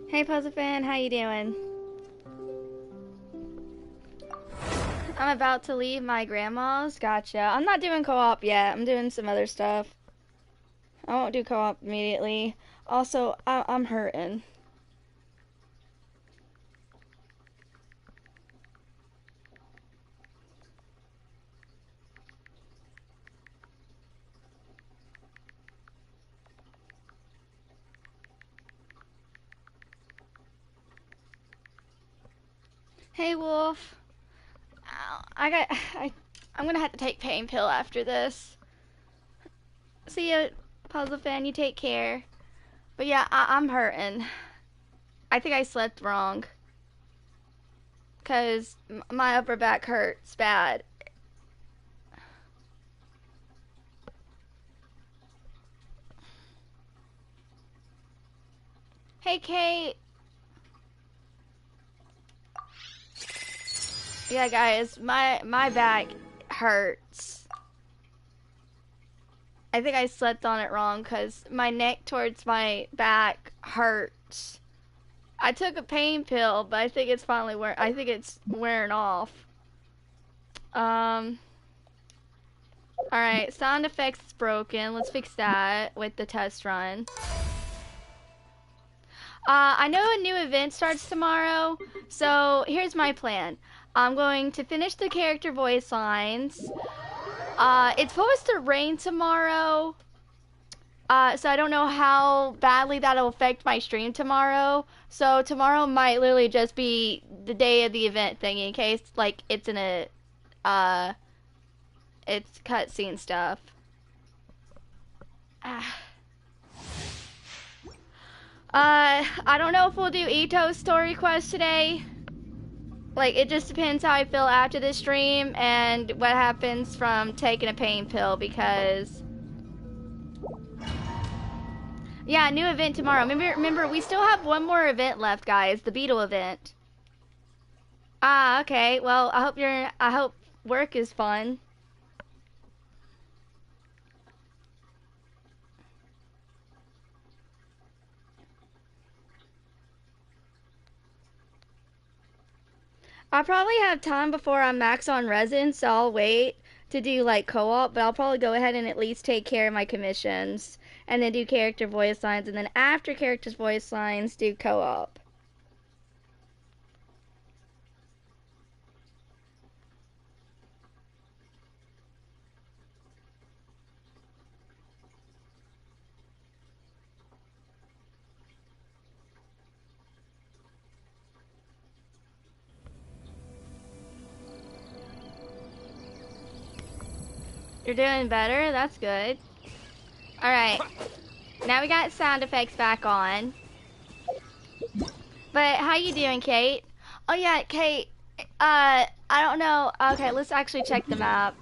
Hey Puzzle Fan, how you doing? I'm about to leave my grandma's. Gotcha. I'm not doing co-op yet. I'm doing some other stuff. I won't do co-op immediately. Also, I'm hurting. Hey Wolf. Ow, I'm gonna have to take pain pill after this. See ya, Puzzle Fan. You take care. But yeah, I'm hurting. I think I slept wrong. Cause my upper back hurts bad. Hey Kate. Yeah, guys, my back hurts. I think I slept on it wrong because my neck towards my back hurts. I took a pain pill, but I think it's finally I think it's wearing off. All right, sound effects is broken. Let's fix that with the test run. I know a new event starts tomorrow, so here's my plan. I'm going to finish the character voice lines. It's supposed to rain tomorrow, so I don't know how badly that'll affect my stream tomorrow. So tomorrow might literally just be the day of the event thing in case, like, it's in a, it's cutscene stuff. I don't know if we'll do Ito's story quest today. Like, it just depends how I feel after this stream and what happens from taking a pain pill, because... Yeah, new event tomorrow. Remember, we still have one more event left, guys. The Beetle event. Ah, okay. Well, I hope work is fun. I'll probably have time before I'm max on resin, so I'll wait to do like co-op, but I'll probably go ahead and at least take care of my commissions and then do character voice lines, and then after characters voice lines do co-op. You're doing better? That's good. Alright. Now we got sound effects back on. But how you doing, Kate? Oh yeah, Kate. I don't know. Okay, let's actually check the map.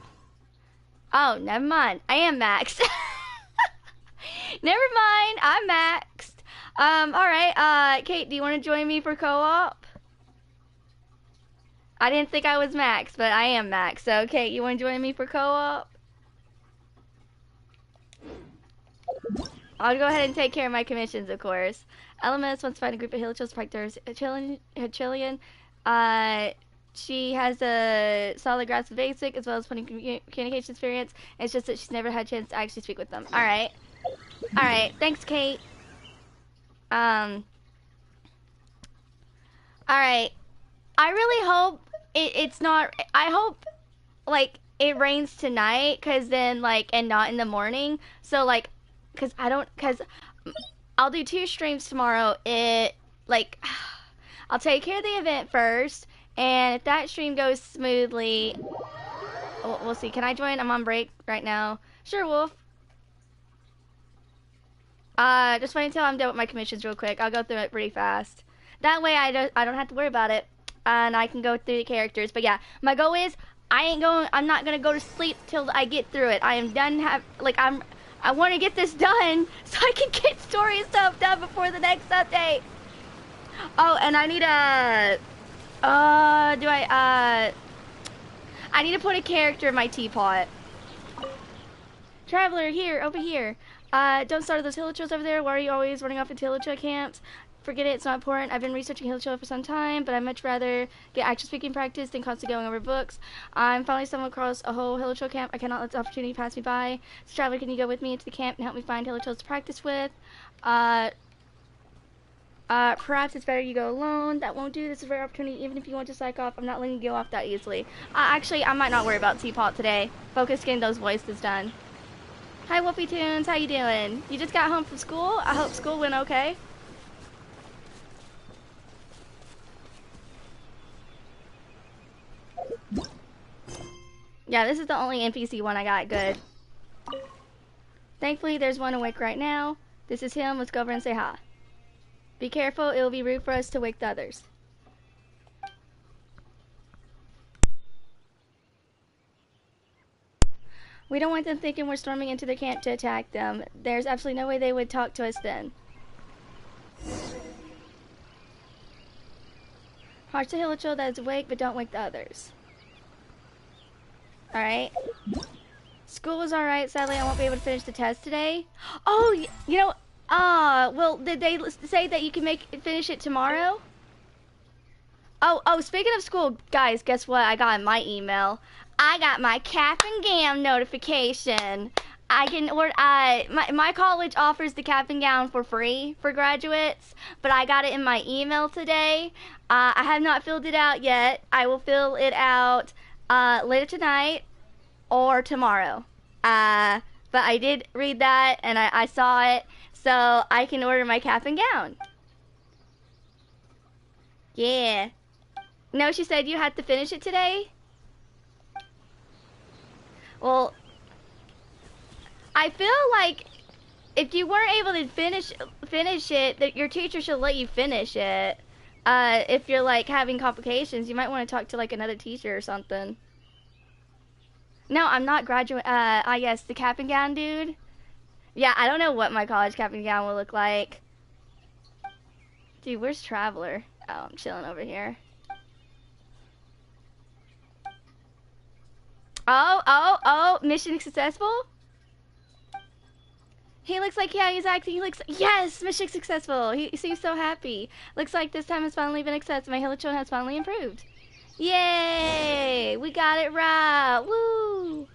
Oh, never mind. I am maxed. Never mind. I'm maxed. Alright, Kate, do you want to join me for co-op? I didn't think I was maxed, but I am maxed. So, Kate, you want to join me for co-op? I'll go ahead and take care of my commissions, of course. Elemis wants to find a group of hillchills practitioners. Chilean. She has a solid grasp of basic as well as plenty communication experience. It's just that she's never had a chance to actually speak with them. Alright. Alright. Thanks, Kate. Alright. I really hope it's not... I hope, like, it rains tonight, because then, like, and not in the morning. So, like, because I'll do 2 streams tomorrow. I'll take care of the event first, and if that stream goes smoothly, we'll see. Can I join? I'm on break right now. Sure, Wolf. Just wait until I'm done with my commissions real quick. I'll go through it pretty fast. That way I don't have to worry about it, and I can go through the characters. But yeah, my goal is I'm not gonna go to sleep till I get through it. I am done. I want to get this done so I can get story stuff done before the next update. Oh, and I need I need to put a character in my teapot. Traveler, here, over here. Don't start those hilichurls over there. Why are you always running off into hilichurl camps? Forget it, it's not important. I've been researching hilichurl for some time, but I'd much rather get actual speaking practice than constantly going over books. I'm finally stumbled across a whole hilichurl camp. I cannot let this opportunity pass me by. So, traveler, can you go with me into the camp and help me find hilichurls to practice with? Perhaps it's better you go alone. That won't do. This is a rare opportunity. Even if you want to psych off, I'm not letting you go off that easily. Actually, I might not worry about Teapot today. Focus getting those voices done. Hi, Whoopie Tunes. How you doing? You just got home from school? I hope school went okay. Yeah, this is the only NPC one I got good. Thankfully, there's one awake right now. This is him. Let's go over and say hi. Be careful. It will be rude for us to wake the others. We don't want them thinking we're storming into their camp to attack them. There's absolutely no way they would talk to us then. Watch the hilichurl that is awake, but don't wake the others. Alright. School was alright. Sadly, I won't be able to finish the test today. Oh, you know, well, did they say that you can finish it tomorrow? Oh, speaking of school, guys, guess what I got in my email? I got my cap and gown notification. I can order, my college offers the cap and gown for free for graduates, but I got it in my email today. I have not filled it out yet. I will fill it out later tonight or tomorrow. But I did read that and I saw it, so I can order my cap and gown. Yeah. No, she said you had to finish it today? Well, I feel like if you weren't able to finish it, that your teacher should let you finish it. If you're like having complications, you might want to talk to like another teacher or something. No, I'm not graduate. Yes, the cap and gown dude. Yeah, I don't know what my college cap and gown will look like. Dude, where's Traveler? Oh, I'm chilling over here. Oh, mission successful? He looks like, yeah, he's acting. He looks, yes, mission successful. He seems so happy. Looks like this time has finally been accepted. My hilichurl has finally improved. Yay! We got it right. Woo!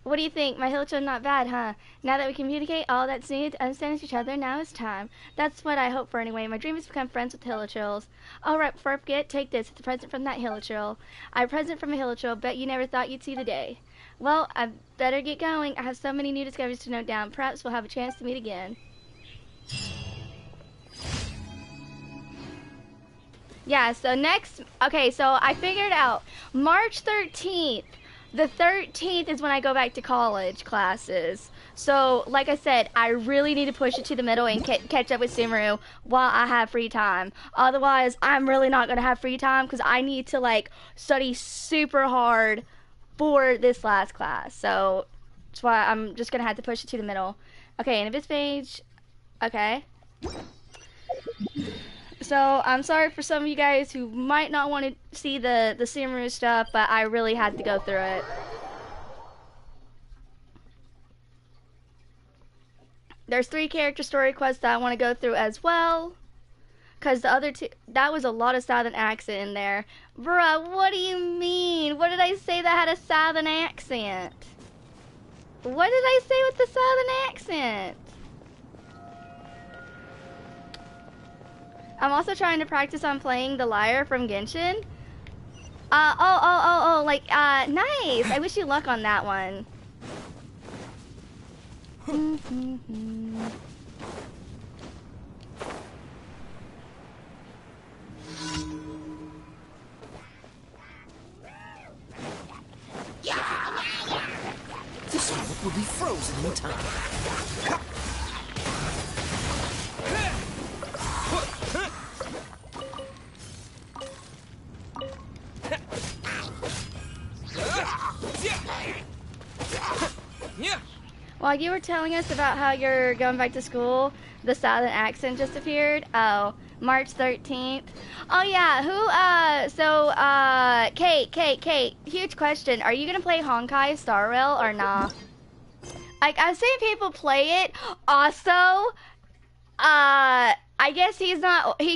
What do you think? My hilichurl not bad, huh? Now that we communicate all that's needed to understand each other, now is time. That's what I hope for anyway. My dream is to become friends with hilichurls. All right, before I forget, take this. It's a present from that hilichurl. A present from a hilichurl. Bet you never thought you'd see the day. Well, I better get going. I have so many new discoveries to note down. Perhaps we'll have a chance to meet again. Yeah, so next... Okay, so I figured out March 13th. The 13th is when I go back to college classes. So, like I said, I really need to push it to the middle and catch up with Sumeru while I have free time. Otherwise, I'm really not going to have free time because I need to, like, study super hard for this last class. So, that's why I'm just going to have to push it to the middle. Okay, and if it's page... Okay. So, I'm sorry for some of you guys who might not want to see the Sumeru stuff, but I really had to go through it. There's 3 character story quests that I want to go through as well. Because the other 2, that was a lot of southern accent in there. Bruh, what do you mean? What did I say that had a southern accent? What did I say with the southern accent? I'm also trying to practice on playing the lyre from Genshin. Like, nice. I wish you luck on that one. This helmet will be frozen in time. While you were telling us about how you're going back to school, the southern accent just appeared. Oh, March 13th. Oh yeah, Kate, huge question. Are you gonna play Honkai Star Rail or not? Like, I've seen people play it. Also, I guess he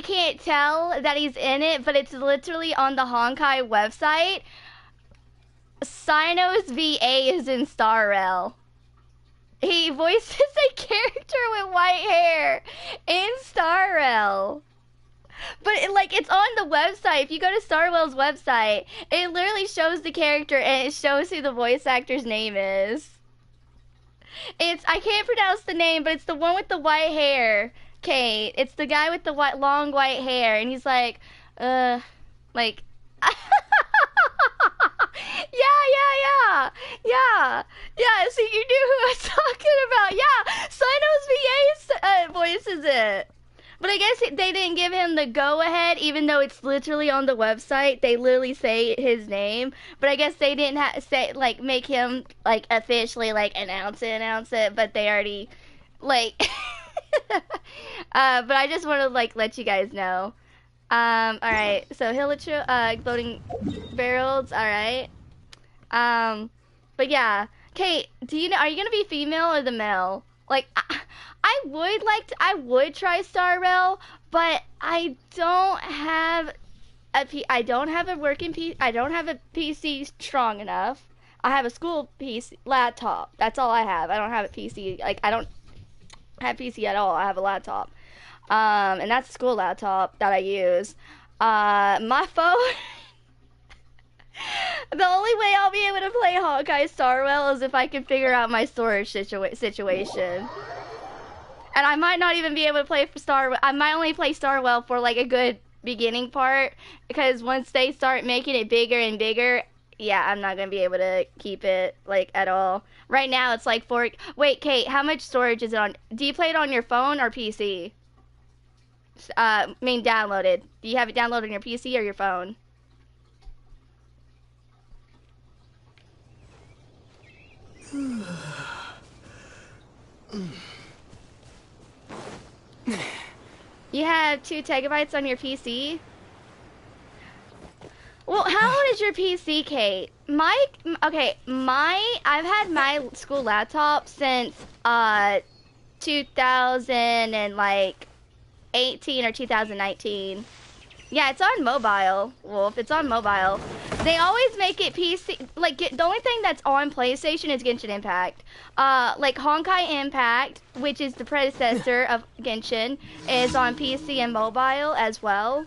can't tell that he's in it, but it's literally on the Honkai website. Sino's VA is in Star Rail. He voices a character with white hair in Star Rail. But it's on the website. If you go to Starwell's website, it literally shows the character and it shows who the voice actor's name is. I can't pronounce the name, but it's the one with the white hair, Kate. It's the guy with the long white hair, and he's like, like, yeah. So you knew who I was talking about. Yeah, Sino's VA voices it. But I guess they didn't give him the go-ahead, even though it's literally on the website. They literally say his name. But I guess they didn't make him, officially, announce it. But they already, but I just want to, let you guys know. Alright. So, voting barrels. Alright. But yeah. Kate, are you going to be female or the male? I would try Star Rail, but I don't have a PC strong enough. I have a school PC laptop. That's all I have. I don't have a PC. I don't have PC at all. I have a laptop. And that's a school laptop that I use. My phone. The only way I'll be able to play Honkai Star Rail is if I can figure out my storage situation. And I might not even be able to play I might only play Star Rail for a good beginning part, because once they start making it bigger and bigger, yeah, I'm not gonna be able to keep it at all. Right now it's wait, Kate, how much storage is it on? Do you play it on your phone or PC? Downloaded. Do you have it downloaded on your PC or your phone? You have 2 GB on your PC? Well, how old is your PC, Kate? I've had my school laptop since 2018 or 2019. Yeah, it's on mobile. Wolf, it's on mobile. They always make it PC. The only thing that's on PlayStation is Genshin Impact. Honkai Impact, which is the predecessor of Genshin, is on PC and mobile as well.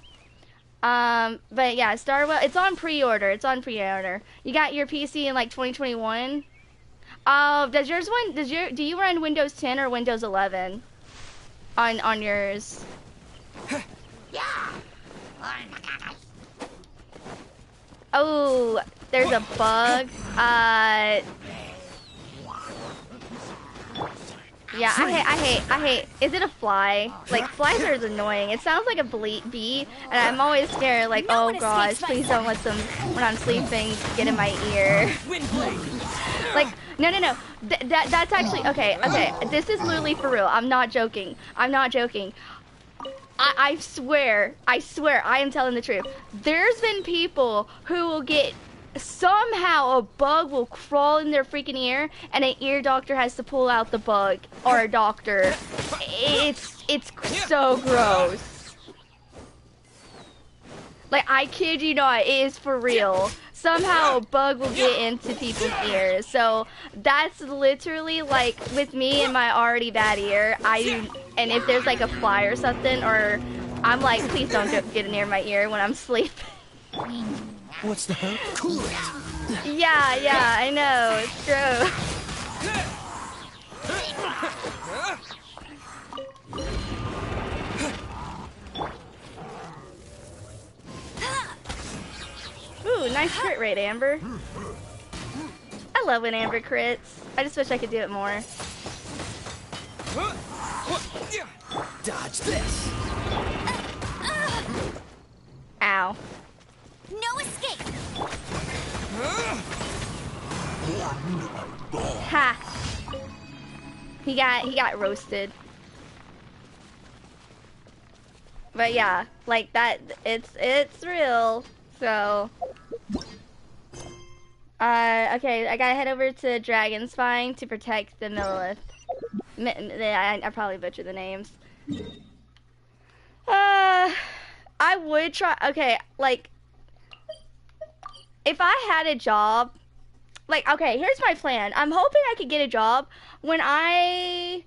But yeah, Star Rail, it's on pre-order. You got your PC in 2021. Do you run Windows 10 or Windows 11 on yours? Yeah. Oh, there's a bug. Yeah, I hate. Is it a fly? Flies are annoying. It sounds like a bee, and I'm always scared. Oh gosh, please don't let them, when I'm sleeping, get in my ear. No. That's actually okay. This is literally for real. I'm not joking. I swear, I am telling the truth. There's been people who will get, somehow a bug will crawl in their freaking ear, and an ear doctor has to pull out the bug, or a doctor. It's so gross. I kid you not, it is for real. Somehow a bug will get into people's ears. So that's literally with me and my already bad ear. And if there's a fly or something, or I'm please don't get near my ear when I'm sleeping. What's the hurt? Cool it. Yeah, I know. It's gross. Ooh, nice crit rate, Amber. I love when Amber crits. I just wish I could do it more. Dodge this. Ow. No escape. Ha. He got roasted. But yeah, like that, it's real. So, okay, I gotta head over to Dragonspine to protect the Millith. I probably butchered the names. I would try. Okay, like if I had a job, like okay, here's my plan. I'm hoping I could get a job when I'm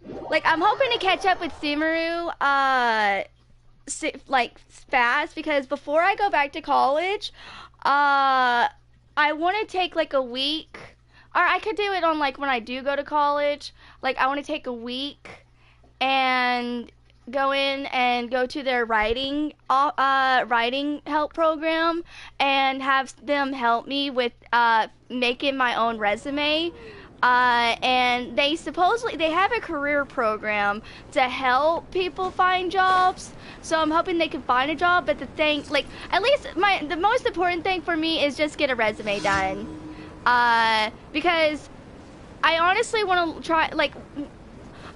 hoping to catch up with Sumeru, like fast because before I go back to college, I want to take like a week, or I could do it on like when I do go to college. Like I want to take a week and go in and go to their writing help program and have them help me with making my own resume. And they have a career program to help people find jobs. So I'm hoping they can find a job. But the thing, like, at least the most important thing for me is just get a resume done. Because I honestly want to try, like,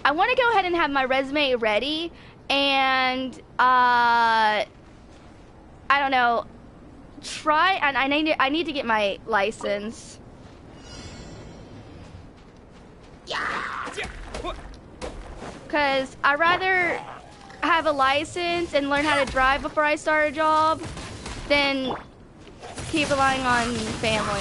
I want to go ahead and have my resume ready, and I don't know, and I need to get my license. Because I'd rather have a license and learn how to drive before I start a job than keep relying on family.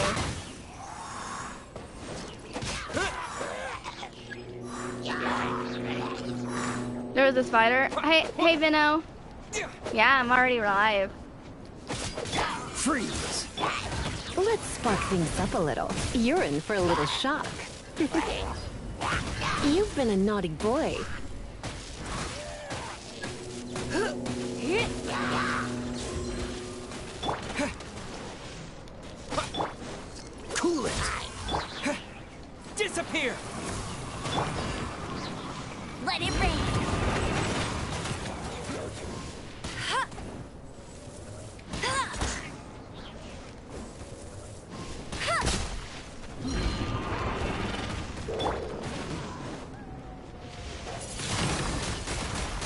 There was a spider. Hey, Vino. Yeah, I'm already alive. Freeze! Let's spark things up a little. You're in for a little shock. You've been a naughty boy. Cool it! Disappear! Let it rain.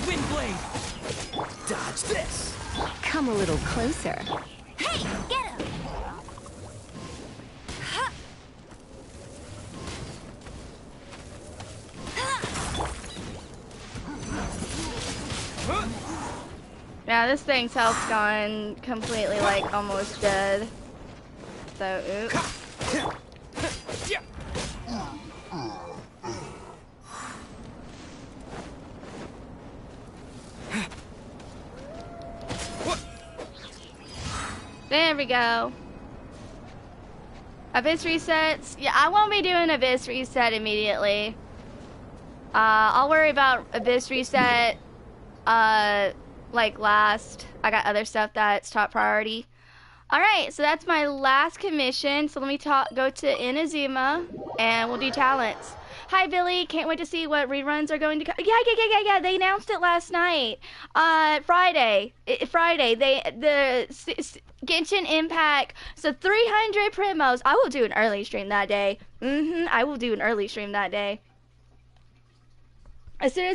Windblade! Dodge this! Come a little closer. Hey, get him! Yeah, this thing's health's gone completely, like, almost dead. So, oops. There we go. Abyss resets. Yeah, I won't be doing Abyss reset immediately. I'll worry about Abyss reset, like last. I got other stuff that's top priority. Alright, so that's my last commission. So let me go to Inazuma, and we'll do talents. Hi, Billy. Can't wait to see what reruns are going to come. Yeah. They announced it last night. Friday. Genshin Impact. So 300 primos. I will do an early stream that day. I will do an early stream that day. As soon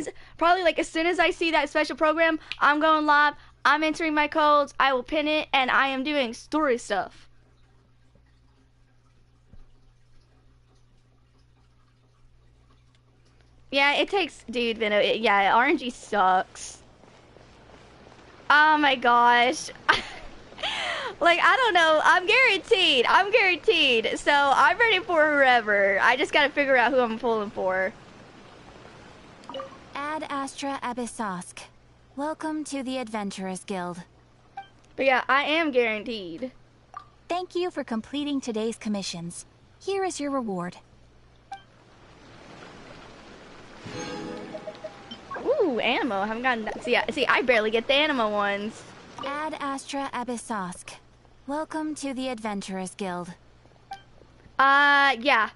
as I see that special program, I'm going live. I'm entering my codes. I will pin it, and I am doing story stuff. Yeah, it takes, dude, Vino. Yeah, RNG sucks. Oh my gosh. Like, I don't know. I'm guaranteed. So I'm ready for whoever. I just gotta figure out who I'm pulling for. Ad Astra Abyssosk. Welcome to the Adventurers Guild. But yeah, I am guaranteed. Thank you for completing today's commissions. Here is your reward. Ooh, Animo. I haven't gotten that. See, I barely get the Animo ones. Ad Astra Abyssosk. Welcome to the Adventurers Guild. Yeah.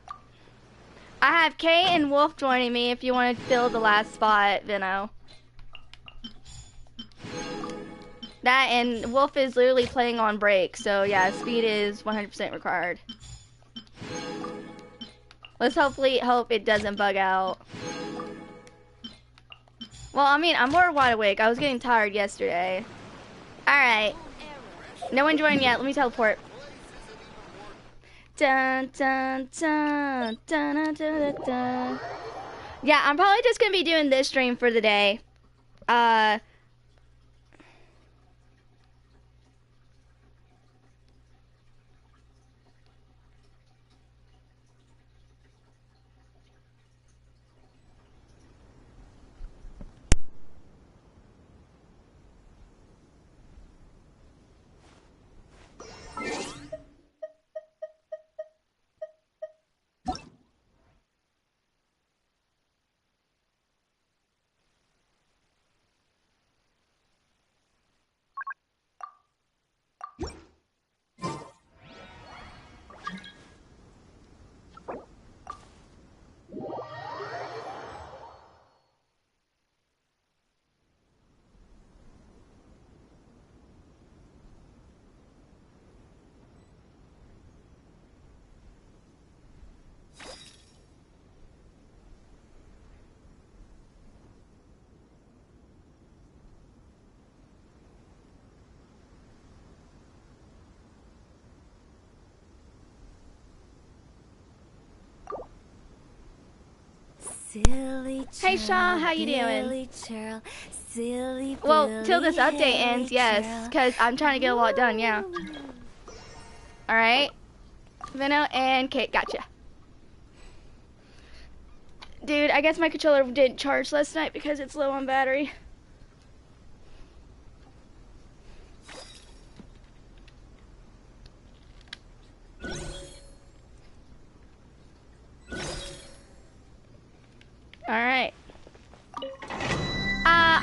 I have Kay and Wolf joining me if you want to fill the last spot, Vino. That and Wolf is literally playing on break, so yeah, speed is 100% required. Let's hope it doesn't bug out. Well, I mean, I'm more wide awake. I was getting tired yesterday. Alright. No one joined yet. Let me teleport. Dun, dun, dun, dun, dun, dun, dun. Yeah, I'm probably just gonna be doing this stream for the day. Silly Hey Shaw, how you doing? Well, till this update ends, yes, because I'm trying to get a lot done, yeah. Alright. Vino and Kate, gotcha. Dude, I guess my controller didn't charge last night because it's low on battery. Alright.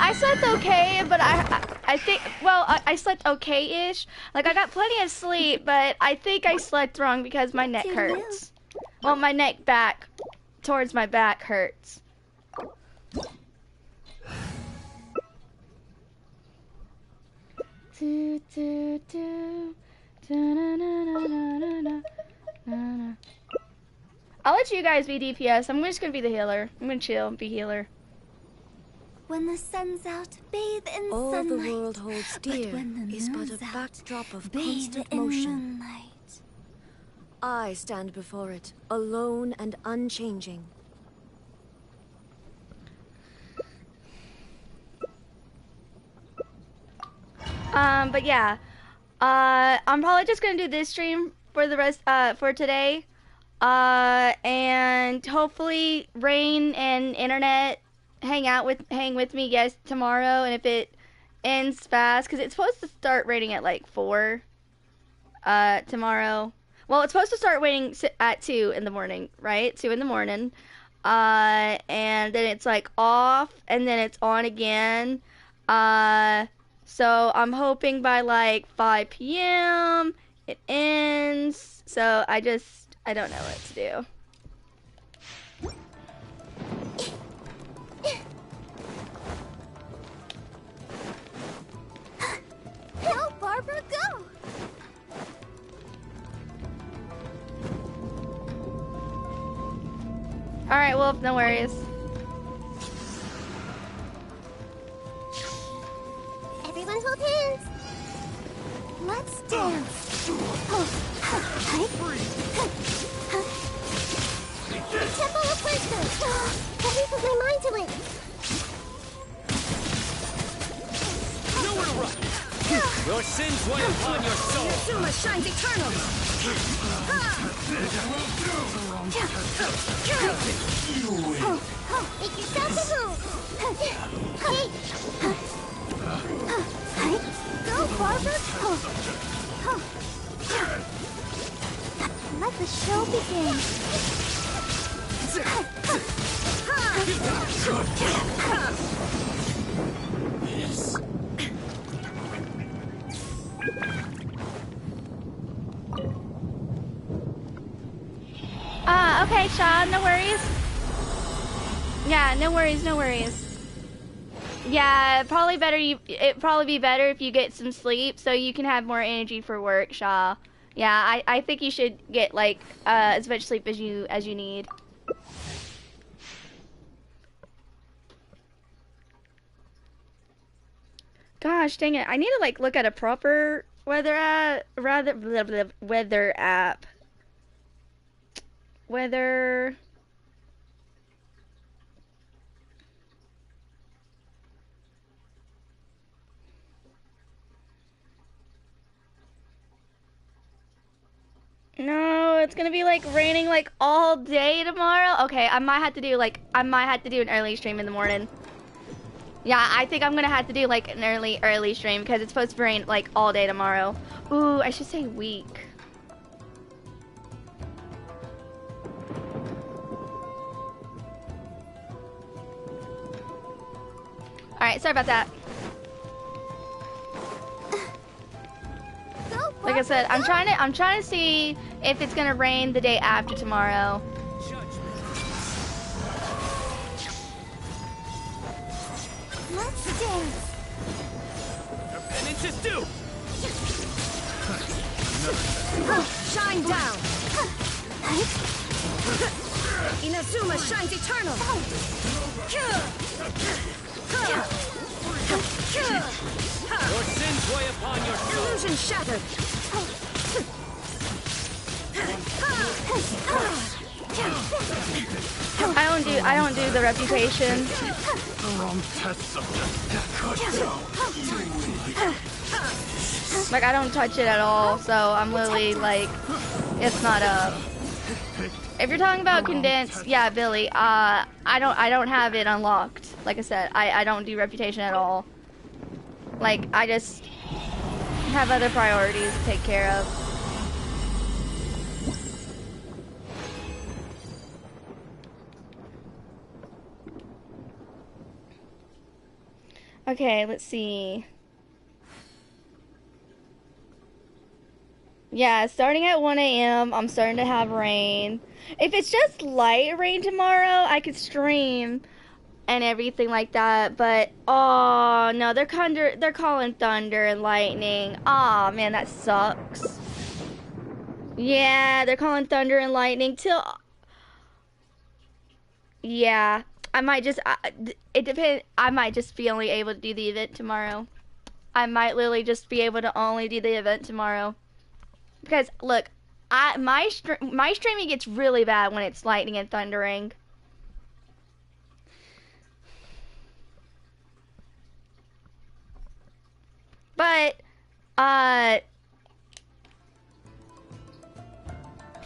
I slept okay, but I think, well, I slept okay-ish. Like, I got plenty of sleep, but I think I slept wrong because my neck hurts. Well, my neck back, towards my back hurts. Do, do, do. I'll let you guys be DPS. I'm just gonna be the healer. I'm gonna chill and be healer. When the sun's out, bathe in All sunlight. the world holds dear is but a backdrop of constant motion. Moonlight. I stand before it, alone and unchanging. But yeah, I'm probably just gonna do this stream for the rest, for today. And hopefully Rain and Internet hang with me guys tomorrow. And if it ends fast, because it's supposed to start raining at like 4, tomorrow. Well, it's supposed to start raining at 2 in the morning, right? 2 in the morning. And then it's like off, and then it's on again. So I'm hoping by like 5 p.m. it ends. So I don't know what to do. Go, Barbara, go! Alright, well, no worries. Everyone hold hands. Let's dance. Temple of Wisdom. Let me put my mind to it. Nowhere to run! Your sins weigh upon your soul! Zuma shines eternal. Make yourself at home. Hey. Go, Barbara. Let the show begin. Yes. Okay, Sean, no worries. Yeah, no worries, no worries. Yeah, it'd probably be better if you get some sleep so you can have more energy for work, Shaw. Yeah, I think you should get like as much sleep as you need. Gosh, dang it! I need to like look at a proper weather app. Weather. No, it's gonna be like raining like all day tomorrow. Okay, I might have to do an early stream in the morning. Yeah, I think I'm gonna have to do like an early stream because it's supposed to rain like all day tomorrow. Ooh, I should say week. All right, sorry about that. Like I said, I'm trying to see if it's gonna rain the day after tomorrow. Let's dance. Penance is due. Shine down. Inazuma shines eternal. Your sins weigh upon your soul. Illusion shattered. I don't do the reputation. Like I don't touch it at all, so I'm literally like, it's not up. If you're talking about condensed, yeah, Billy, I don't have it unlocked. Like I said, I don't do reputation at all. Like I just have other priorities to take care of. Okay, let's see. Yeah, starting at 1 a.m., I'm starting to have rain. If it's just light rain tomorrow, I could stream and everything like that. But, oh, no, they're calling thunder and lightning. Aw, man, that sucks. Yeah, they're calling thunder and lightning till... Yeah, I might just... it depends. I might just be only able to do the event tomorrow. I might literally just be able to only do the event tomorrow. Because look, my streaming gets really bad when it's lightning and thundering. But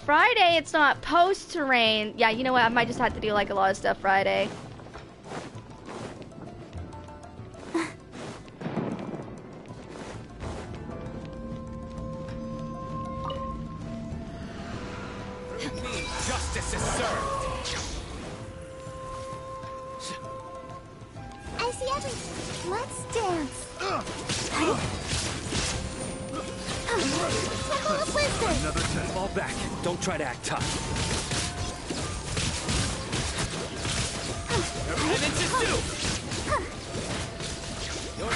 Friday it's not supposed to rain. Yeah, you know what? I might just have to do like a lot of stuff Friday. Justice is served. I see everything. Let's dance. Temple of Wisdom. Fall back. Don't try to act tough. Your penance is due. Your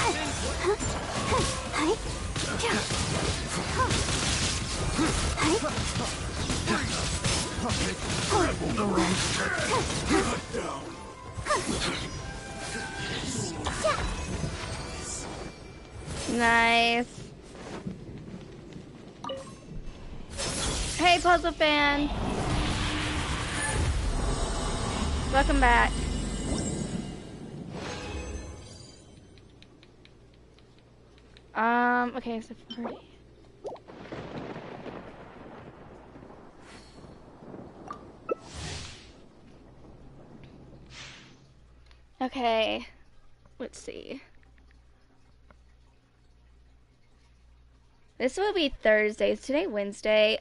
Nice. Hey, puzzle fan. Welcome back. Okay, so 40. Okay, let's see. This will be Thursday. Is today Wednesday?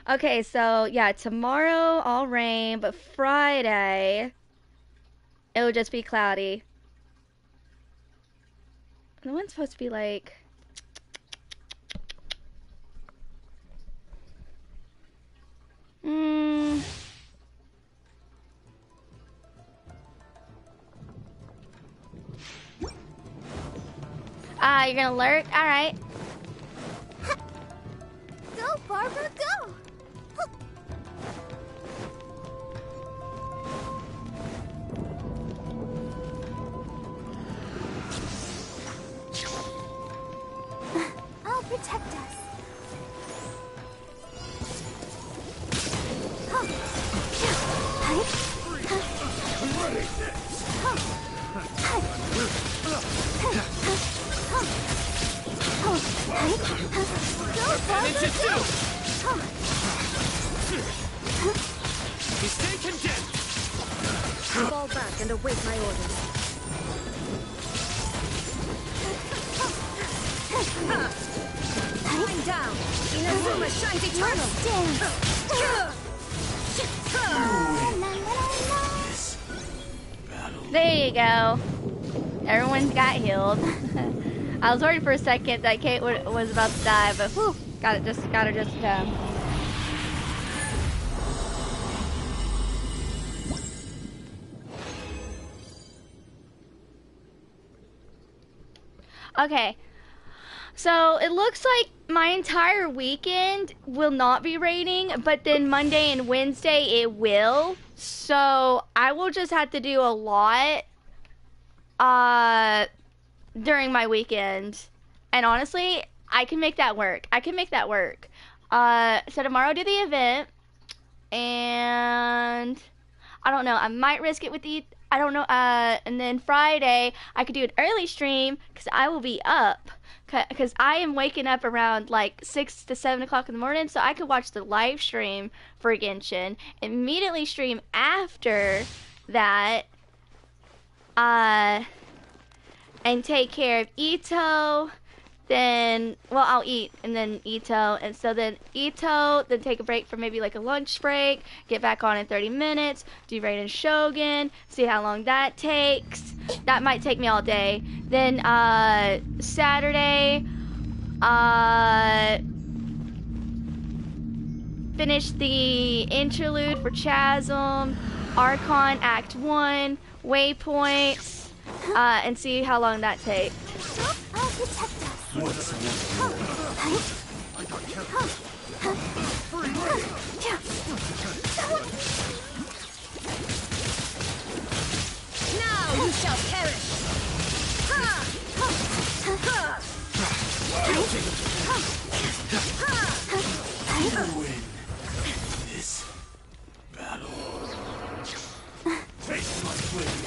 Okay, so yeah, tomorrow all rain, but Friday it will just be cloudy. The wind's supposed to be like... Ah, you're gonna lurk? Alright. Go, Barbara, go! Ninja do! You stay condemned! Fall back and await my orders. Lying down! Inazuma shines eternal! There you go. Everyone's got healed. I was worried for a second that Kate was about to die, but whew, got her just in time. Okay, so it looks like my entire weekend will not be raining, but then Monday and Wednesday it will. So I will just have to do a lot during my weekend. And honestly, I can make that work. So tomorrow I'll do the event, and I don't know, I might risk it with the, I don't know, and then Friday I could do an early stream because I will be up, because I am waking up around like 6 to 7 o'clock in the morning, so I could watch the live stream for Genshin, immediately stream after that, and take care of Ito. Then, well, I'll eat, and then Ito, and so then Ito, then take a break for maybe like a lunch break, get back on in 30 minutes, do Raiden Shogun, see how long that takes. That might take me all day. Then, Saturday, finish the interlude for Chasm, Archon Act 1, Waypoints, and see how long that takes. I'll protect us. What's Now you shall perish. You win this battle. Face my blade.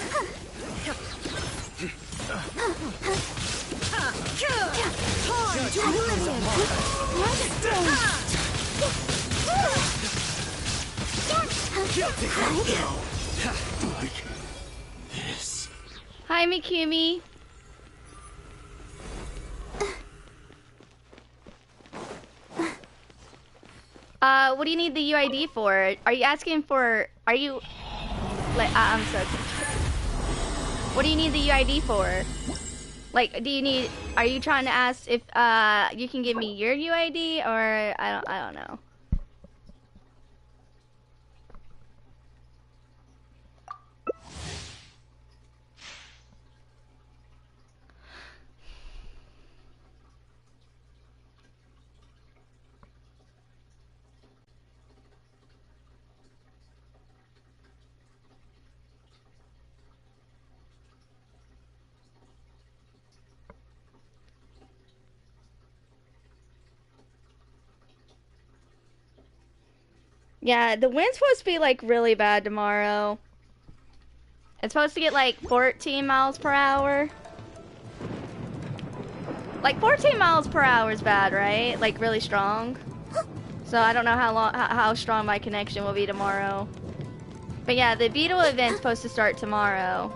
Hi, Mikumi. What do you need the UID for? Are you asking for, are you, like, I'm so confused. What do you need the UID for? Like, do you need, are you trying to ask if, you can give me your UID, or, I don't know. Yeah, the wind's supposed to be like really bad tomorrow. It's supposed to get like 14 miles per hour. Like 14 miles per hour is bad, right? Like really strong. So I don't know how strong my connection will be tomorrow. But yeah, the Beetle event's supposed to start tomorrow.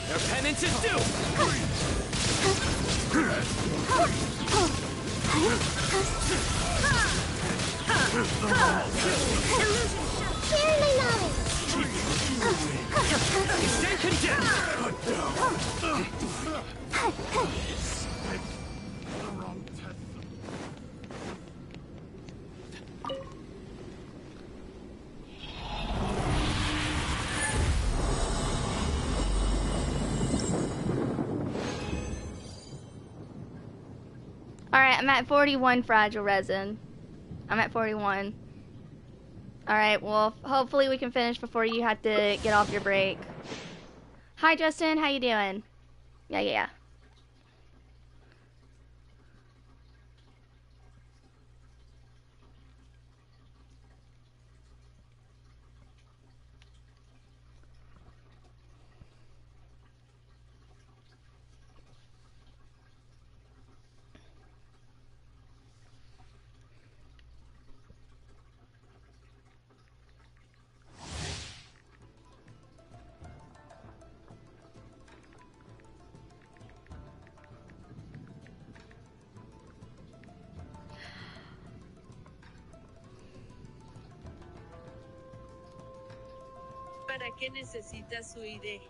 Their penance is due! Stay condemned! Alright, I'm at 41 fragile resin. I'm at 41. Alright, well, hopefully we can finish before you have to get off your break. Hi, Justin. How you doing? Yeah. ¿Para qué necesita su ID?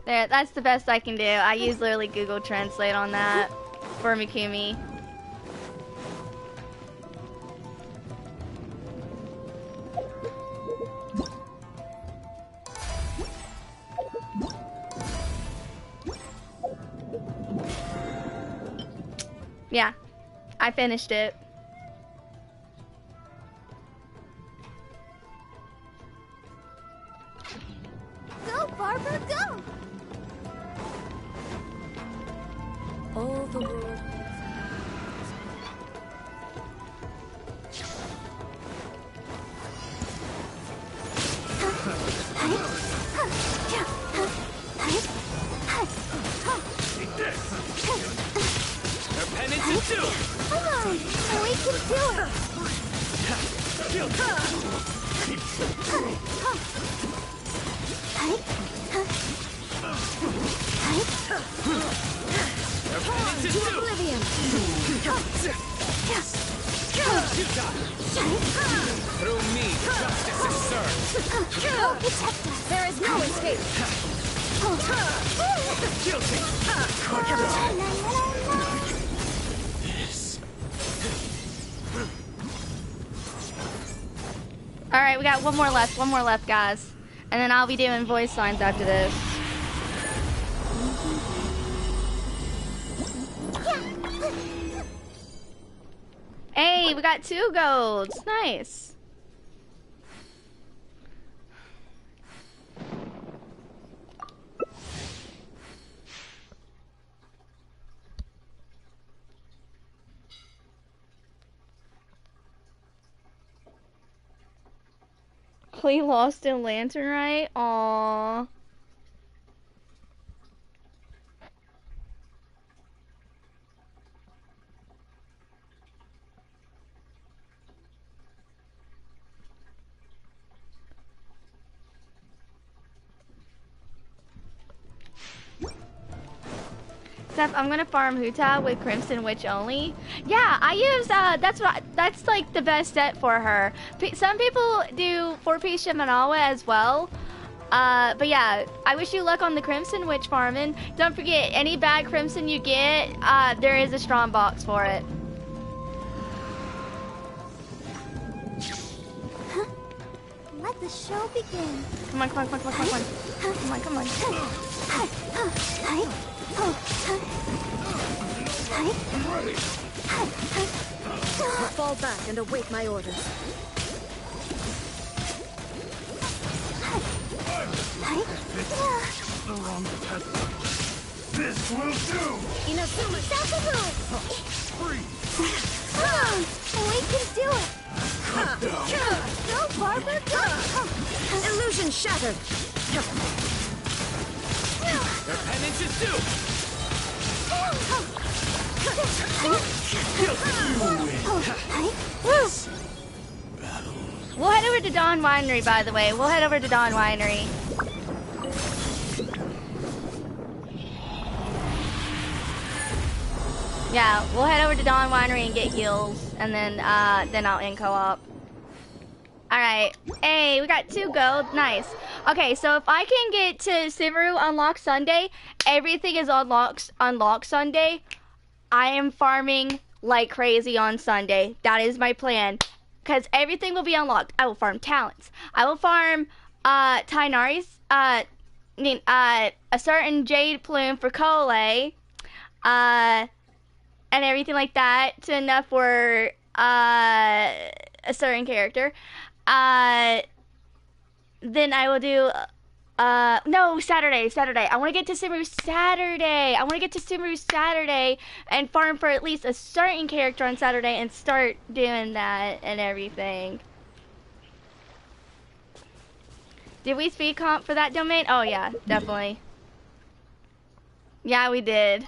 There, that's the best I can do. I use literally Google Translate on that for Mikumi. Yeah, I finished it. Go, Barber, go! All the world. Their penance is due! Come on, we can do it! Their penance is To due! oblivion! Through me, justice is served! Go, protect us! There is no escape! Guilty! Alright, we got one more left, guys. And then I'll be doing voice signs after this. Hey, we got 2 golds. Nice. He lost in Lantern, right? Aww. Steph, I'm gonna farm Huta with Crimson Witch only. Yeah, I use that's like the best set for her. Some people do 4-piece Shimenawa as well. But yeah, I wish you luck on the Crimson Witch farming. Don't forget, any bad Crimson you get, there is a strong box for it. Let the show begin. Come on. Come on. Fall back and await my orders. The wrong peasant. This will do! Inazuma, Sasabu! Freeze! Come on! We can do it! Go, Barber, go! Illusion shattered. Their penance is due! We'll head over to Dawn Winery, by the way. We'll head over to Dawn Winery. Yeah, we'll head over to Dawn Winery and get heals, and then I'll end co-op. Alright. Hey, we got 2 gold. Nice. Okay, so if I can get to Subaru unlock Sunday, everything is unlocked Sunday. I am farming like crazy on Sunday. That is my plan. Because everything will be unlocked. I will farm talents. I will farm Tainari's a certain jade plume for Cole. and everything like that to enough for a certain character, then I will do no, Saturday. I want to get to Sumeru Saturday and farm for at least a certain character on Saturday and start doing that and everything. Did we speed comp for that domain? Oh yeah, definitely. Yeah, we did.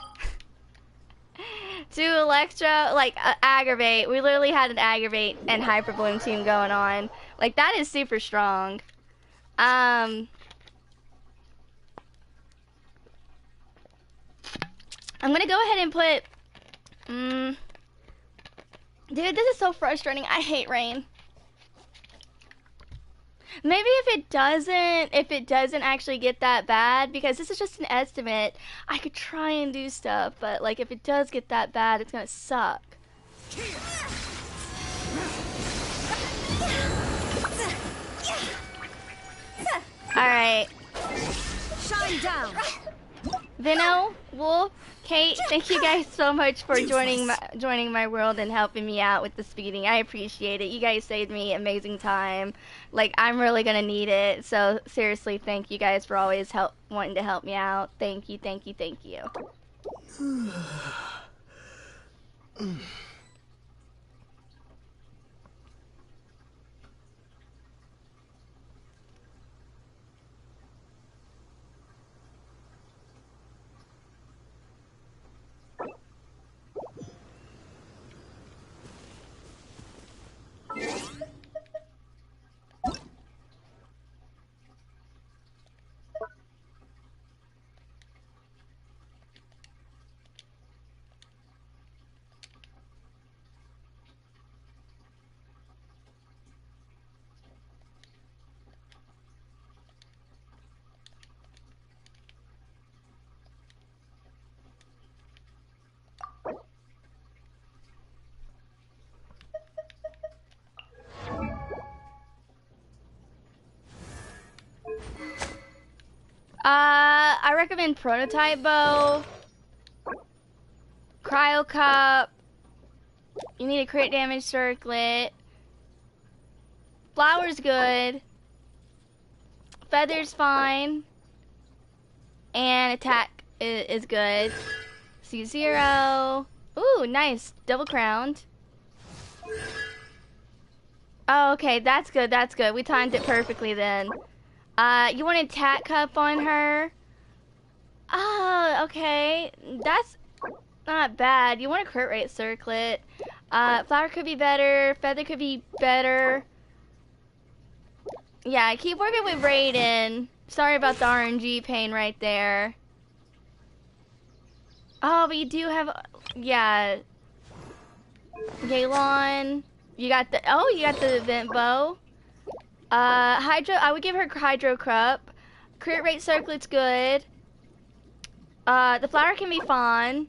To Electra, like, aggravate. We literally had an aggravate and hyper bloom team going on. Like, that is super strong. I'm gonna go ahead and put, dude, this is so frustrating. I hate rain. Maybe if it doesn't actually get that bad, because this is just an estimate, I could try and do stuff, but like if it does get that bad, it's gonna suck. Alright. Shine down. Vino, Wolf, Kate, thank you guys so much for joining my world and helping me out with the speeding. I appreciate it. You guys saved me amazing time. Like, I'm really gonna need it. So seriously, thank you guys for always wanting to help me out. Thank you, thank you, thank you. I recommend Prototype Bow, Cryo Cup, you need a crit damage circlet, Flower's good, Feather's fine, and Attack is good. C0, ooh, nice, double crowned. Oh, okay, that's good, we timed it perfectly then. You want an Attack Cup on her? Oh, okay. That's not bad. You want a crit rate circlet. Flower could be better. Feather could be better. Yeah, keep working with Raiden. Sorry about the RNG pain right there. Oh, but you do have... Yeah. Galon. You got the... Oh, you got the Event Bow. Hydro, I would give her Hydro Cup. Crit rate circlet's good. The flower can be fun.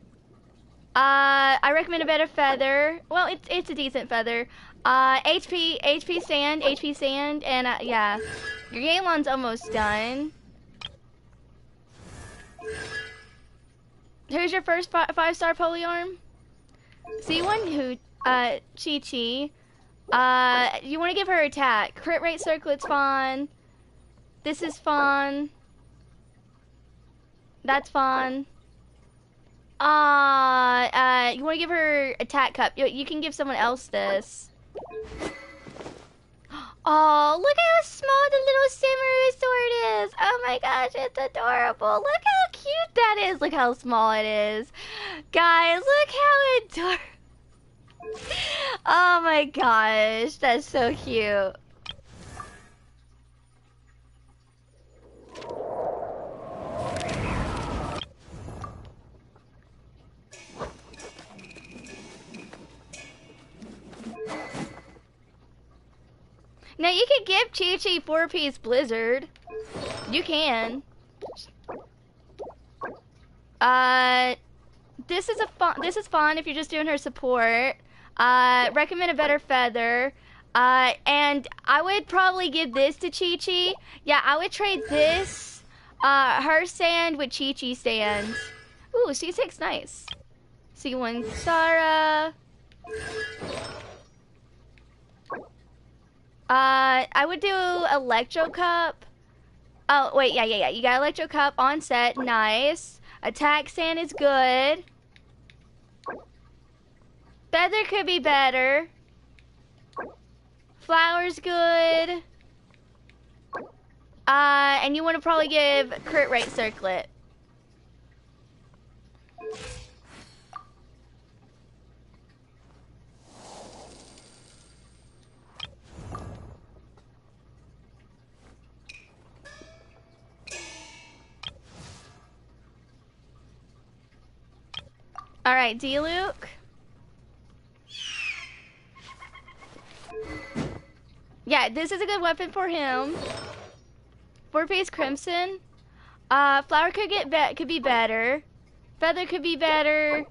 I recommend a better feather. Well, it's a decent feather. HP sand, and yeah. Your Galon's almost done. Who's your first 5-star Polyarm? C1 who, Chi-Chi. You want to give her attack. Crit rate circlet's fun. This is fun. That's fun. You want to give her attack cup. You can give someone else this. Oh, look how small the little Samurai sword is. Oh my gosh, it's adorable. Look how cute that is. Look how small it is. Guys, look how adorable. Oh my gosh, that's so cute. Now you could give Chi-Chi 4-piece Blizzard. You can. This is fun if you're just doing her support. Recommend a better feather. And I would probably give this to Chi-Chi. Yeah, I would trade this, her sand with Chi-Chi sand. Ooh, C6, nice. C1 Sara. I would do Electro Cup. Oh, wait, yeah. You got Electro Cup on set. Nice. Attack Sand is good. Feather could be better. Flower's good. And you want to probably give crit rate Circlet. Alright, D-Luke. Yeah, this is a good weapon for him. 4-piece Crimson. Flower could be better. Feather could be better.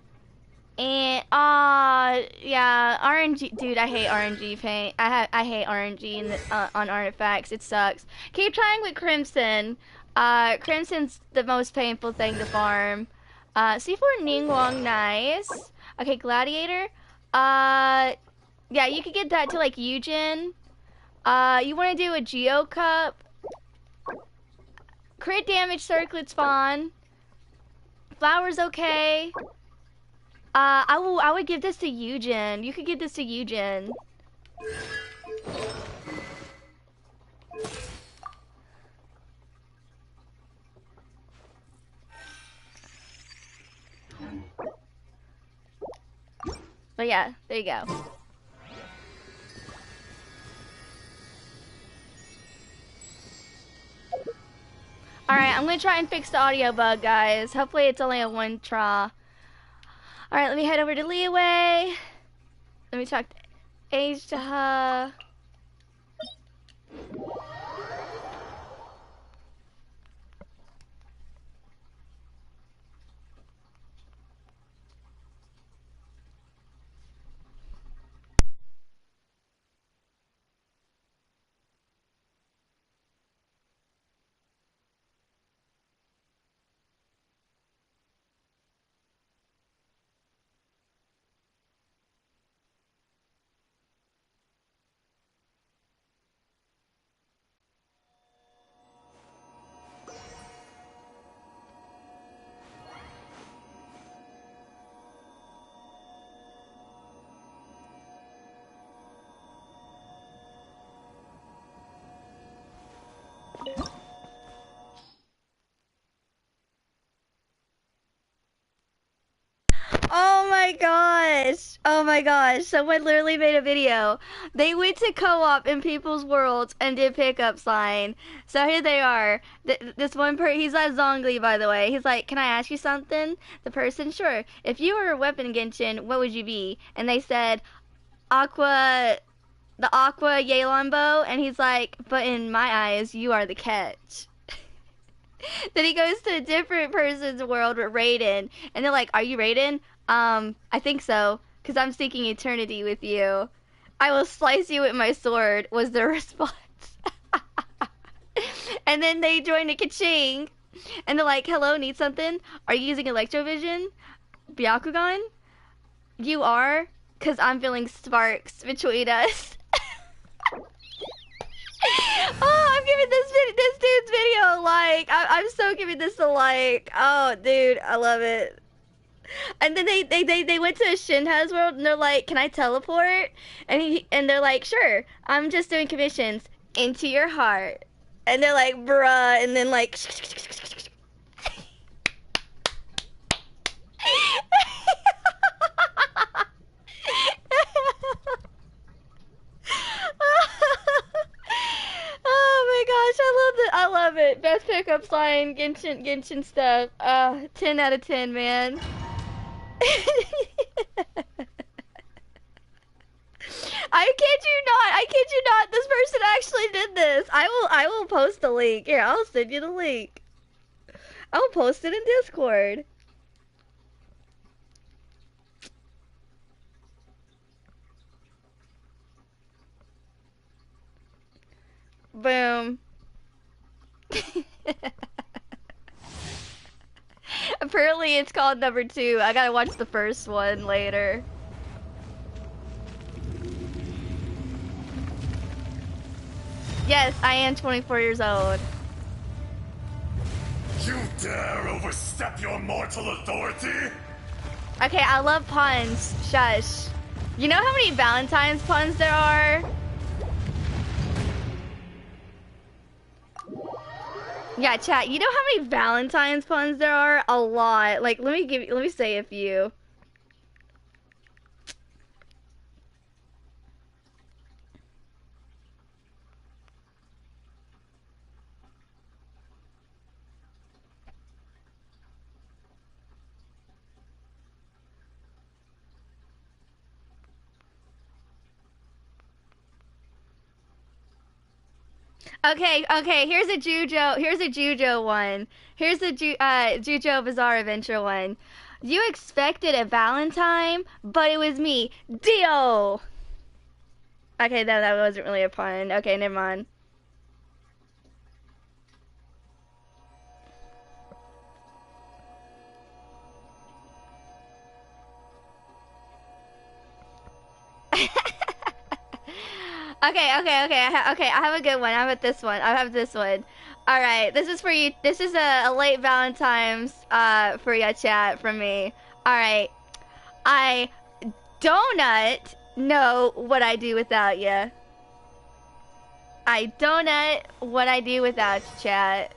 And yeah, RNG, dude, I hate RNG paint. I hate RNG on artifacts. It sucks. Keep trying with Crimson. Crimson's the most painful thing to farm. C4 Ningguang, nice. Okay, Gladiator. Yeah, you could get that to like Eugen. You want to do a Geo Cup. Crit damage Circlet spawn. Flower's okay. I would give this to Eugen. You could give this to Eugen. But yeah, there you go. Alright, I'm gonna try and fix the audio bug, guys. Hopefully it's only a one try. Alright, let me head over to Leeway. Let me talk to Asia. Oh my gosh. Oh my gosh. Someone literally made a video. They went to co-op in People's Worlds and did pickup line. So here they are. This one he's at Zongli, by the way. He's like, can I ask you something? The person, sure. If you were a weapon in Genshin, what would you be? And they said, the Aqua Yelan bow. And he's like, but in my eyes, you are the catch. Then he goes to a different person's world with Raiden. And they're like, are you Raiden? I think so, because I'm seeking eternity with you. I will slice you with my sword, was their response. And then they join a Kaching, and they're like, hello, need something? Are you using Electrovision? Byakugan? You are? Because I'm feeling sparks between us. Oh, I'm giving this dude's video a like. I'm so giving this a like. Oh, dude, I love it. And then they went to a Shinha's world and they're like, can I teleport? And they're like, sure. I'm just doing commissions into your heart. And they're like, bruh. And then like, oh my gosh, I love it. Best pickup line, Genshin stuff. 10 out of 10, man. I kid you not, this person actually did this. I will post the link. Here, I'll send you the link. I'll post it in Discord. Boom. apparently it's called number 2. I gotta watch the first one later. Yes, I am 24 years old. You dare overstep your mortal authority? Okay, I love puns. Shush. You know how many Valentine's puns there are? Yeah, chat, you know how many Valentine's puns there are? A lot. Like, let me say a few. Okay, here's a Jujo one. Here's a Jujo Bizarre Adventure one. You expected a Valentine, but it was me, Dio! Okay, that wasn't really a pun. Okay, never mind. Okay, I have a good one. I have this one. All right, this is for you. This is a late Valentine's for ya, chat, from me. All right, I donut know what I do without ya. I donut what I do without you, chat.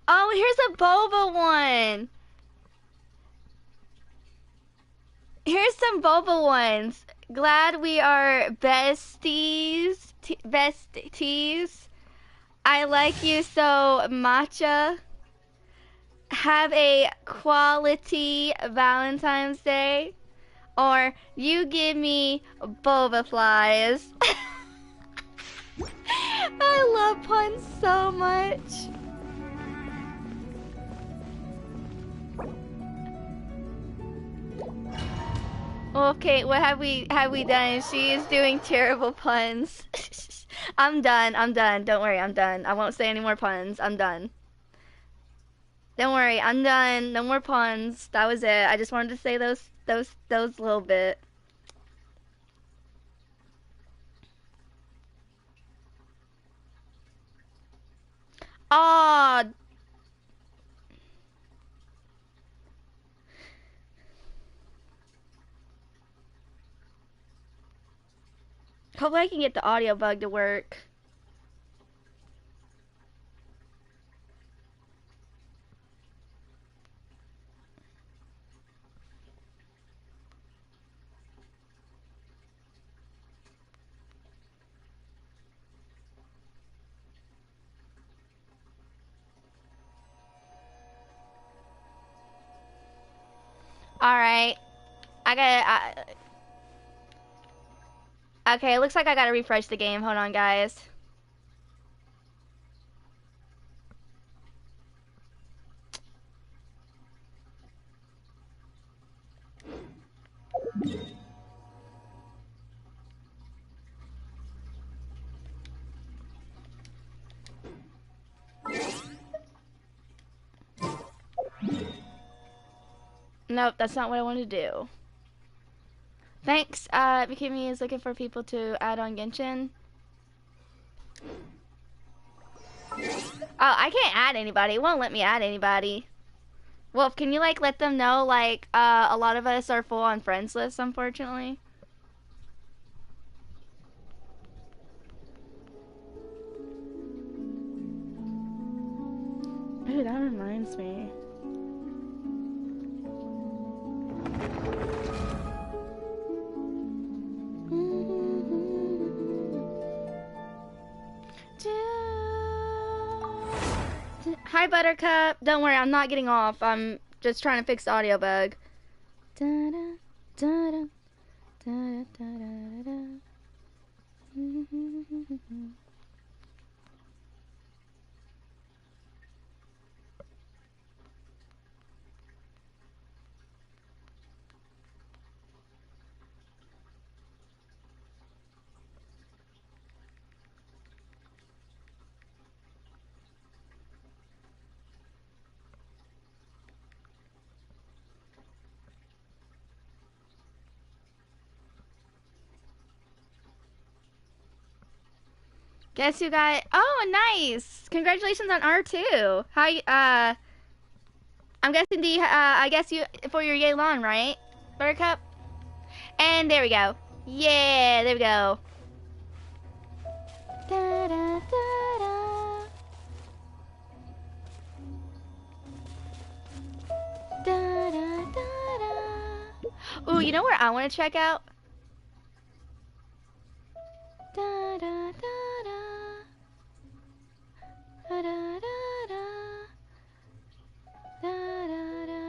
Oh, here's a boba one. Here's some boba ones. Glad we are besties. Besties. I like you so, matcha. Have a quality Valentine's Day. Or you give me boba flies. I love puns so much. Okay, what have we done? She is doing terrible puns. I'm done. Don't worry, I'm done. I won't say any more puns. I'm done. Don't worry, I'm done. No more puns. That was it. I just wanted to say those little bit. Aw. Hopefully I can get the audio bug to work. Alright. Okay, it looks like I gotta refresh the game. Hold on, guys. Nope, that's not what I want to do. Thanks, Mikimi is looking for people to add on Genshin. Oh, I can't add anybody. It won't let me add anybody. Wolf, can you, like, let them know, like, a lot of us are full on friends lists, unfortunately? Ooh, that reminds me. Hi, Buttercup. Don't worry, I'm not getting off. I'm just trying to fix the audio bug. Da-da, da-da, da-da, da-da, da. Guess who got? Oh, nice! Congratulations on R2. How you? I'm guessing the. I guess you for your Yelan, right, Buttercup? And there we go. Yeah, there we go. Da, da, da, da. Da, da, da, da. Ooh, you know where I want to check out? Da, da, da, da. Da, da, da, da. Da, da, da.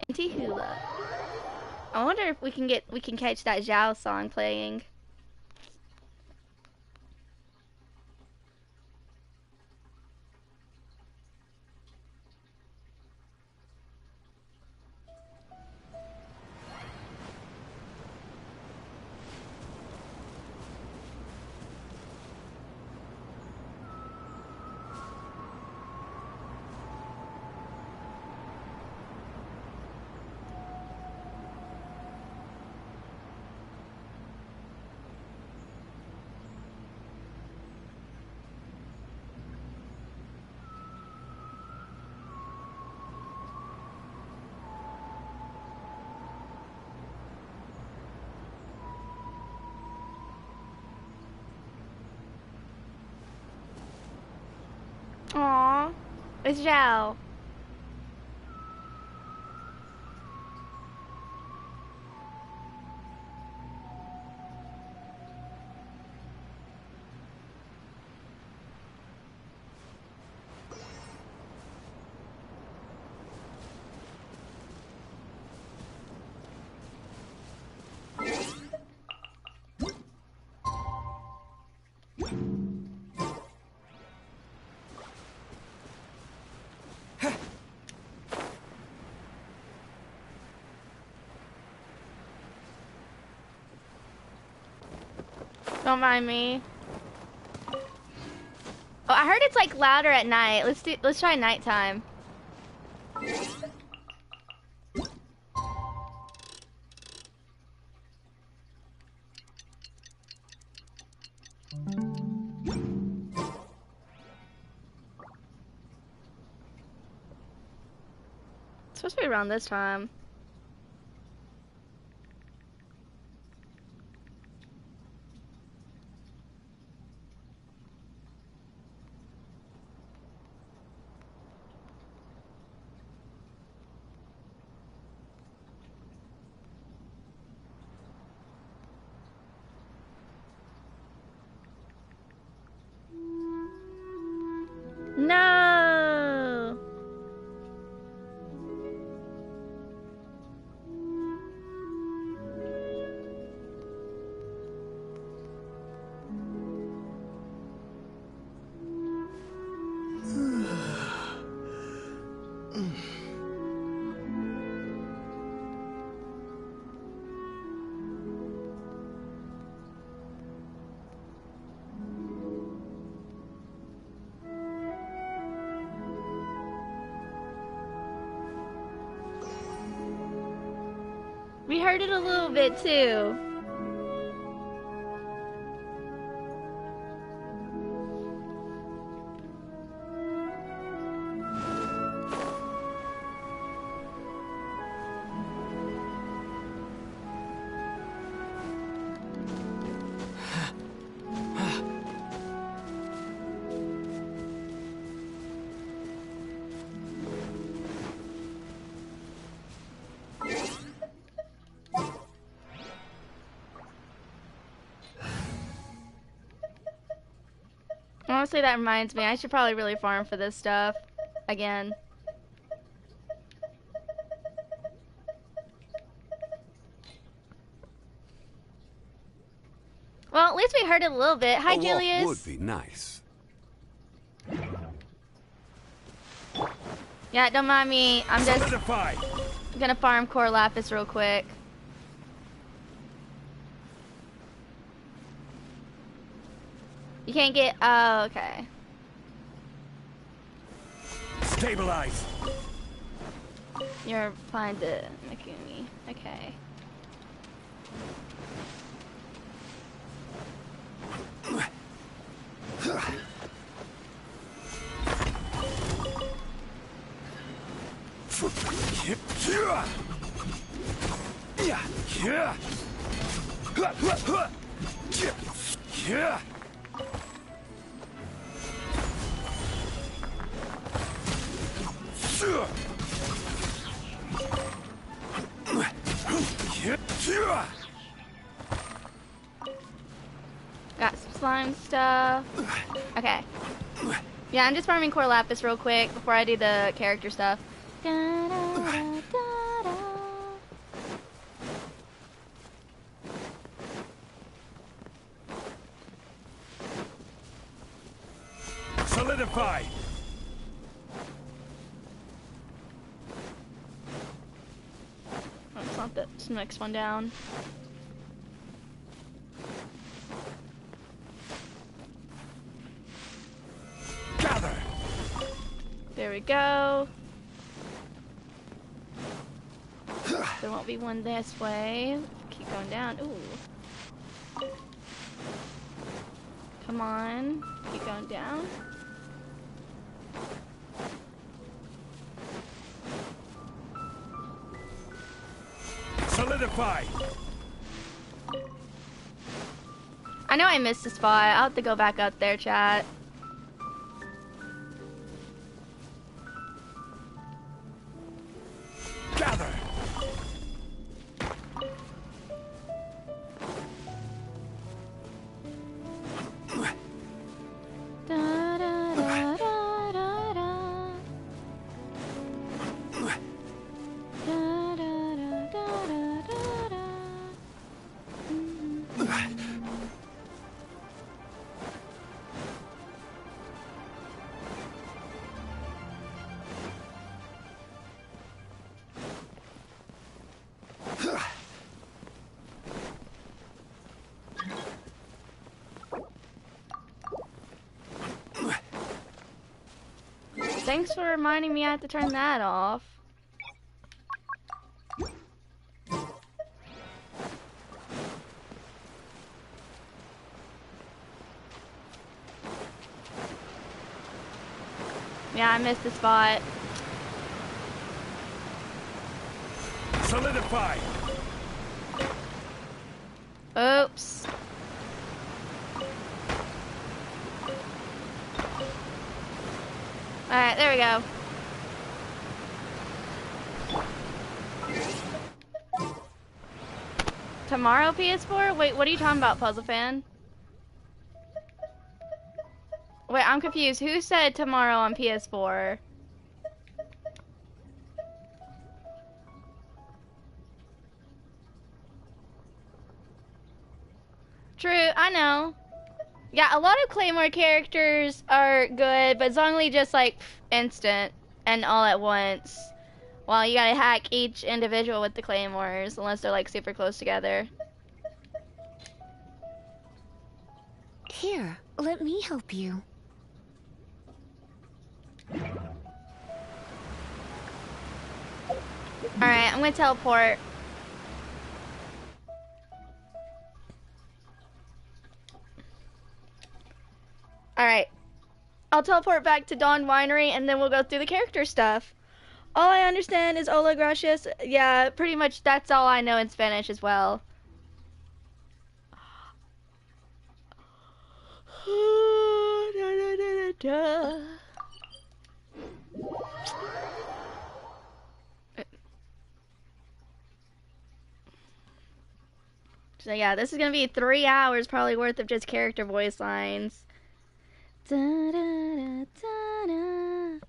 Anti-hula. I wonder if we can catch that Zhao song playing. Aww, it's Zhao. Don't mind me. Oh, I heard it's like louder at night. Let's try nighttime. It's supposed to be around this time. No. We heard it a little bit too. Honestly, that reminds me, I should probably really farm for this stuff again. Well, at least we heard it a little bit. Hi, Julius. Would be nice. Yeah, don't mind me. I'm just gonna farm core lapis real quick. You can't get. Oh, okay. Stabilize. You're fine to Mikumi. Okay. Got some slime stuff. Okay. Yeah, I'm just farming core lapis real quick before I do the character stuff. Da, da, da, da, da. Solidify! Oh, it's not this next one down. Gather! There we go. There won't be one this way. Keep going down. Ooh. Come on. Keep going down. Solidify! I know I missed a spot. I'll have to go back up there, chat. Gather! Da, da, da, da, da, da. Da, da, da, da, da, da, da. Thanks for reminding me I have to turn that off. Yeah, I missed the spot. Solidify! Oops. Alright, there we go. Tomorrow PS4? Wait, what are you talking about, Puzzle Fan? Wait, I'm confused. Who said tomorrow on PS4? True, I know. Yeah, a lot of Claymore characters are good, but Zhongli just like instant and all at once. Well, you gotta hack each individual with the Claymores, unless they're like super close together. Here, let me help you. Alright, I'm gonna teleport. Alright. I'll teleport back to Dawn Winery and then we'll go through the character stuff. All I understand is hola gracias. Yeah, pretty much that's all I know in Spanish as well. So yeah, this is gonna be 3 hours probably worth of just character voice lines. Da, da, da, da, da.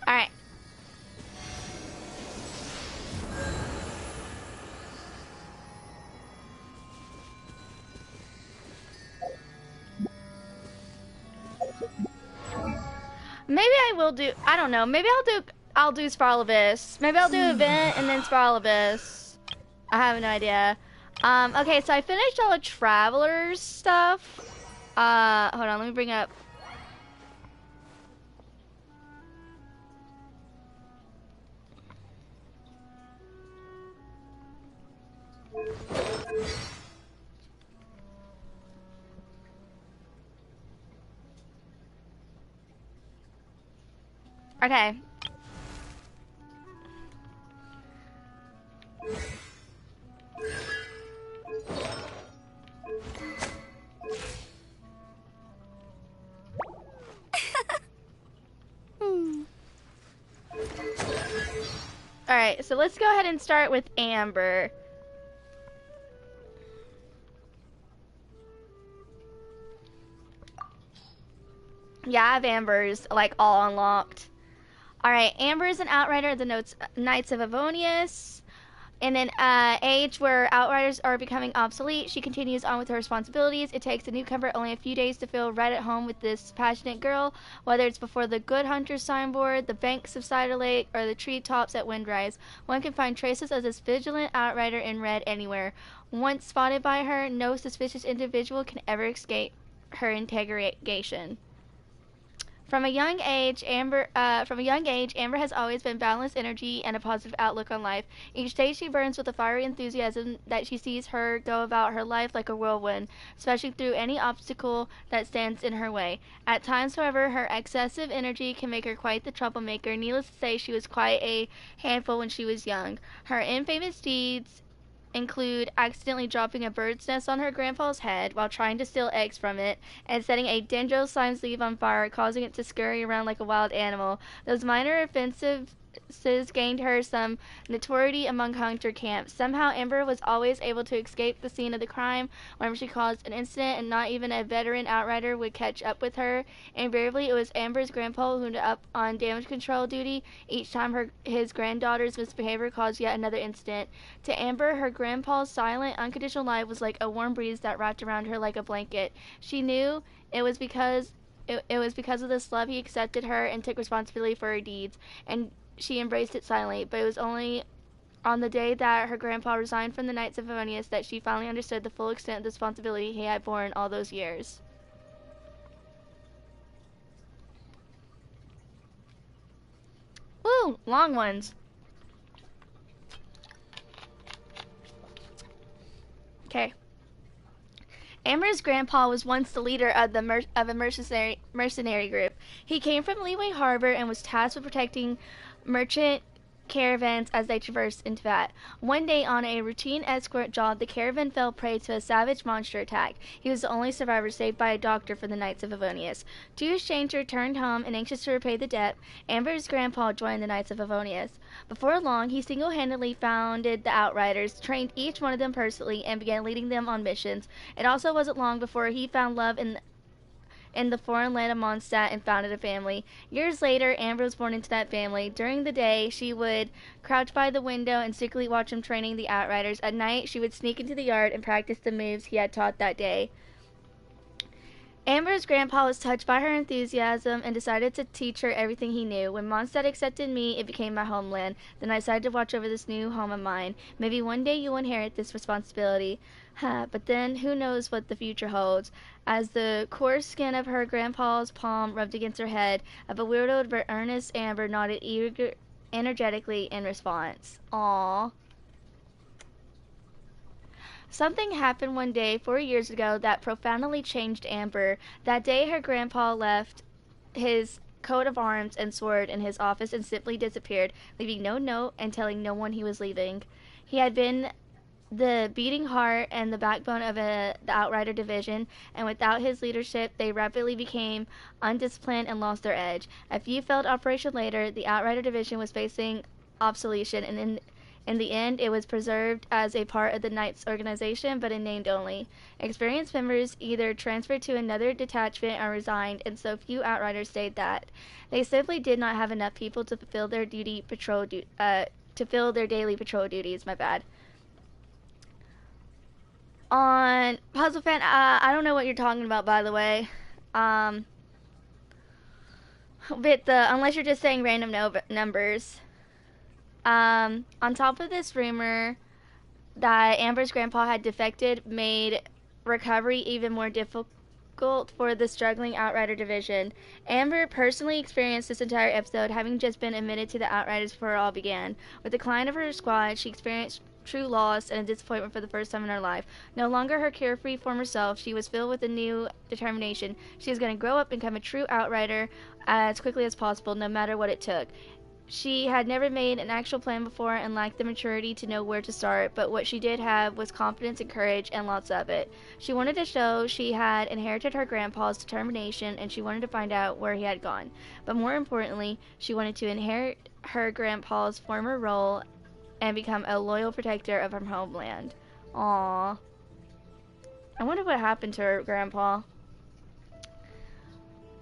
All right. Maybe I will do, I don't know, maybe I'll do Spiral Abyss. Maybe I'll do event and then Spiral Abyss. I have no idea. Okay, so I finished all the Travelers stuff. Hold on, let me bring up. Okay. Alright, so let's go ahead and start with Amber. Yeah, I have Amber's, like, all unlocked. Alright, Amber is an outrider of the Knights of Avonius. And then age where outriders are becoming obsolete, she continues on with her responsibilities. It takes a newcomer only a few days to feel right at home with this passionate girl, whether it's before the Good Hunter signboard, the banks of Cider Lake, or the treetops at Windrise. One can find traces of this vigilant outrider in red anywhere. Once spotted by her, no suspicious individual can ever escape her interrogation. From a young age, Amber has always been balanced energy and a positive outlook on life. Each day she burns with a fiery enthusiasm that she sees her go about her life like a whirlwind, smashing through any obstacle that stands in her way. At times, however, her excessive energy can make her quite the troublemaker. Needless to say, she was quite a handful when she was young. Her infamous deeds include accidentally dropping a bird's nest on her grandpa's head while trying to steal eggs from it, and setting a Dendro slime sleeve on fire, causing it to scurry around like a wild animal. Those minor offensives gained her some notoriety among hunter camps. Somehow Amber was always able to escape the scene of the crime whenever she caused an incident, and not even a veteran outrider would catch up with her. Invariably, it was Amber's grandpa who ended up on damage control duty each time his granddaughter's misbehavior caused yet another incident. To Amber, her grandpa's silent, unconditional life was like a warm breeze that wrapped around her like a blanket. She knew it was because of this love he accepted her and took responsibility for her deeds, and she embraced it silently. But it was only on the day that her grandpa resigned from the Knights of Avonius that she finally understood the full extent of the responsibility he had borne all those years. Woo! Long ones. Okay. Amber's grandpa was once the leader of a mercenary group. He came from Leeway Harbor and was tasked with protecting merchant caravans as they traversed into that. One day, on a routine escort job, the caravan fell prey to a savage monster attack. He was the only survivor, saved by a doctor for the Knights of Avonius. Too ashamed to return home and anxious to repay the debt, Amber's grandpa joined the Knights of Avonius. Before long, he single-handedly founded the Outriders, trained each one of them personally, and began leading them on missions. It also wasn't long before he found love in the foreign land of Mondstadt and founded a family. Years later, Amber was born into that family. During the day, she would crouch by the window and secretly watch him training the Outriders. At night, she would sneak into the yard and practice the moves he had taught that day. Amber's grandpa was touched by her enthusiasm and decided to teach her everything he knew. When Mondstadt accepted me, it became my homeland. Then I decided to watch over this new home of mine. Maybe one day you'll inherit this responsibility. But then who knows what the future holds. As the coarse skin of her grandpa's palm rubbed against her head, a bewildered but earnest Amber nodded energetically in response. Aww. Something happened one day 4 years ago that profoundly changed Amber. That day her grandpa left his coat of arms and sword in his office and simply disappeared, leaving no note and telling no one he was leaving. He had been the beating heart and the backbone of the Outrider division, and without his leadership they rapidly became undisciplined and lost their edge. A few failed operations later, the Outrider division was facing obsolescence, and in the end, it was preserved as a part of the Knights organization, but in name only. Experienced members either transferred to another detachment or resigned, and so few Outriders stayed that. They simply did not have enough people to fulfill their daily patrol duties. My bad. On Puzzle Fan, I don't know what you're talking about, by the way. But unless you're just saying random numbers. On top of this rumor that Amber's grandpa had defected made recovery even more difficult for the struggling Outrider division. Amber personally experienced this entire episode, having just been admitted to the Outriders before it all began. With the decline of her squad, she experienced true loss and a disappointment for the first time in her life. No longer her carefree former self, she was filled with a new determination. She was going to grow up and become a true Outrider as quickly as possible, no matter what it took. She had never made an actual plan before and lacked the maturity to know where to start, but what she did have was confidence and courage, and lots of it. She wanted to show she had inherited her grandpa's determination, and she wanted to find out where he had gone. But more importantly, she wanted to inherit her grandpa's former role and become a loyal protector of her homeland. Aww. I wonder what happened to her grandpa.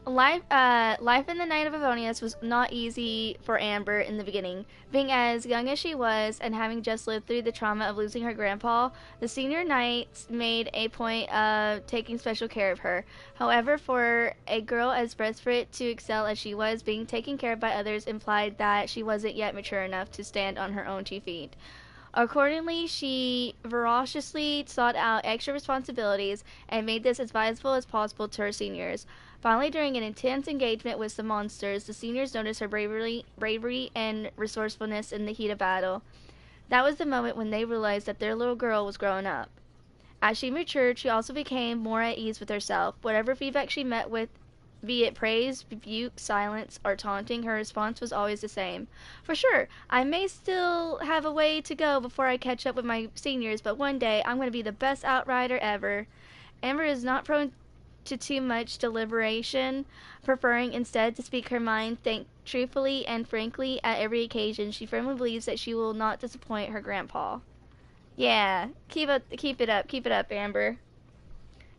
Life in the Night of Avonius was not easy for Amber in the beginning. Being as young as she was and having just lived through the trauma of losing her grandpa, the senior knights made a point of taking special care of her. However, for a girl as desperate to excel as she was, being taken care of by others implied that she wasn't yet mature enough to stand on her own 2 feet. Accordingly, she voraciously sought out extra responsibilities and made this as viable as possible to her seniors. Finally, during an intense engagement with some monsters, the seniors noticed her bravery and resourcefulness in the heat of battle. That was the moment when they realized that their little girl was growing up. As she matured, she also became more at ease with herself. Whatever feedback she met with, be it praise, rebuke, silence, or taunting, her response was always the same. For sure, I may still have a way to go before I catch up with my seniors, but one day I'm going to be the best Outrider ever. Amber is not prone to too much deliberation, preferring instead to speak her mind, think truthfully and frankly at every occasion. She firmly believes that she will not disappoint her grandpa. Yeah, keep it up, Amber.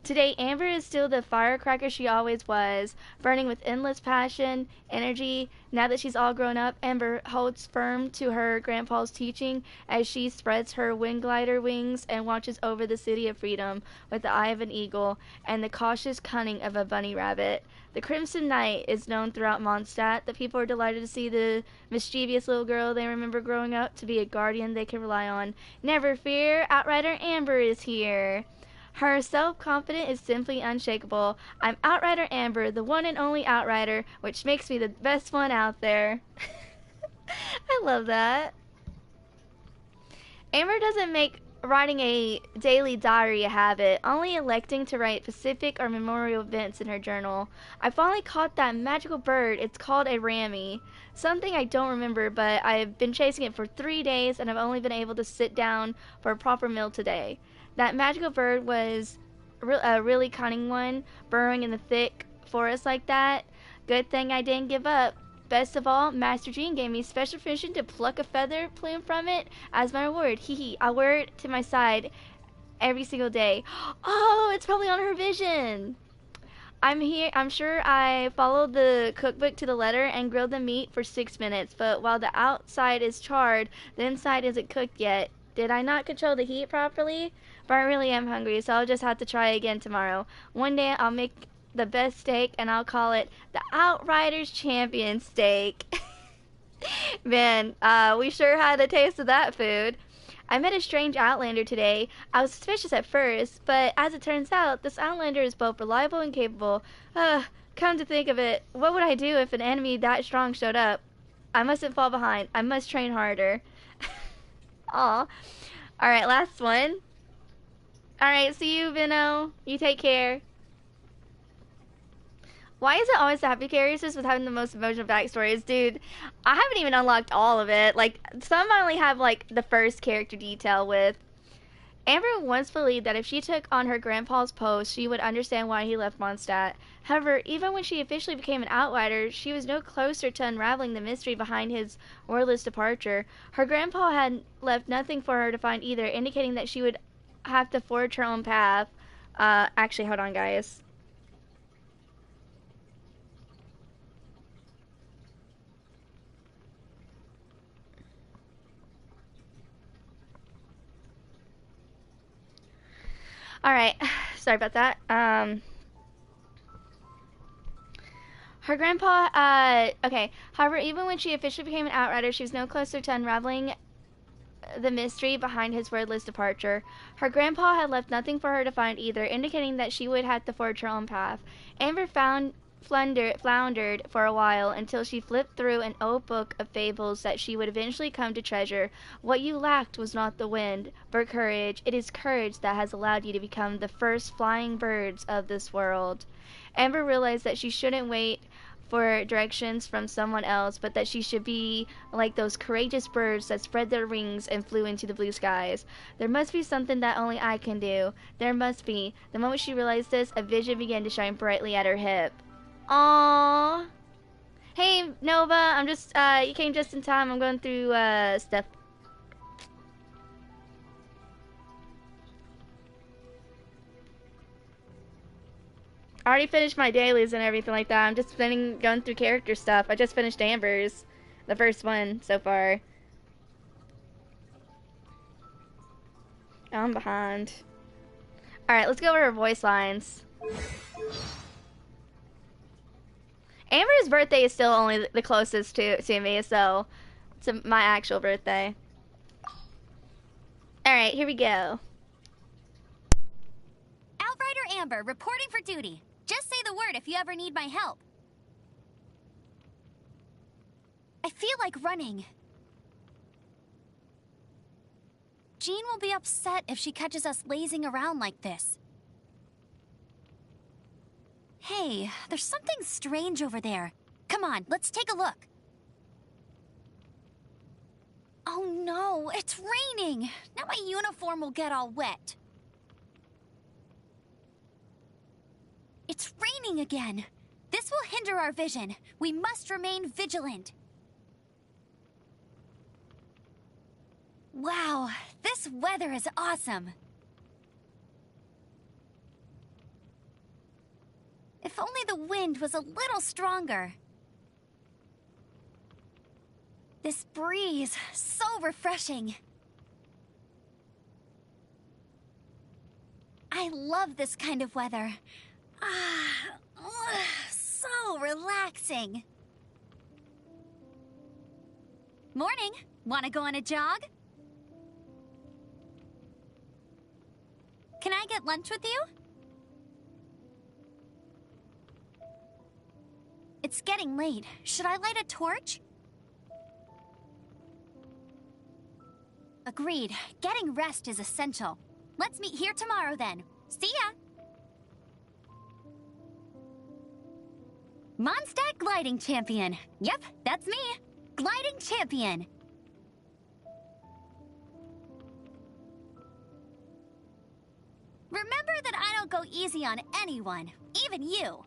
Today, Amber is still the firecracker she always was, burning with endless passion, energy. Now that she's all grown up, Amber holds firm to her grandpa's teaching as she spreads her wind glider wings and watches over the city of freedom with the eye of an eagle and the cautious cunning of a bunny rabbit. The Crimson Knight is known throughout Mondstadt. The people are delighted to see the mischievous little girl they remember growing up to be a guardian they can rely on. Never fear, Outrider Amber is here. Her self-confidence is simply unshakable. I'm Outrider Amber, the one and only Outrider, which makes me the best one out there. I love that. Amber doesn't make writing a daily diary a habit, only electing to write specific or memorial events in her journal. I finally caught that magical bird. It's called a rammy. Something I don't remember, but I've been chasing it for 3 days and I've only been able to sit down for a proper meal today. That magical bird was a really cunning one, burrowing in the thick forest like that. Good thing I didn't give up. Best of all, Master Jean gave me special permission to pluck a feather plume from it as my reward. Hee. I wear it to my side every single day. Oh, it's probably on her vision. I'm sure I followed the cookbook to the letter and grilled the meat for 6 minutes, but while the outside is charred, the inside isn't cooked yet. Did I not control the heat properly? But I really am hungry, so I'll just have to try again tomorrow. One day I'll make the best steak, and I'll call it the Outriders Champion Steak. Man, we sure had a taste of that food. I met a strange Outlander today. I was suspicious at first, but as it turns out, this Outlander is both reliable and capable. Come to think of it, what would I do if an enemy that strong showed up? I mustn't fall behind. I must train harder. Aw. Alright, last one. Alright, see you, Vino. You take care. Why is it always the happy characters with having the most emotional backstories? Dude, I haven't even unlocked all of it. Like, some I only have, like, the first character detail with. Amber once believed that if she took on her grandpa's post, she would understand why he left Mondstadt. However, even when she officially became an outsider, she was no closer to unraveling the mystery behind his wordless departure. Her grandpa had left nothing for her to find either, indicating that she would have to forge her own path. Actually, hold on, guys. Alright, sorry about that. Her grandpa, okay. However, even when she officially became an outrider, she was no closer to unraveling the mystery behind his wordless departure. Her grandpa had left nothing for her to find either, indicating that she would have to forge her own path. Amber floundered for a while until she flipped through an old book of fables that she would eventually come to treasure. What you lacked was not the wind, but courage. It is courage that has allowed you to become the first flying birds of this world. Amber realized that she shouldn't wait for directions from someone else, but that she should be like those courageous birds that spread their wings and flew into the blue skies. There must be something that only I can do. There must be. The moment she realized this, a vision began to shine brightly at her hip. Aww. Hey, Nova, I'm just, you came just in time. I'm going through, stuff. I already finished my dailies and everything like that. I'm just going through character stuff. I just finished Amber's, the first one so far. I'm behind. Alright, let's go over her voice lines. Amber's birthday is still only the closest to me, so to my actual birthday. Alright, here we go. Outrider Amber, reporting for duty. Just say the word if you ever need my help. I feel like running. Jean will be upset if she catches us lazing around like this. Hey, there's something strange over there. Come on, let's take a look. Oh no, it's raining. Now my uniform will get all wet. It's raining again. This will hinder our vision. We must remain vigilant. Wow, this weather is awesome. If only the wind was a little stronger. This breeze, so refreshing. I love this kind of weather. So relaxing. Morning. Want to go on a jog? Can I get lunch with you? It's getting late. Should I light a torch? Agreed. Getting rest is essential. Let's meet here tomorrow then. See ya! Mondstadt Gliding Champion. Yep, that's me. Gliding Champion. Remember that I don't go easy on anyone, even you.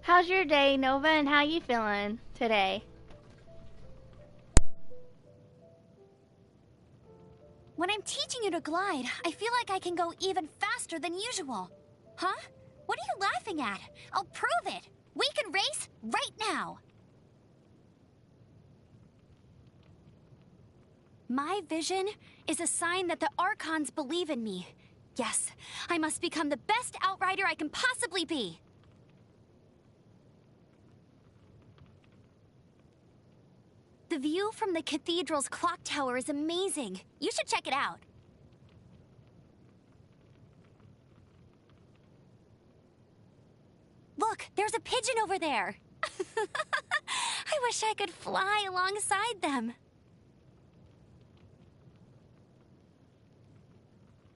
How's your day, Nova, and how you feeling today? When I'm teaching you to glide, I feel like I can go even faster than usual. Huh? What are you laughing at? I'll prove it. We can race right now. My vision is a sign that the Archons believe in me. Yes, I must become the best outrider I can possibly be. The view from the cathedral's clock tower is amazing. You should check it out. Look, there's a pigeon over there. I wish I could fly alongside them.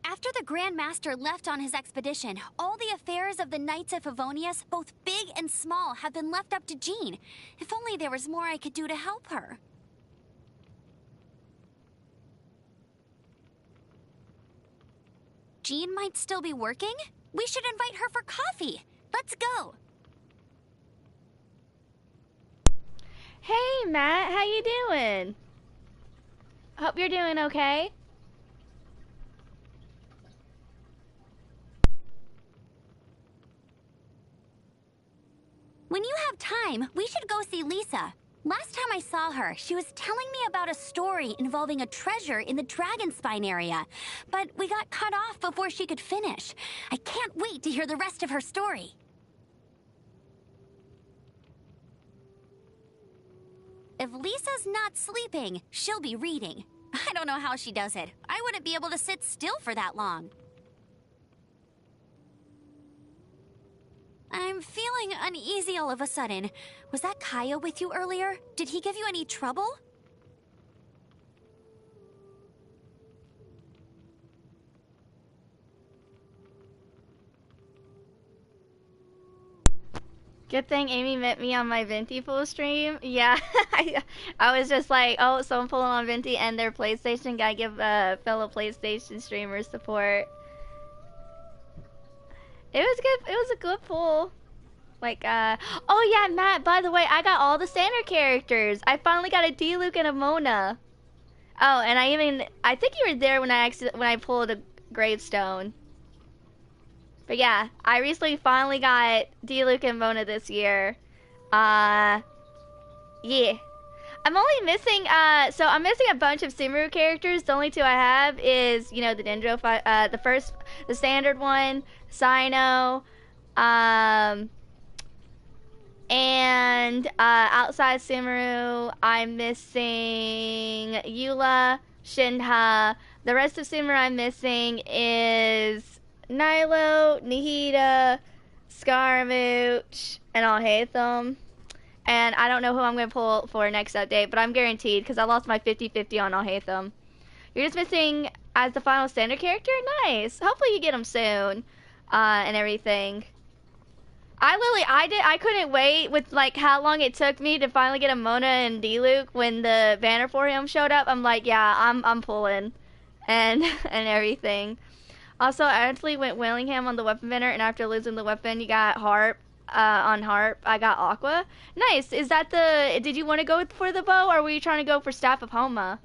After the Grand Master left on his expedition, all the affairs of the Knights of Favonius, both big and small, have been left up to Jean. If only there was more I could do to help her. Jean might still be working? We should invite her for coffee. Let's go. Hey, Matt, how you doing? Hope you're doing okay. When you have time, we should go see Lisa. Last time I saw her, she was telling me about a story involving a treasure in the Dragonspine area. But we got cut off before she could finish. I can't wait to hear the rest of her story. if Lisa's not sleeping, she'll be reading. I don't know how she does it. I wouldn't be able to sit still for that long. I'm feeling uneasy all of a sudden. Was that Kaya with you earlier? Did he give you any trouble? Good thing Amy met me on my Venti full stream. Yeah, I was just like, oh, someone pulling on Venti and their PlayStation. Gotta give fellow PlayStation streamers support. It was good. It was a good pull. Like, oh yeah, Matt, by the way, I got all the standard characters. I finally got a D-Luke and a Mona. Oh, and I think you were there when I pulled a gravestone. But yeah, I recently finally got D-Luke and Mona this year. Yeah. I'm only missing, so I'm missing a bunch of Sumeru characters. The only two I have is, you know, the Dendro, the standard one, Sino, and outside Sumeru, I'm missing Eula, Shinha. The rest of Sumeru I'm missing is Nilo, Nihida, Scaramouche, and Alhaitham. And I don't know who I'm going to pull for next update, but I'm guaranteed because I lost my 50-50 on Alhaitham. You're just missing as the final standard character? Nice. Hopefully you get him soon and everything. I couldn't wait with like how long it took me to finally get a Mona and D-Luke when the banner for him showed up. I'm like, yeah, I'm pulling and and everything. Also, I actually went Willingham on the weapon vendor, and after losing the weapon, you got Harp. On Harp, I got Aqua. Nice. Is that the? Did you want to go for the bow, or were you trying to go for Staff of Homa?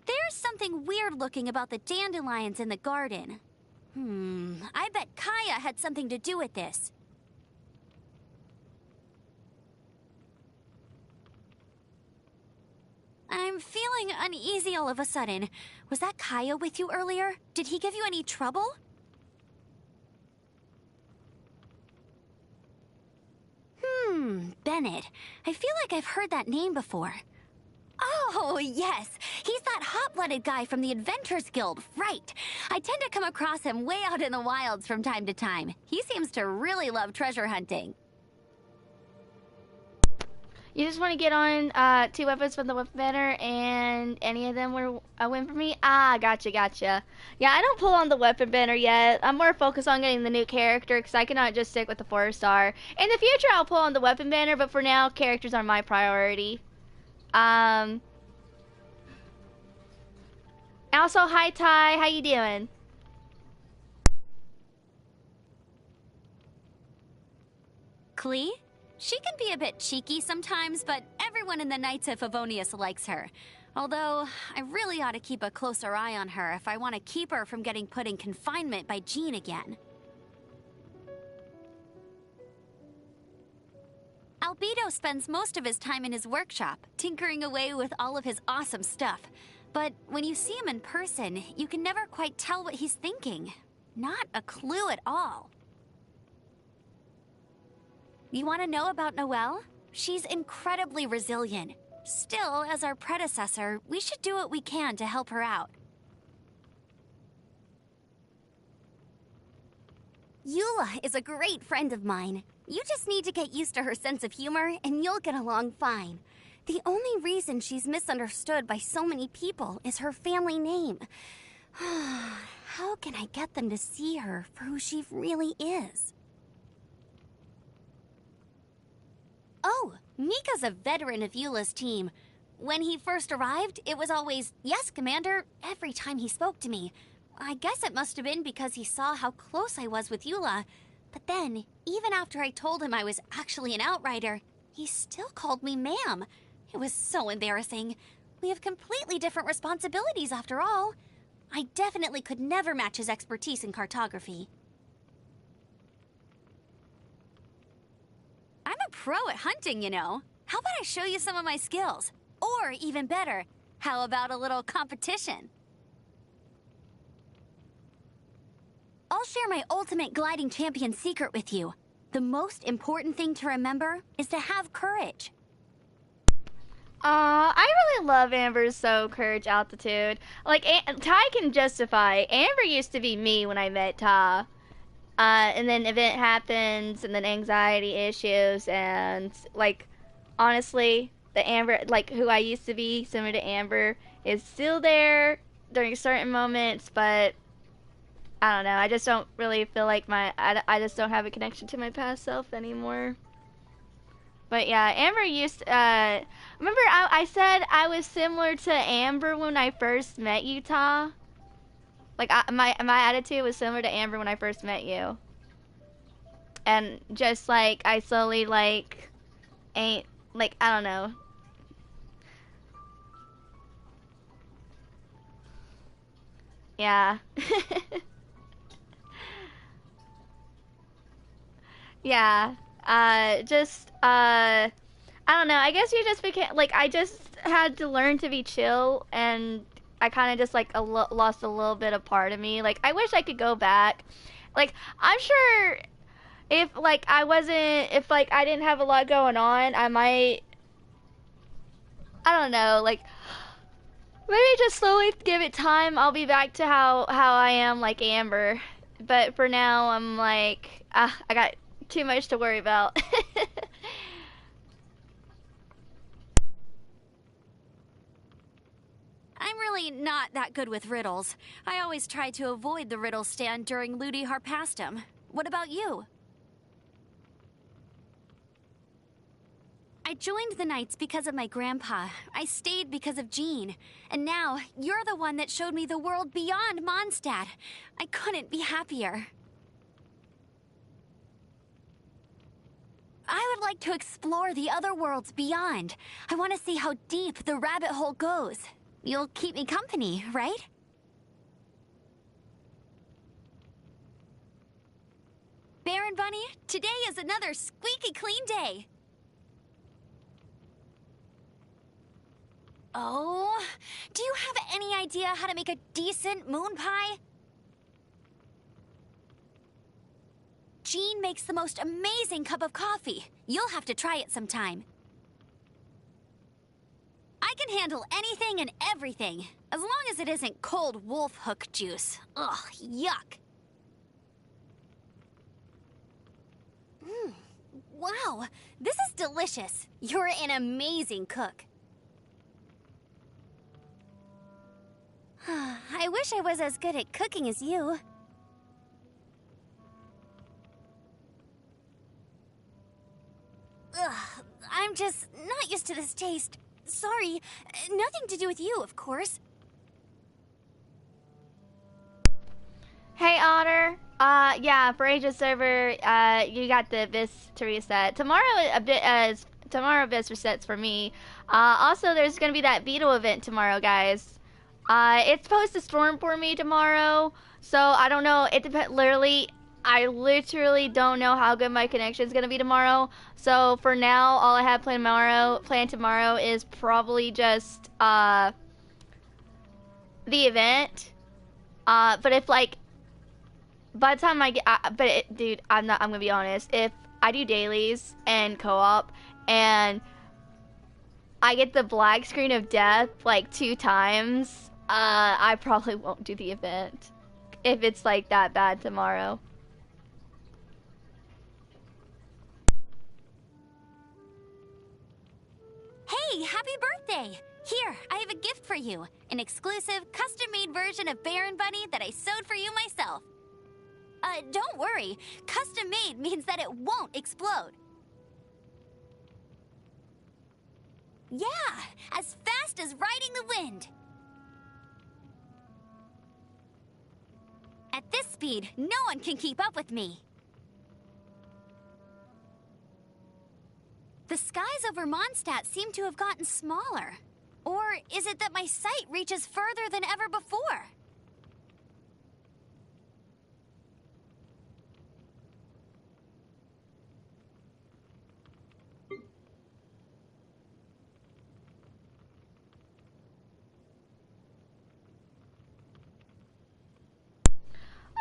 There's something weird looking about the dandelions in the garden. I bet Kaya had something to do with this. I'm feeling uneasy all of a sudden. Was that Kaya with you earlier? Did he give you any trouble? Bennett. I feel like I've heard that name before. Oh, yes. He's that hot-blooded guy from the Adventurers Guild, right. I tend to come across him way out in the wilds from time to time. He seems to really love treasure hunting. You just want to get on 2 weapons from the weapon banner, and any of them were a win for me? Ah, gotcha. Yeah, I don't pull on the weapon banner yet. I'm more focused on getting the new character, because I cannot just stick with the 4-star. In the future, I'll pull on the weapon banner, but for now, characters are my priority. Also, hi Ty, how you doing? Klee? She can be a bit cheeky sometimes, but everyone in the Knights of Favonius likes her. Although, I really ought to keep a closer eye on her if I want to keep her from getting put in confinement by Jean again. Albedo spends most of his time in his workshop, tinkering away with all of his awesome stuff. But when you see him in person, you can never quite tell what he's thinking. Not a clue at all. You want to know about Noelle? She's incredibly resilient. Still, as our predecessor, we should do what we can to help her out. Eula is a great friend of mine. You just need to get used to her sense of humor, and you'll get along fine. The only reason she's misunderstood by so many people is her family name. How can I get them to see her for who she really is? Oh, Mika's a veteran of Eula's team. When he first arrived, it was always, "Yes, Commander," every time he spoke to me. I guess it must have been because he saw how close I was with Eula. But then, even after I told him I was actually an outrider, he still called me ma'am. It was so embarrassing. We have completely different responsibilities after all. I definitely could never match his expertise in cartography. I'm a pro at hunting, you know. How about I show you some of my skills? Or even better, how about a little competition? I'll share my ultimate gliding champion secret with you. The most important thing to remember is to have courage. I really love Amber's courage altitude. Like, Ty can justify. Amber used to be me when I met Ty. And then event happens, and then anxiety issues, and, like, honestly, the Amber, like, who I used to be, similar to Amber, is still there during certain moments, but I don't know. I just don't really feel like I just don't have a connection to my past self anymore. But yeah, Amber used. Remember, I said I was similar to Amber when I first met you, Ta. Like my attitude was similar to Amber when I first met you. And just like I slowly ain't like I don't know. Yeah. Yeah. I don't know. I guess you just became like I just had to learn to be chill, and I kind of just like lost a little bit of part of me. Like I wish I could go back. Like I'm sure if like I wasn't if like I didn't have a lot going on, I might I don't know, like maybe just slowly give it time. I'll be back to how I am like Amber. But for now, I'm like I got too much to worry about. I'm really not that good with riddles. I always try to avoid the riddle stand during Ludi Harpastum. What about you? I joined the Knights because of my grandpa. I stayed because of Jean. And now, you're the one that showed me the world beyond Mondstadt. I couldn't be happier. I would like to explore the other worlds beyond. I want to see how deep the rabbit hole goes. You'll keep me company, right? Baron Bunny, today is another squeaky clean day. Oh, do you have any idea how to make a decent moon pie? Jean makes the most amazing cup of coffee. You'll have to try it sometime. I can handle anything and everything, as long as it isn't cold wolf hook juice. Ugh, yuck. Wow, this is delicious. You're an amazing cook. I wish I was as good at cooking as you. Ugh, I'm just not used to this taste. Sorry, nothing to do with you, of course. Hey Otter, yeah, for Asia server, you got the Abyss to reset. Tomorrow Abyss resets for me. Also there's gonna be that Beetle event tomorrow, guys. It's supposed to storm for me tomorrow, so I don't know. It depends. I literally don't know how good my connection is gonna be tomorrow. So for now, all I have planned tomorrow is probably just the event. But if like by the time I get, dude, I'm gonna be honest. If I do dailies and co-op and I get the black screen of death like 2 times, I probably won't do the event if it's like that bad tomorrow. Hey, happy birthday! Here, I have a gift for you. An exclusive, custom-made version of Baron Bunny that I sewed for you myself. Don't worry. Custom-made means that it won't explode. Yeah, as fast as riding the wind. At this speed, no one can keep up with me. The skies over Mondstadt seem to have gotten smaller. Or is it that my sight reaches further than ever before?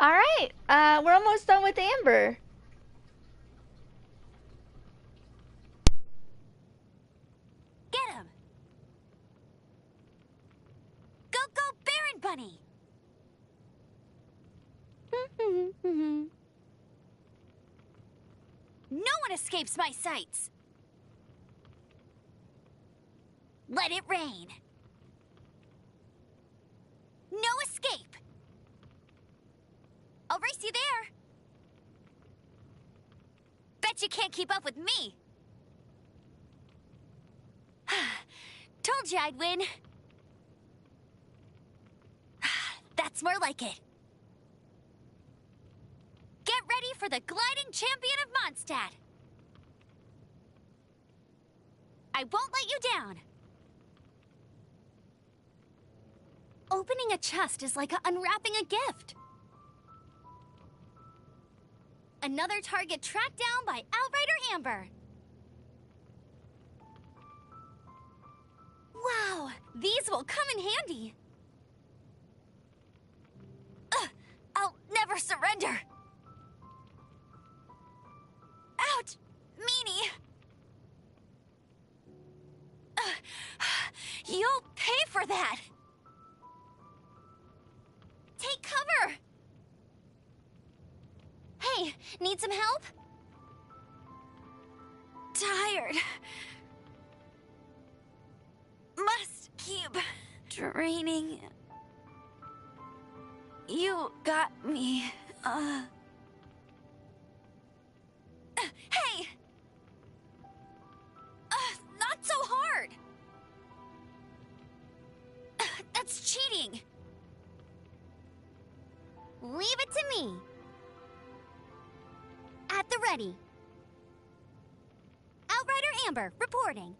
All right, we're almost done with Amber. No one escapes my sights! Let it rain! No escape! I'll race you there! Bet you can't keep up with me! Told you I'd win! That's more like it. Get ready for the gliding champion of Mondstadt! I won't let you down! Opening a chest is like unwrapping a gift. Another target tracked down by Outrider Amber. Wow, these will come in handy. I'll never surrender. Ouch, meanie. You'll pay for that. Take cover! Hey, need some help? Tired. Must keep training. You got me. Hey! Not so hard! That's cheating! Leave it to me. At the ready. Outrider Amber, reporting.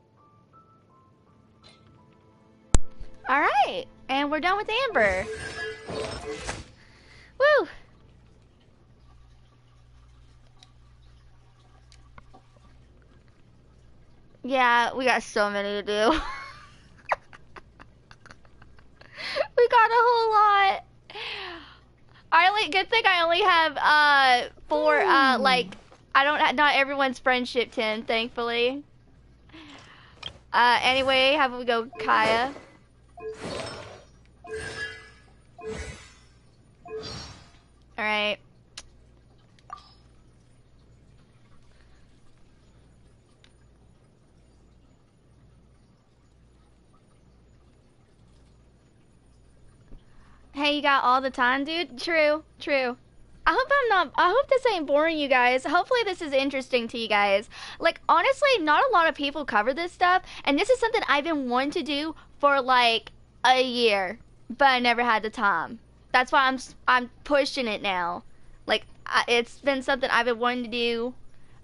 Alright, and we're done with Amber. Woo! Yeah, we got so many to do. We got a whole lot. Good thing I only have four like not everyone's friendship 10, thankfully. Anyway, have we go Kaya. Alright. Hey, you got all the time, dude? True, true. I hope this ain't boring, you guys. Hopefully this is interesting to you guys. Like, honestly, not a lot of people cover this stuff, and this is something I've been wanting to do for, like, a year, but I never had the time. That's why I'm pushing it now. Like, it's been something I've been wanting to do,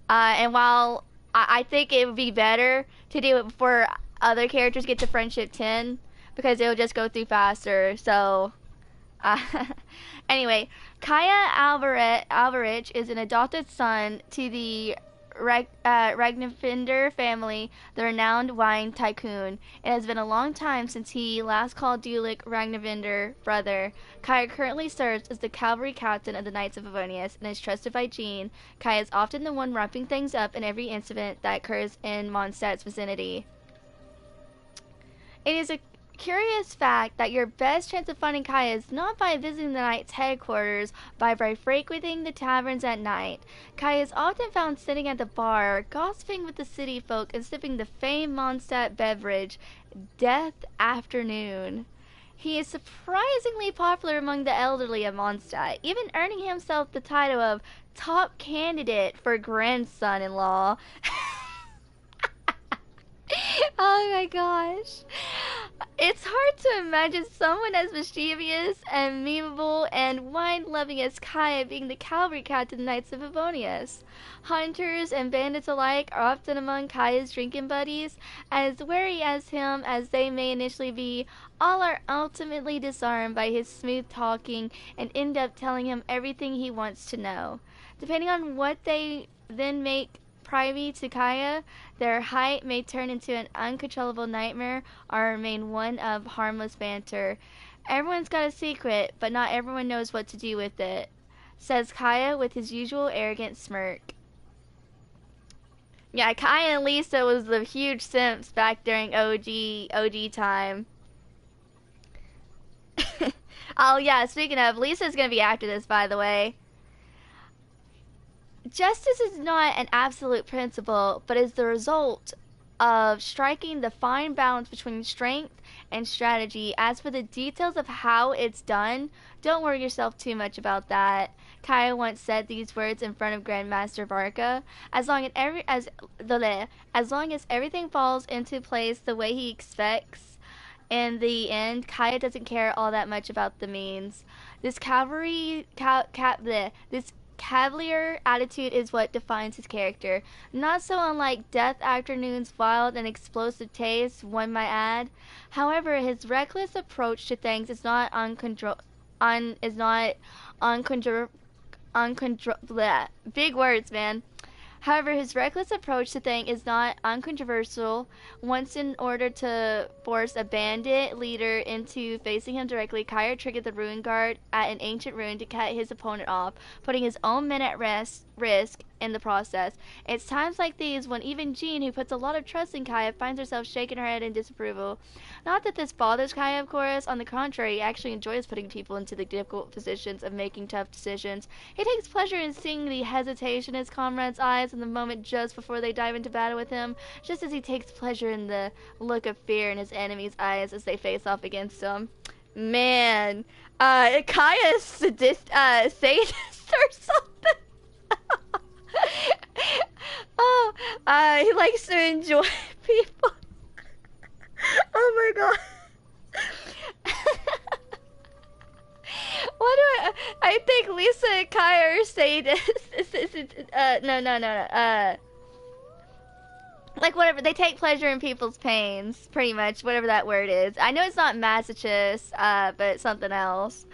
and while I think it would be better to do it before other characters get to Friendship 10, because it'll just go through faster, so... Anyway, Kaya Alvarez is an adopted son to the Ragnafinder family, the renowned wine tycoon. It has been a long time since he last called Dulik Ragnafinder brother. Kaya currently serves as the cavalry captain of the Knights of Favonius and is trusted by Jean. Kaya is often the one wrapping things up in every incident that occurs in Mondstadt's vicinity. It is a curious fact that your best chance of finding Kaya is not by visiting the Knight's headquarters, but by frequenting the taverns at night. Kaya is often found sitting at the bar, gossiping with the city folk and sipping the famed Mondstadt beverage, Death Afternoon. He is surprisingly popular among the elderly of Mondstadt, even earning himself the title of top candidate for grandson-in-law. Oh my gosh. It's hard to imagine someone as mischievous and memeable and wine-loving as Kaya being the cavalry captain of the Knights of Favonius. Hunters and bandits alike are often among Kaya's drinking buddies. As wary as him as they may initially be, all are ultimately disarmed by his smooth talking and end up telling him everything he wants to know. Depending on what they then make privy to Kaya, their height may turn into an uncontrollable nightmare or remain one of harmless banter. Everyone's got a secret, but not everyone knows what to do with it, says Kaya with his usual arrogant smirk. Yeah, Kaya and Lisa was the huge simps back during OG time. Oh yeah, speaking of, Lisa's gonna be after this, by the way. Justice is not an absolute principle, but is the result of striking the fine balance between strength and strategy. As for the details of how it's done, don't worry yourself too much about that. Kaya once said these words in front of Grandmaster Varka. As long as everything falls into place the way he expects, in the end, Kaya doesn't care all that much about the means. This cavalier attitude is what defines his character. Not so unlike Death Afternoon's wild and explosive taste, one might add. However, his reckless approach to things is not big words, man. However, his reckless approach to things is not uncontroversial. Once, in order to force a bandit leader into facing him directly, Kaya triggered the ruin guard at an ancient ruin to cut his opponent off, putting his own men at risk in the process. It's times like these when even Jean, who puts a lot of trust in Kaya, finds herself shaking her head in disapproval. Not that this bothers Kaya, of course. On the contrary, he actually enjoys putting people into the difficult positions of making tough decisions. He takes pleasure in seeing the hesitation in his comrades' eyes in the moment just before they dive into battle with him, just as he takes pleasure in the look of fear in his enemies' eyes as they face off against him. Man, Kaya's sadist or something. Oh, he likes to enjoy people. Oh my god. What do I think Lisa and Kaya are saying no. Like whatever, they take pleasure in people's pains, pretty much, whatever that word is. I know it's not masochist, but something else.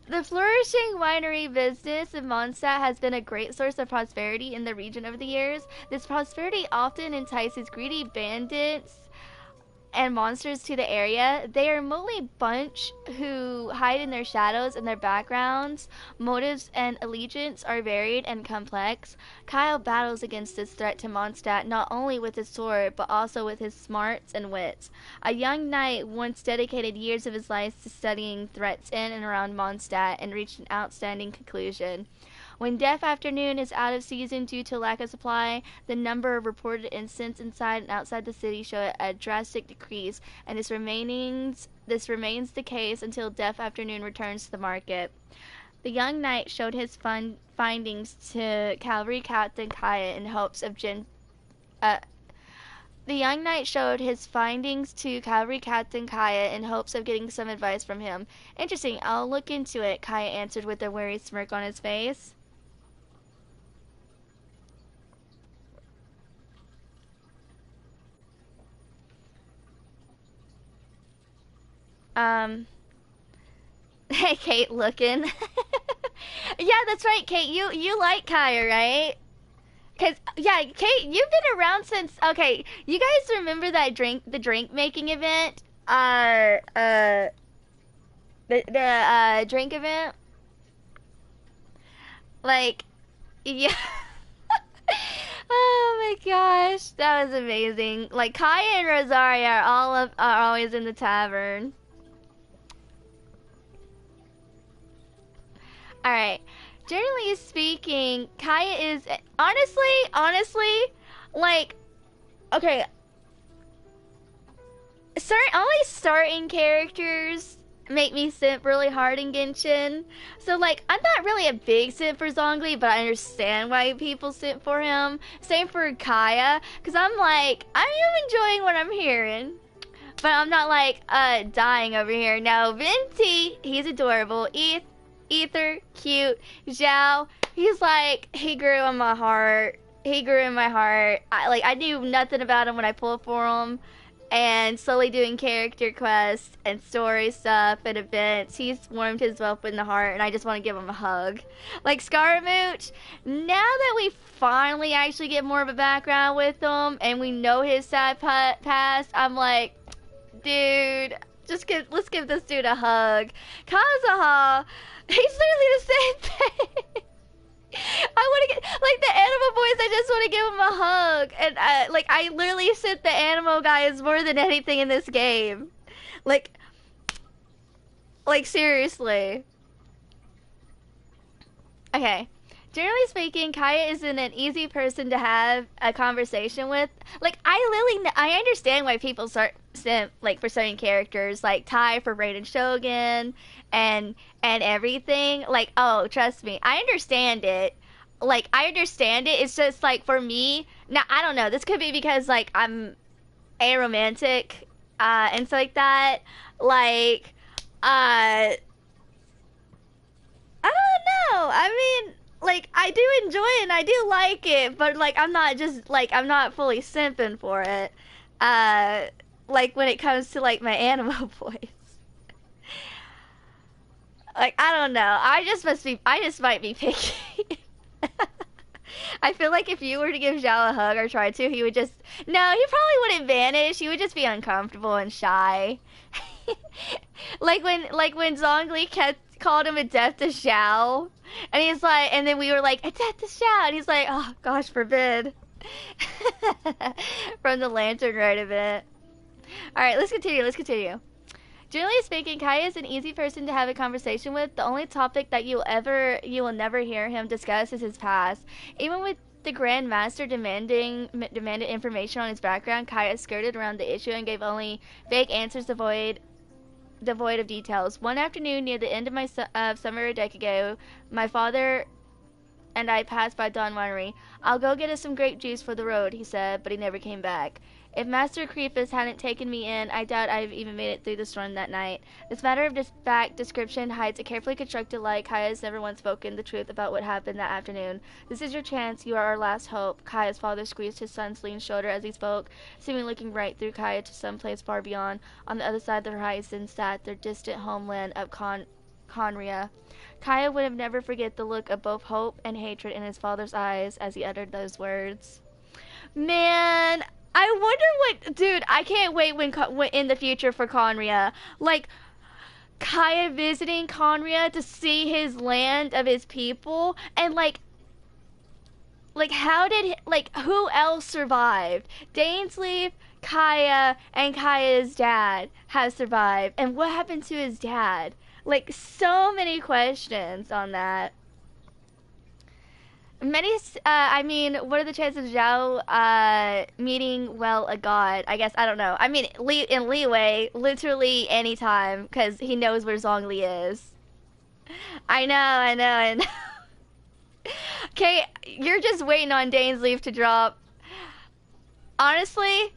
The flourishing winery business in Mondstadt has been a great source of prosperity in the region over the years. This prosperity often entices greedy bandits and monsters to the area. They are mostly a bunch who hide in their shadows and their backgrounds. Motives and allegiance are varied and complex. Kyle battles against this threat to Mondstadt not only with his sword, but also with his smarts and wits. A young knight once dedicated years of his life to studying threats in and around Mondstadt and reached an outstanding conclusion. When Death Afternoon is out of season due to lack of supply, the number of reported incidents inside and outside the city show a drastic decrease, and this remains the case until Death Afternoon returns to the market. The young knight showed his findings to Cavalry Captain Kaya in hopes of getting some advice from him. Interesting, I'll look into it, Kaya answered with a weary smirk on his face. Hey, Kate, looking. Yeah, that's right, Kate. You like Kaya, right? Cause yeah, Kate, you've been around since. Okay, you guys remember that the drink making event? The drink event. Like, yeah. Oh my gosh, that was amazing. Like Kaya and Rosaria are always in the tavern. Alright. Generally speaking, Kaya is honestly, like, okay, only starting characters make me simp really hard in Genshin. So, like, I'm not really a big simp for Zhongli, but I understand why people simp for him. Same for Kaya, because I'm like, I am enjoying what I'm hearing. But I'm not, like, dying over here. Now, Venti, he's adorable. Ether, cute. Zhao, he's like, he grew in my heart. I knew nothing about him when I pulled for him. And slowly doing character quests and story stuff and events, he's warmed his up in the heart, and I just want to give him a hug. Like Scaramouche, now that we finally actually get more of a background with him, and we know his sad past, I'm like, dude, let's give this dude a hug. Kazuha, he's literally the same thing. I want to get, like, the animal boys, I just want to give him a hug. And, I literally sent the animal guys more than anything in this game. Like, seriously. Okay. Generally speaking, Kaya isn't an easy person to have a conversation with. Like, I understand why people start simp, like, for certain characters, like Tai for Raiden Shogun, and everything. Like, oh, trust me, I understand it. Like, I understand it. It's just like for me, now I don't know. This could be because like I'm aromantic, and stuff like that. Like, I don't know. I mean, like, I do enjoy it and I do like it, but like I'm not just like I'm not fully simping for it. Uh like when it comes to like my animo voice. Like I don't know. I just might be picky. I feel like if you were to give Zhao a hug or try to, he would just no, he probably wouldn't vanish. He would just be uncomfortable and shy. like when Zhongli kept called him a death to Xiao, and he's like, and then we were like a death to Xiao, and he's like, oh gosh forbid, from the Lantern Rite event. All right, let's continue. Let's continue. Generally speaking, Kai is an easy person to have a conversation with. The only topic that you will never hear him discuss is his past. Even with the Grand Master demanded information on his background, Kaya skirted around the issue and gave only vague answers devoid of details. One afternoon near the end of my summer a decade ago, my father and I passed by Don Winery. I'll go get us some grape juice for the road, he said, but he never came back. If Master Creepus hadn't taken me in, I doubt I'd even made it through the storm that night. This matter of fact description hides a carefully constructed lie. Kaya's never once spoken the truth about what happened that afternoon. This is your chance. You are our last hope. Kaya's father squeezed his son's lean shoulder as he spoke, seemingly looking right through Kaya to some place far beyond. On the other side of the horizon sat their distant homeland of Conria. Kaya would have never forget the look of both hope and hatred in his father's eyes as he uttered those words. Man, I wonder what, dude. I can't wait when in the future for Conria, like Kaya visiting Conria to see his land of his people, and like how did who else survived? Dainsleif, Kaya, and Kaya's dad have survived, and what happened to his dad? Like so many questions on that. I mean, what are the chances of Zhao meeting, well, a god? I guess, I don't know. I mean, in Leeway, literally anytime, because he knows where Zhongli is. I know. Okay, you're just waiting on Dainsleif to drop. Honestly,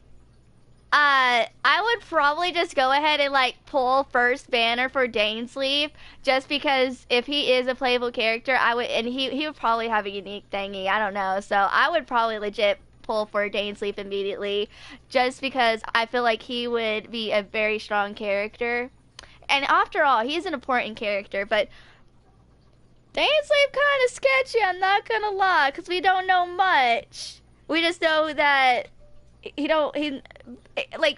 I would probably just go ahead and like pull first banner for Dainsleif, just because if he is a playable character, I would, and he would probably have a unique thingy. I don't know, so I would probably legit pull for Dainsleif immediately, just because I feel like he would be a very strong character. And after all, he's an important character, but Dainsleif kind of sketchy. I'm not gonna lie, because we don't know much. We just know that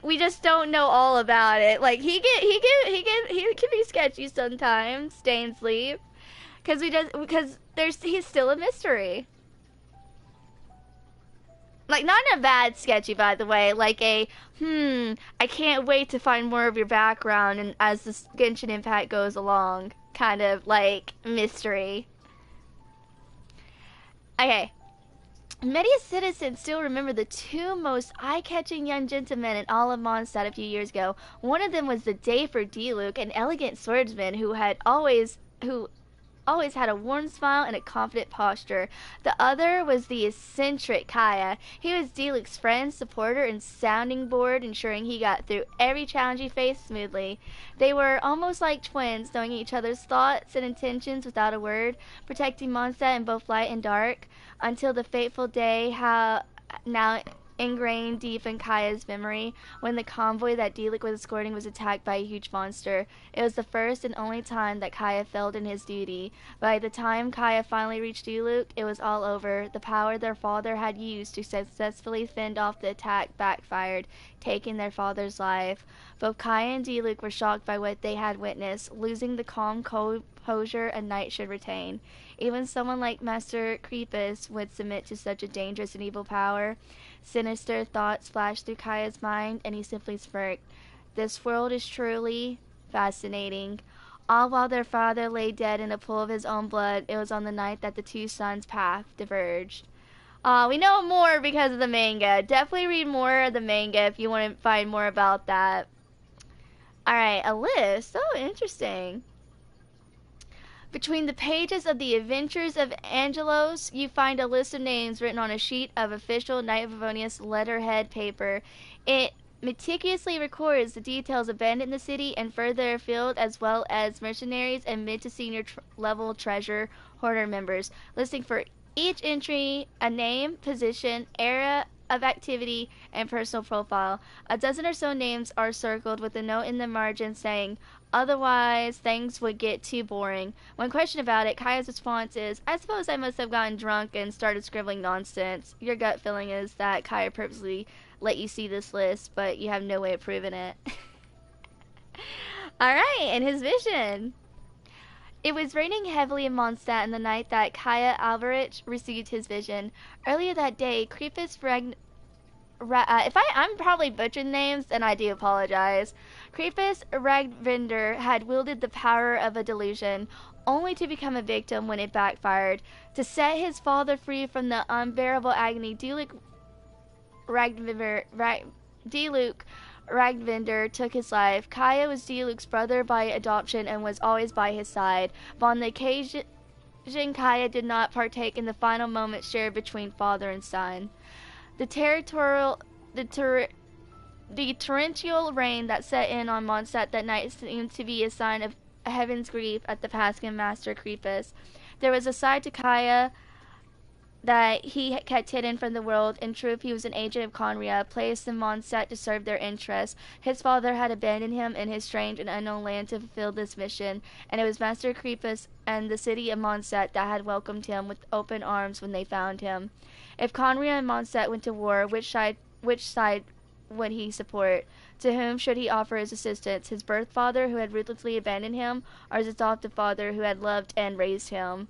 we just don't know all about it. Like he can be sketchy sometimes, Dainsleif, because he's still a mystery. Like not in a bad sketchy, by the way. Like I can't wait to find more of your background, and as the Genshin Impact goes along, kind of like mystery. Okay. Many citizens still remember the two most eye-catching young gentlemen in all of Mondstadt a few years ago. One of them was the Dayford Diluc, an elegant swordsman who always had a warm smile and a confident posture. The other was the eccentric Kaya. He was Diluc's friend, supporter, and sounding board, ensuring he got through every challenge he faced smoothly. They were almost like twins, knowing each other's thoughts and intentions without a word, protecting Mondstadt in both light and dark, until the fateful day now ingrained deep in Kaya's memory, when the convoy that Diluc was escorting was attacked by a huge monster. It was the first and only time that Kaya failed in his duty. By the time Kaya finally reached Diluc, it was all over. The power their father had used to successfully fend off the attack backfired, taking their father's life. Both Kaya and Diluc were shocked by what they had witnessed, losing the calm composure a knight should retain. Even someone like Master Creepus would submit to such a dangerous and evil power. Sinister thoughts flashed through Kaya's mind, and he simply smirked. This world is truly fascinating. All while their father lay dead in a pool of his own blood. It was on the night that the two sons' path diverged. We know more because of the manga. Definitely read more of the manga if you want to find more about that. Alright, a list. Oh, interesting. Between the pages of the Adventures of Angelos, you find a list of names written on a sheet of official Knight of Favonius letterhead paper. It meticulously records the details abandoned in the city and further afield, as well as mercenaries and mid to senior level treasure hoarder members, listing for each entry a name, position, era of activity, and personal profile. A dozen or so names are circled with a note in the margin saying, "Otherwise, things would get too boring." When questioned about it, Kaya's response is, "I suppose I must have gotten drunk and started scribbling nonsense." Your gut feeling is that Kaya purposely let you see this list, but you have no way of proving it. Alright, and his vision. It was raining heavily in Mondstadt on the night that Kaya Alvarez received his vision. Earlier that day, Creepus I'm probably butchering names, and I do apologize. Creepus Ragvinder had wielded the power of a delusion, only to become a victim when it backfired. To set his father free from the unbearable agony, Diluc Ragvinder took his life. Kaya was Diluc's brother by adoption and was always by his side. But on the occasion, Kaya did not partake in the final moments shared between father and son. The torrential rain that set in on Mondstadt that night seemed to be a sign of heaven's grief at the passing of Master Creepus. There was a side to Kaya that he kept hidden from the world. In truth, he was an agent of Conria, placed in Mondstadt to serve their interests. His father had abandoned him in his strange and unknown land to fulfill this mission, and it was Master Creepus and the city of Mondstadt that had welcomed him with open arms when they found him. If Conria and Mondstadt went to war, which side would he support? To whom should he offer his assistance? His birth father, who had ruthlessly abandoned him, or his adoptive father, who had loved and raised him?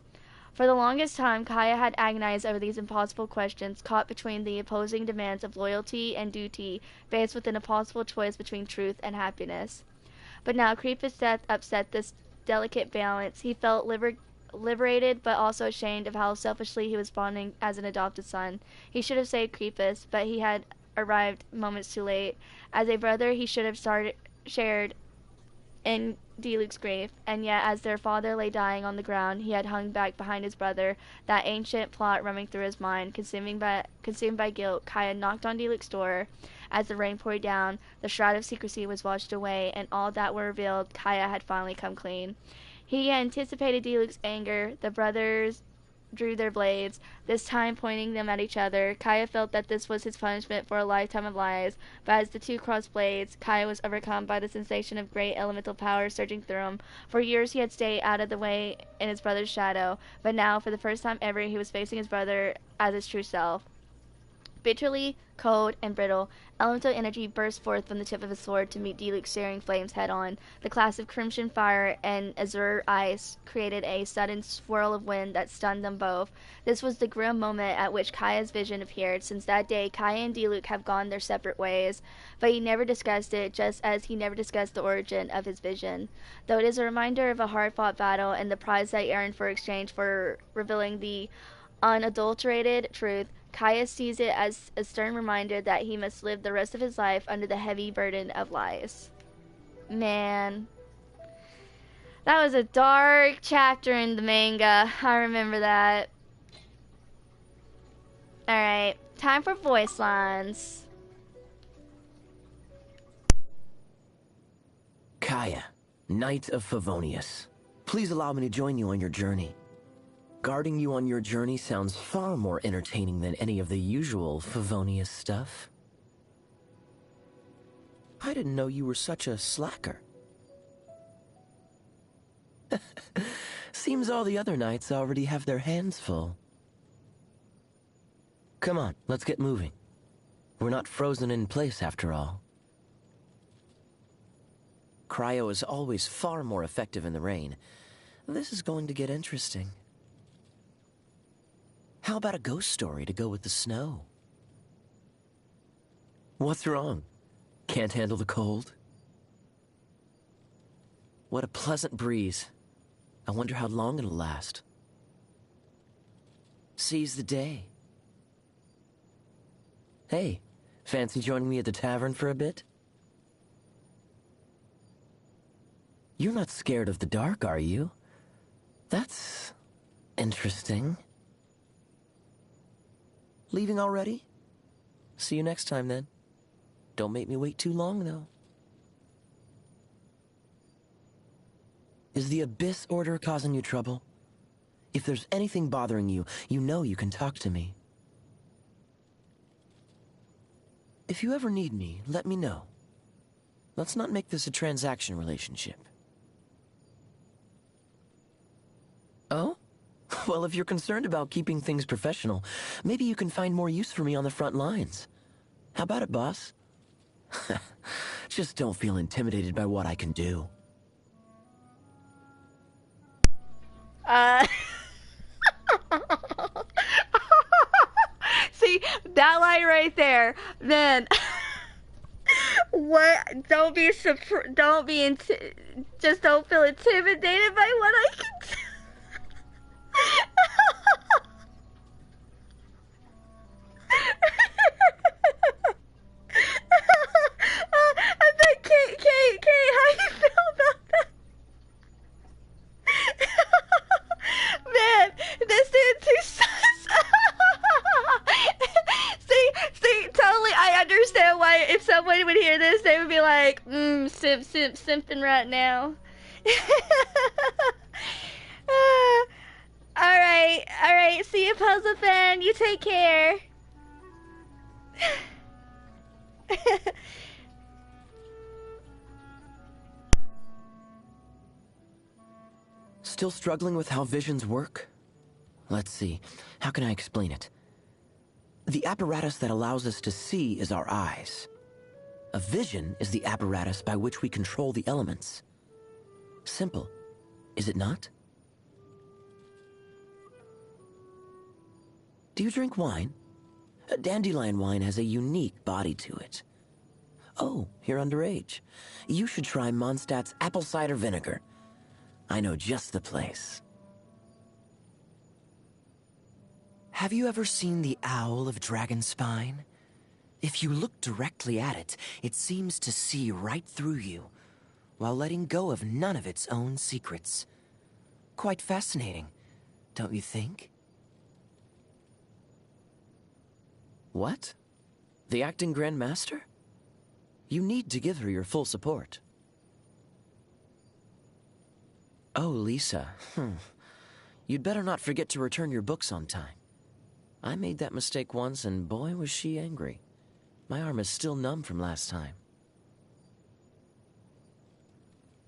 For the longest time, Kaya had agonized over these impossible questions, caught between the opposing demands of loyalty and duty, faced with an impossible choice between truth and happiness. But now Creepus' death upset this delicate balance. He felt liberated, but also ashamed of how selfishly he was responding as an adopted son. He should have saved Creepus, but he had arrived moments too late. As a brother, he should have shared in Diluc's grief, and yet as their father lay dying on the ground, he had hung back behind his brother, that ancient plot running through his mind. Consumed by guilt, Kaya knocked on Diluc's door. As the rain poured down, the shroud of secrecy was washed away, and all that were revealed, Kaya had finally come clean. He anticipated Diluc's anger. The brothers drew their blades, this time pointing them at each other. Kaya felt that this was his punishment for a lifetime of lies, but as the two crossed blades, Kaya was overcome by the sensation of great elemental power surging through him. For years he had stayed out of the way in his brother's shadow, but now, for the first time ever, he was facing his brother as his true self. Bitterly cold and brittle, elemental energy burst forth from the tip of his sword to meet Diluc's searing flames head-on. The clash of crimson fire and azure ice created a sudden swirl of wind that stunned them both. This was the grim moment at which Kaya's vision appeared. Since that day, Kaya and Diluc have gone their separate ways, but he never discussed it, just as he never discussed the origin of his vision. Though it is a reminder of a hard-fought battle and the prize that yearned for exchange for revealing the unadulterated truth, Kaya sees it as a stern reminder that he must live the rest of his life under the heavy burden of lies. Man, that was a dark chapter in the manga. I remember that. Alright, time for voice lines. Kaya, Knight of Favonius. Please allow me to join you on your journey. Guarding you on your journey sounds far more entertaining than any of the usual Favonius stuff. I didn't know you were such a slacker. Seems all the other knights already have their hands full. Come on, let's get moving. We're not frozen in place after all. Cryo is always far more effective in the rain. This is going to get interesting. How about a ghost story to go with the snow? What's wrong? Can't handle the cold? What a pleasant breeze. I wonder how long it'll last. Seize the day. Hey, fancy joining me at the tavern for a bit? You're not scared of the dark, are you? That's interesting. Leaving already? See you next time, then. Don't make me wait too long, though. Is the Abyss Order causing you trouble? If there's anything bothering you, you know you can talk to me. If you ever need me, let me know. Let's not make this a transaction relationship. Oh? Well, if you're concerned about keeping things professional, maybe you can find more use for me on the front lines. How about it, boss? Just don't feel intimidated by what I can do. See, that line right there, man. What? Don't be just don't feel intimidated by what I can do. I bet Kate, how you feel about that? Man, this dude too sus. see, totally, I understand why if someone would hear this, they would be like, simping right now. Alright, see you, Puzzle Fan. You take care. Still struggling with how visions work? Let's see, how can I explain it? The apparatus that allows us to see is our eyes. A vision is the apparatus by which we control the elements. Simple, is it not? Do you drink wine? Dandelion wine has a unique body to it. Oh, you're underage. You should try Mondstadt's apple cider vinegar. I know just the place. Have you ever seen the Owl of Dragonspine? If you look directly at it, it seems to see right through you, while letting go of none of its own secrets. Quite fascinating, don't you think? What? The acting Grand Master? You need to give her your full support. Oh, Lisa. You'd better not forget to return your books on time. I made that mistake once, and boy, was she angry. My arm is still numb from last time.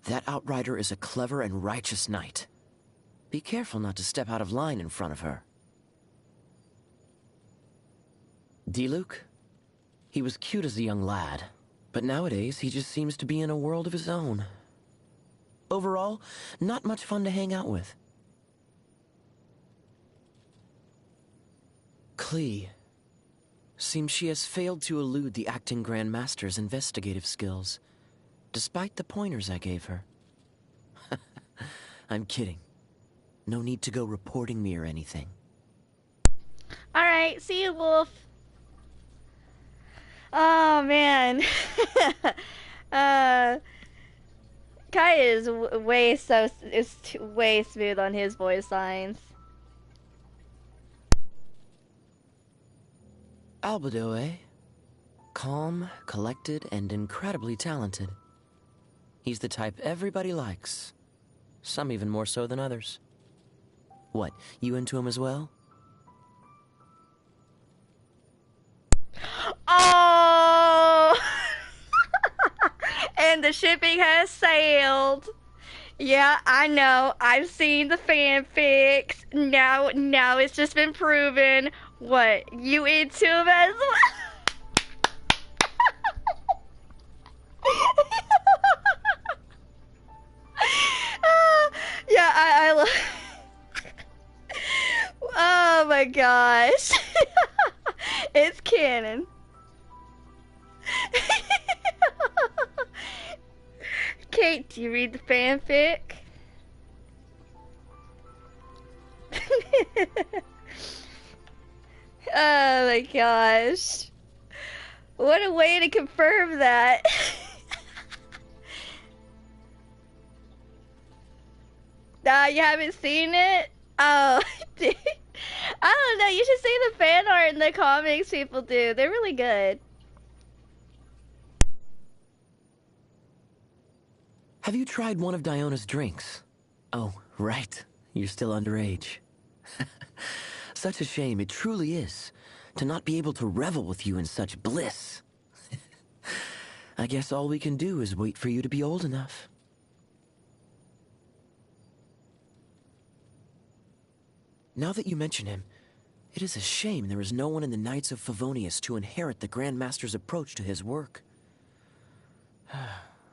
That outrider is a clever and righteous knight. Be careful not to step out of line in front of her. Diluc? He was cute as a young lad, but nowadays he just seems to be in a world of his own. Overall, not much fun to hang out with. Klee. Seems she has failed to elude the acting Grand Master's investigative skills, despite the pointers I gave her. I'm kidding. No need to go reporting me or anything. Alright, see you, Wolf. Oh, man. Kai is way smooth on his voice lines. Albedo, eh? Calm, collected, and incredibly talented. He's the type everybody likes. Some even more so than others. What, you into him as well? Oh! And the shipping has sailed. Yeah, I know. I've seen the fanfics. Now it's just been proven. What, you into him as well? Yeah, I love. Oh my gosh. It's canon. Kate, do you read the fanfic? Oh my gosh. What a way to confirm that. Nah, you haven't seen it? Oh, dude. I don't know. You should see the fan art and the comics people do. They're really good. Have you tried one of Diona's drinks? Oh, right. You're still underage. Such a shame, it truly is, to not be able to revel with you in such bliss. I guess all we can do is wait for you to be old enough. Now that you mention him, it is a shame there is no one in the Knights of Favonius to inherit the Grand Master's approach to his work.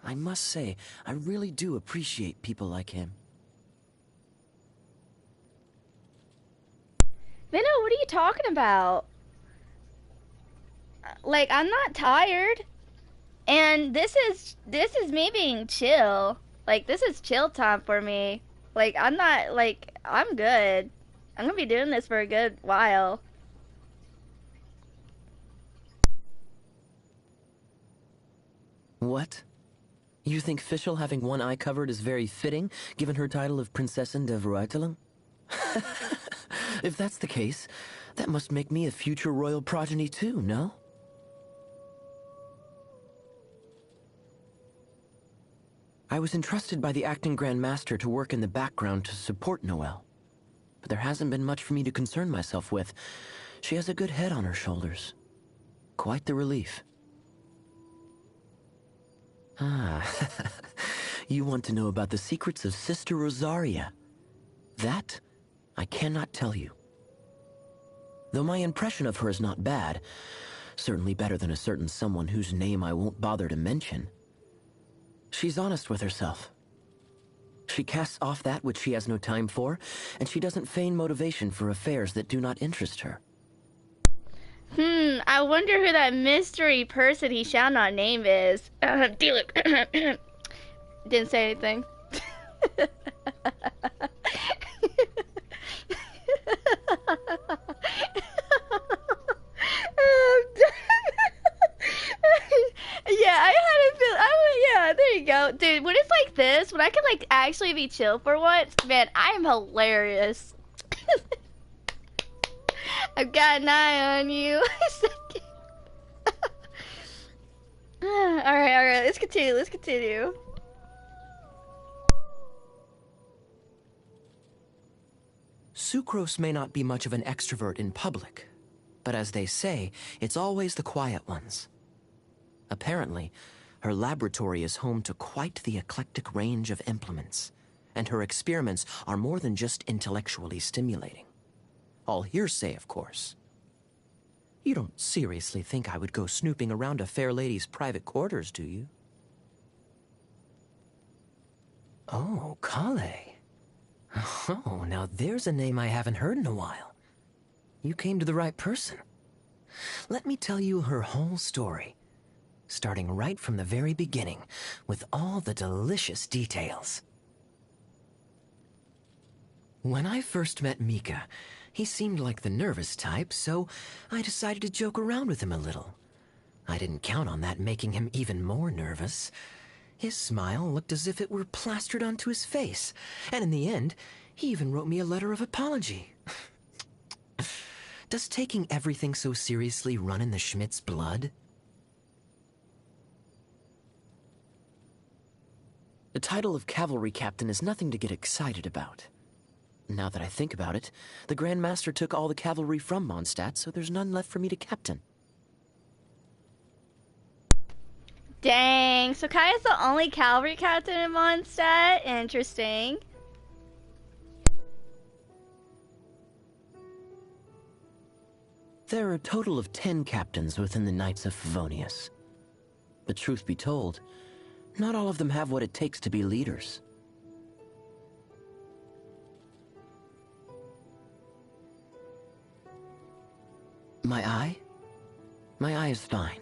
I must say, I really do appreciate people like him. Minnow, what are you talking about? Like, I'm not tired. And this is me being chill. Like, this is chill time for me. Like, I'm not, like, I'm good. I'm gonna be doing this for a good while. What? You think Fischl having one eye covered is very fitting, given her title of Prinzessin der Verwaltung? If that's the case, that must make me a future royal progeny too, no? I was entrusted by the acting Grand Master to work in the background to support Noelle. But there hasn't been much for me to concern myself with. She has a good head on her shoulders. Quite the relief. Ah, you want to know about the secrets of Sister Rosaria. That, I cannot tell you. Though my impression of her is not bad, certainly better than a certain someone whose name I won't bother to mention. She's honest with herself. She casts off that which she has no time for, and she doesn't feign motivation for affairs that do not interest her. I wonder who that mystery person he shall not name is. Didn't say anything. Yeah, I had a feel. Yeah, there you go, dude. When it's like this, when I can like actually be chill for once, man, I am hilarious. I've got an eye on you. Alright, let's continue. Sucrose may not be much of an extrovert in public, but as they say, it's always the quiet ones. Apparently, her laboratory is home to quite the eclectic range of implements, and her experiments are more than just intellectually stimulating. All hearsay, of course. You don't seriously think I would go snooping around a fair lady's private quarters, do you? Oh, Kale. Oh, now there's a name I haven't heard in a while. You came to the right person. Let me tell you her whole story, starting right from the very beginning, with all the delicious details. When I first met Mika, he seemed like the nervous type, so I decided to joke around with him a little. I didn't count on that making him even more nervous. His smile looked as if it were plastered onto his face, and in the end, he even wrote me a letter of apology. Does taking everything so seriously run in the Schmidt's blood? The title of cavalry captain is nothing to get excited about. Now that I think about it, the Grand Master took all the cavalry from Mondstadt, so there's none left for me to captain. Dang, so Kaya's the only cavalry captain in Mondstadt? Interesting. There are a total of 10 captains within the Knights of Favonius. But truth be told, not all of them have what it takes to be leaders. My eye? My eye is fine.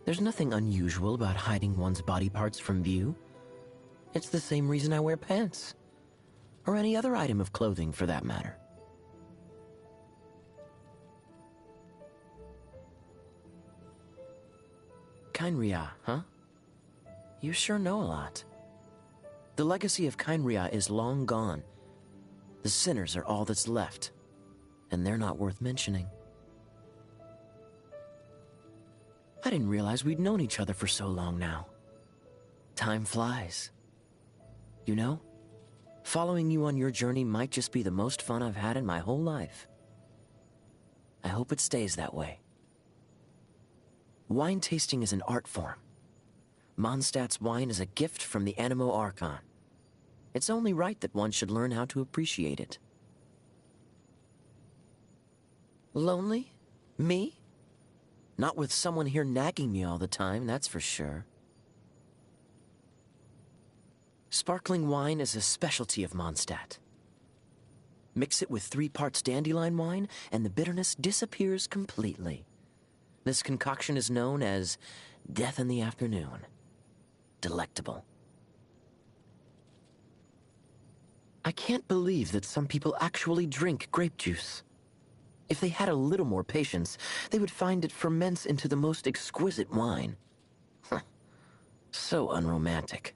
There's nothing unusual about hiding one's body parts from view. It's the same reason I wear pants. Or any other item of clothing, for that matter. Kainria, huh? You sure know a lot. The legacy of Kainria is long gone. The sinners are all that's left, and they're not worth mentioning. I didn't realize we'd known each other for so long now. Time flies. You know, following you on your journey might just be the most fun I've had in my whole life. I hope it stays that way. Wine tasting is an art form. Mondstadt's wine is a gift from the Animo Archon. It's only right that one should learn how to appreciate it. Lonely? Me? Not with someone here nagging me all the time, that's for sure. Sparkling wine is a specialty of Mondstadt. Mix it with 3 parts dandelion wine, and the bitterness disappears completely. This concoction is known as Death in the Afternoon. Delectable. I can't believe that some people actually drink grape juice. If they had a little more patience, they would find it ferments into the most exquisite wine. So unromantic.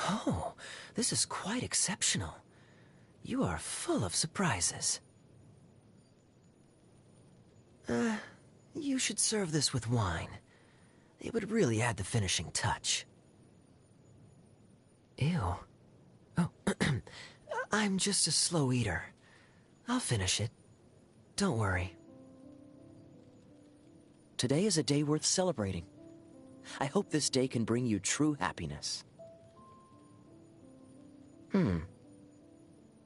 Oh, this is quite exceptional. You are full of surprises. You should serve this with wine. It would really add the finishing touch. Ew. Oh, I'm just a slow eater. I'll finish it. Don't worry. Today is a day worth celebrating. I hope this day can bring you true happiness.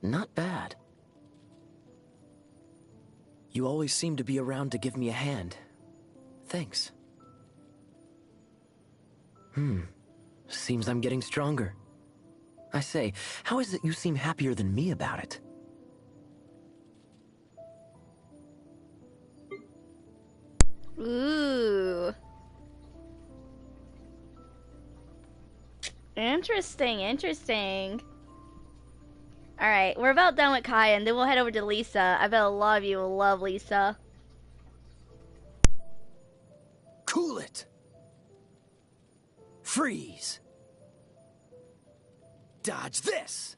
Not bad. You always seem to be around to give me a hand. Thanks. Seems I'm getting stronger. I say, how is it you seem happier than me about it? Ooh. Interesting, interesting. Alright, we're about done with Kaya, and then we'll head over to Lisa. I bet a lot of you will love Lisa. Cool it! Freeze! Dodge this!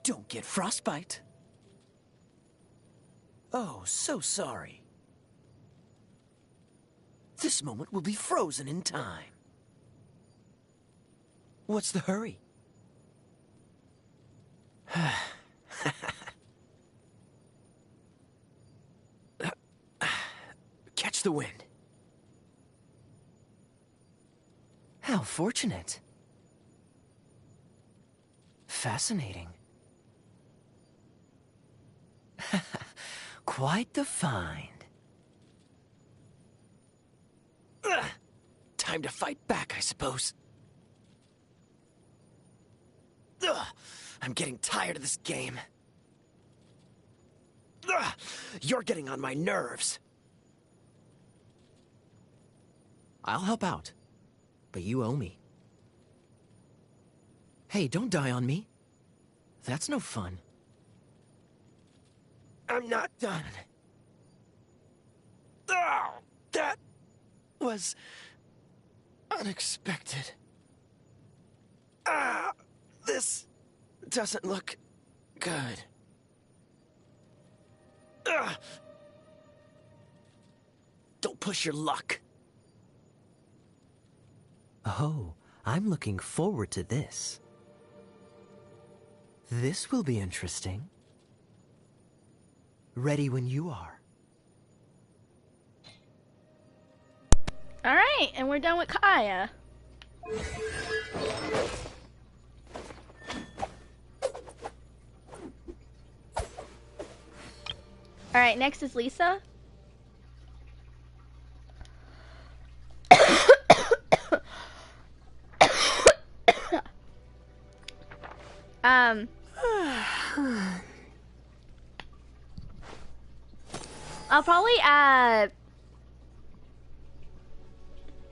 Don't get frostbite. Oh, so sorry. This moment will be frozen in time. What's the hurry? Catch the wind. How fortunate. Fascinating. Quite the find. Time to fight back, I suppose. I'm getting tired of this game. You're getting on my nerves. I'll help out, but you owe me. Hey, don't die on me. That's no fun. I'm not done. Oh, that was unexpected. This doesn't look good. Don't push your luck. Oh, I'm looking forward to this. This will be interesting. Ready when you are. Alright, and we're done with Kaya. Alright, next is Lisa. I'll probably add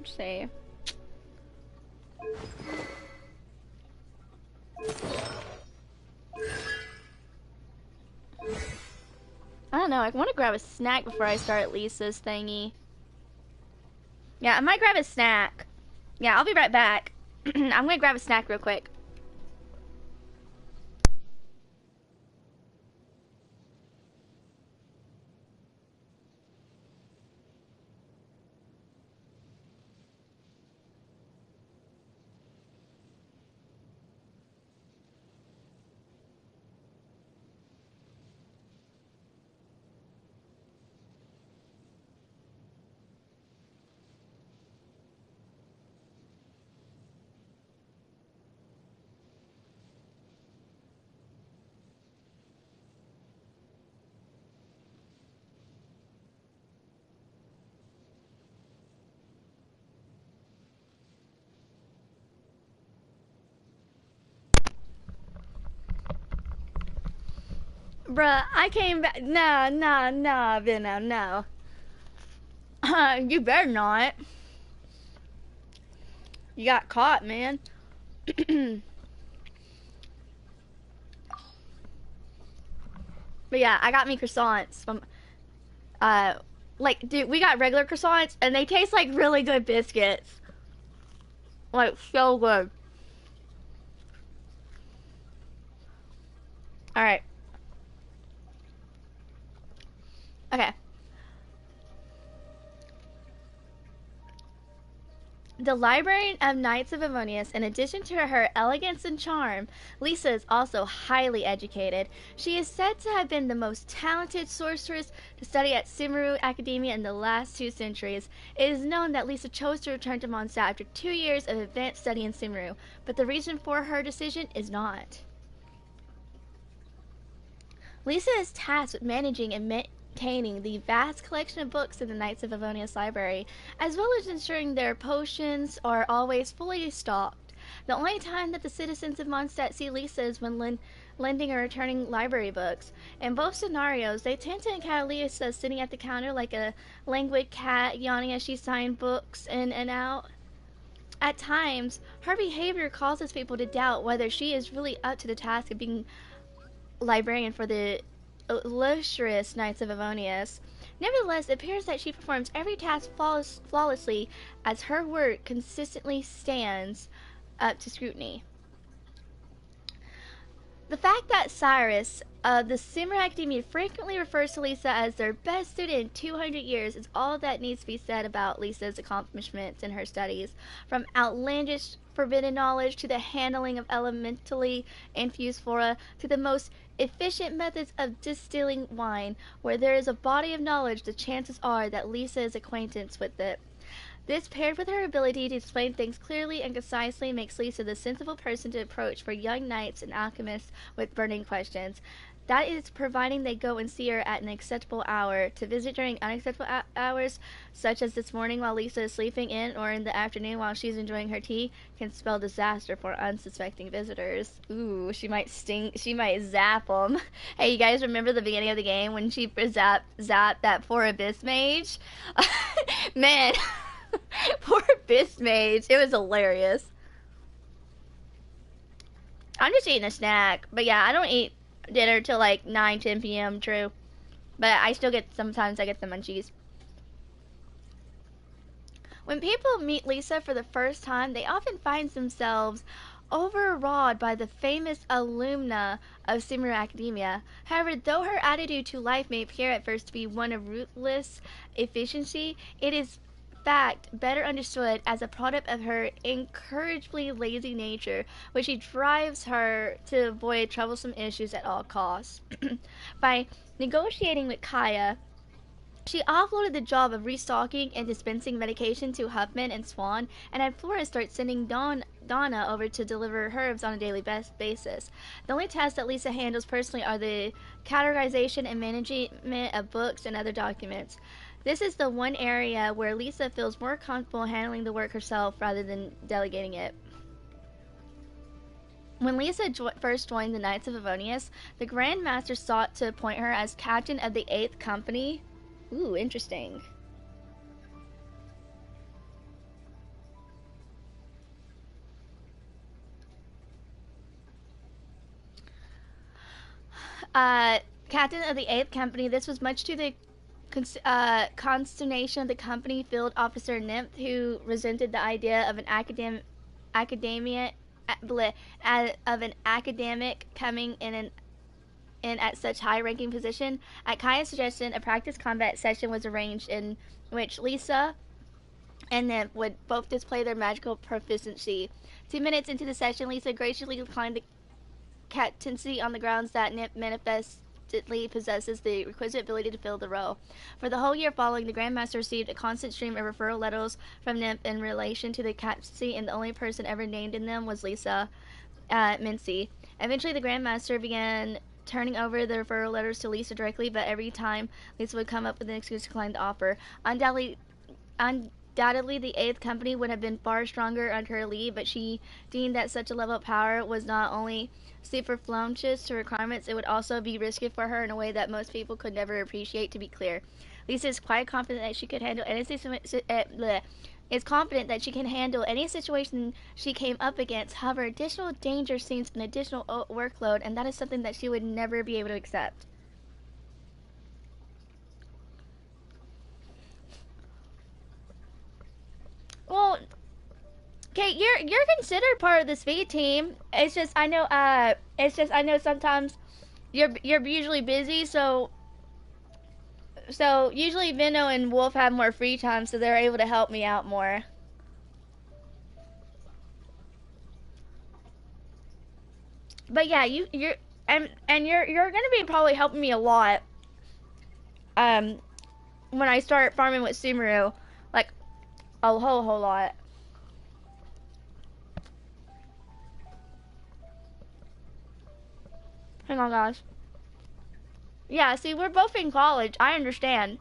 Let's see. I don't know, I want to grab a snack before I start Lisa's thingy. Yeah, I might grab a snack. Yeah, I'll be right back. I'm gonna grab a snack real quick. Bruh, I came back. No, no, no, Vino, no. You better not. You got caught, man. But yeah, I got me croissants from, like, dude, we got regular croissants, and they taste like really good biscuits. Like, so good. Alright. Okay. The Librarian of Knights of Avonius, in addition to her elegance and charm, Lisa is also highly educated. She is said to have been the most talented sorceress to study at Cimmeru Academia in the last 2 centuries. It is known that Lisa chose to return to Mondstadt after 2 years of advanced study in Cimmeru, but the reason for her decision is not. Lisa is tasked with managing and maintaining the vast collection of books in the Knights of Avonius library, as well as ensuring their potions are always fully stocked. The only time that the citizens of Mondstadt see Lisa is when lending or returning library books. In both scenarios, they tend to encounter Lisa sitting at the counter like a languid cat, yawning as she signs books in and out. At times, her behavior causes people to doubt whether she is really up to the task of being librarian for the illustrious Knights of Avonius. Nevertheless, it appears that she performs every task flawlessly, as her work consistently stands up to scrutiny. The fact that Cyrus of the Cimmeru Academia frequently refers to Lisa as their best student in 200 years is all that needs to be said about Lisa's accomplishments in her studies, from outlandish forbidden knowledge to the handling of elementally infused flora to the most efficient methods of distilling wine. Where there is a body of knowledge, the chances are that Lisa is acquainted with it. This, paired with her ability to explain things clearly and concisely, makes Lisa the sensible person to approach for young knights and alchemists with burning questions. That is, providing they go and see her at an acceptable hour. To visit during unacceptable hours, such as this morning while Lisa is sleeping in, or in the afternoon while she's enjoying her tea, can spell disaster for unsuspecting visitors. Ooh, she might zap them. Hey, you guys remember the beginning of the game when she zapped that poor Abyss Mage? Man, poor Abyss Mage. It was hilarious. I'm just eating a snack. But yeah, I don't eat dinner till like 9-10 p.m. True, but I still sometimes I get the munchies. When people meet Lisa for the first time, they often find themselves overawed by the famous alumna of Cimmeru Academia. However, though her attitude to life may appear at first to be one of ruthless efficiency, it is fact better understood as a product of her incorrigibly lazy nature, which drives her to avoid troublesome issues at all costs. By negotiating with Kaya, she offloaded the job of restocking and dispensing medication to Huffman and Swan, and had Flora start sending Donna over to deliver herbs on a daily basis. The only tasks that Lisa handles personally are the categorization and management of books and other documents. This is the one area where Lisa feels more comfortable handling the work herself rather than delegating it. When Lisa first joined the Knights of Avonius, the Grand Master sought to appoint her as captain of the 8th Company. Ooh, interesting. Captain of the 8th Company. This was much to the consternation of the company field officer Nymph, who resented the idea of an academic coming in at such high-ranking position. At Kaya's suggestion, a practice combat session was arranged in which Lisa and Nymph would both display their magical proficiency. 2 minutes into the session, Lisa graciously declined the captaincy on the grounds that Nymph manifestly possesses the requisite ability to fill the role. For the whole year following, the Grandmaster received a constant stream of referral letters from Nymph in relation to the captaincy, and the only person ever named in them was Lisa Mincy. Eventually, the Grandmaster began turning over the referral letters to Lisa directly, but every time Lisa would come up with an excuse to decline the offer. Undoubtedly, the 8th Company would have been far stronger under her lead, but she deemed that such a level of power was not only superfluous to requirements, it would also be risky for her in a way that most people could never appreciate, to be clear. Lisa is quite confident that she could handle any situation she came up against. However, additional danger seems an additional workload, and that is something that she would never be able to accept. Well, okay, you're considered part of the speed team. It's just I know sometimes you're usually busy, so usually Vino and Wolf have more free time, so they're able to help me out more. But yeah, you're gonna be probably helping me a lot. When I start farming with Sumeru, like a whole lot. Hang on, guys. Yeah, see, we're both in college. I understand.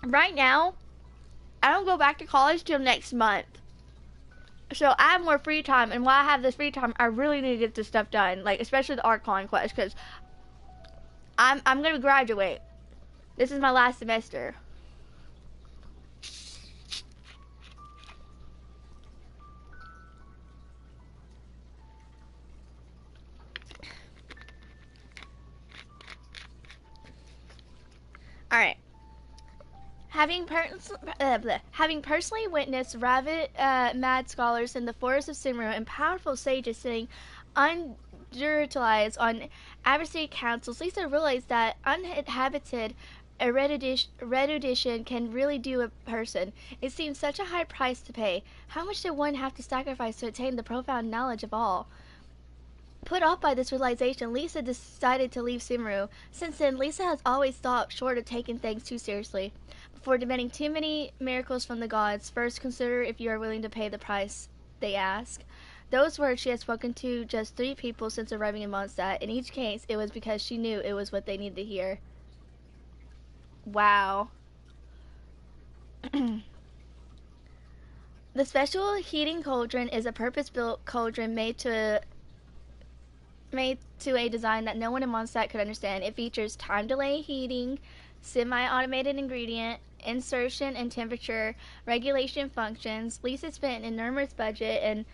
Right now, I don't go back to college till next month. So I have more free time, and while I have this free time, I really need to get this stuff done. Like, especially the art conquest, because I'm gonna graduate. This is my last semester. Alright. Having personally witnessed rabid, mad scholars in the forests of Sumeru and powerful sages sitting unutilized on adversary councils, Lisa realized that uninhabited erudition can really do a person. It seems such a high price to pay. How much did one have to sacrifice to attain the profound knowledge of all? Put off by this realization, Lisa decided to leave Sumeru. Since then, Lisa has always stopped short of taking things too seriously. Before demanding too many miracles from the gods, first consider if you are willing to pay the price they ask. Those words she had spoken to just 3 people since arriving in Mondstadt. In each case, it was because she knew it was what they needed to hear. Wow. The special heating cauldron is a purpose-built cauldron made to a design that no one in Mondstadt could understand. It features time delay heating, semi-automated ingredient, insertion and temperature regulation functions. Lisa spent an enormous budget and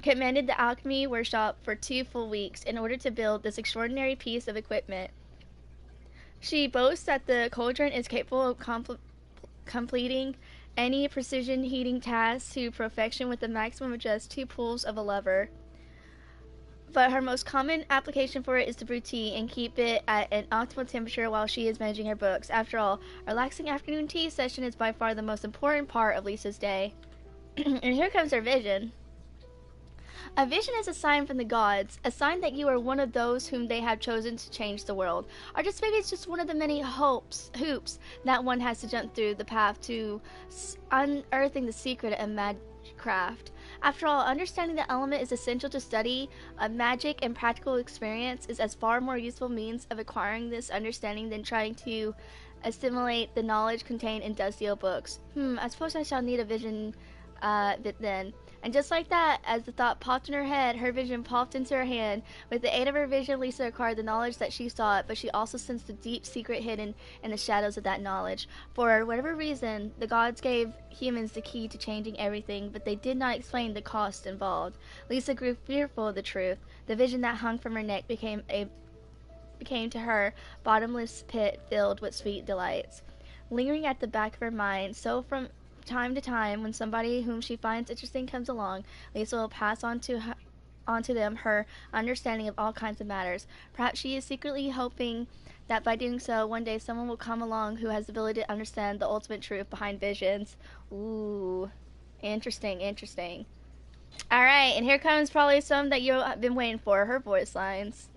commanded the alchemy workshop for 2 full weeks in order to build this extraordinary piece of equipment. She boasts that the cauldron is capable of completing any precision heating task to perfection with a maximum of just 2 pulls of a lever. But her most common application for it is to brew tea and keep it at an optimal temperature while she is managing her books. After all, a relaxing afternoon tea session is by far the most important part of Lisa's day. And here comes her vision. A vision is a sign from the gods, a sign that you are one of those whom they have chosen to change the world. Or just maybe it's just one of the many hoops that one has to jump through the path to unearthing the secret of magicraft. After all, understanding the element is essential to study. Magic and practical experience is as far more useful means of acquiring this understanding than trying to assimilate the knowledge contained in dusty old books. I suppose I shall need a vision bit then. And just like that, as the thought popped in her head, her vision popped into her hand. With the aid of her vision, Lisa acquired the knowledge that she sought, but she also sensed the deep secret hidden in the shadows of that knowledge. For whatever reason, the gods gave humans the key to changing everything, but they did not explain the cost involved. Lisa grew fearful of the truth. The vision that hung from her neck became to her bottomless pit filled with sweet delights. Lingering at the back of her mind, so from time to time, when somebody whom she finds interesting comes along, Lisa will pass on to them her understanding of all kinds of matters. Perhaps she is secretly hoping that by doing so, one day someone will come along who has the ability to understand the ultimate truth behind visions. Ooh, interesting, interesting. All right, and here comes probably some that you've been waiting for, her voice lines.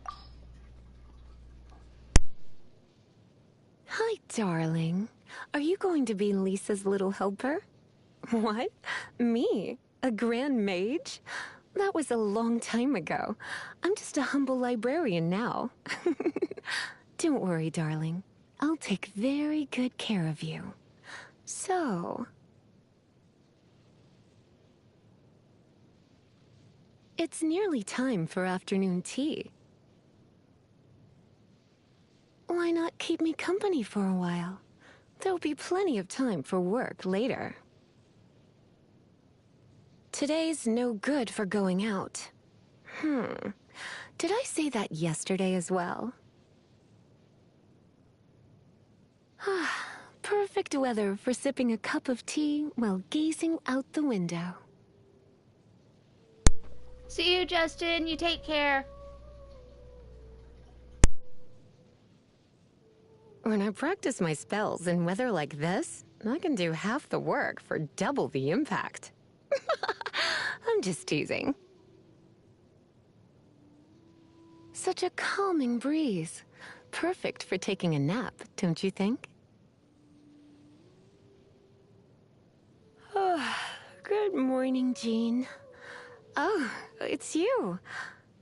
Hi, darling. Are you going to be Lisa's little helper? What? Me? A grand mage? That was a long time ago. I'm just a humble librarian now. Don't worry, darling. I'll take very good care of you. So... it's nearly time for afternoon tea. Why not keep me company for a while? There'll be plenty of time for work later. Today's no good for going out. Did I say that yesterday as well? Perfect weather for sipping a cup of tea while gazing out the window. See you, Justin. You take care. When I practice my spells in weather like this, I can do half the work for double the impact. I'm just teasing. Such a calming breeze. Perfect for taking a nap, don't you think? Good morning, Jean. Oh, it's you.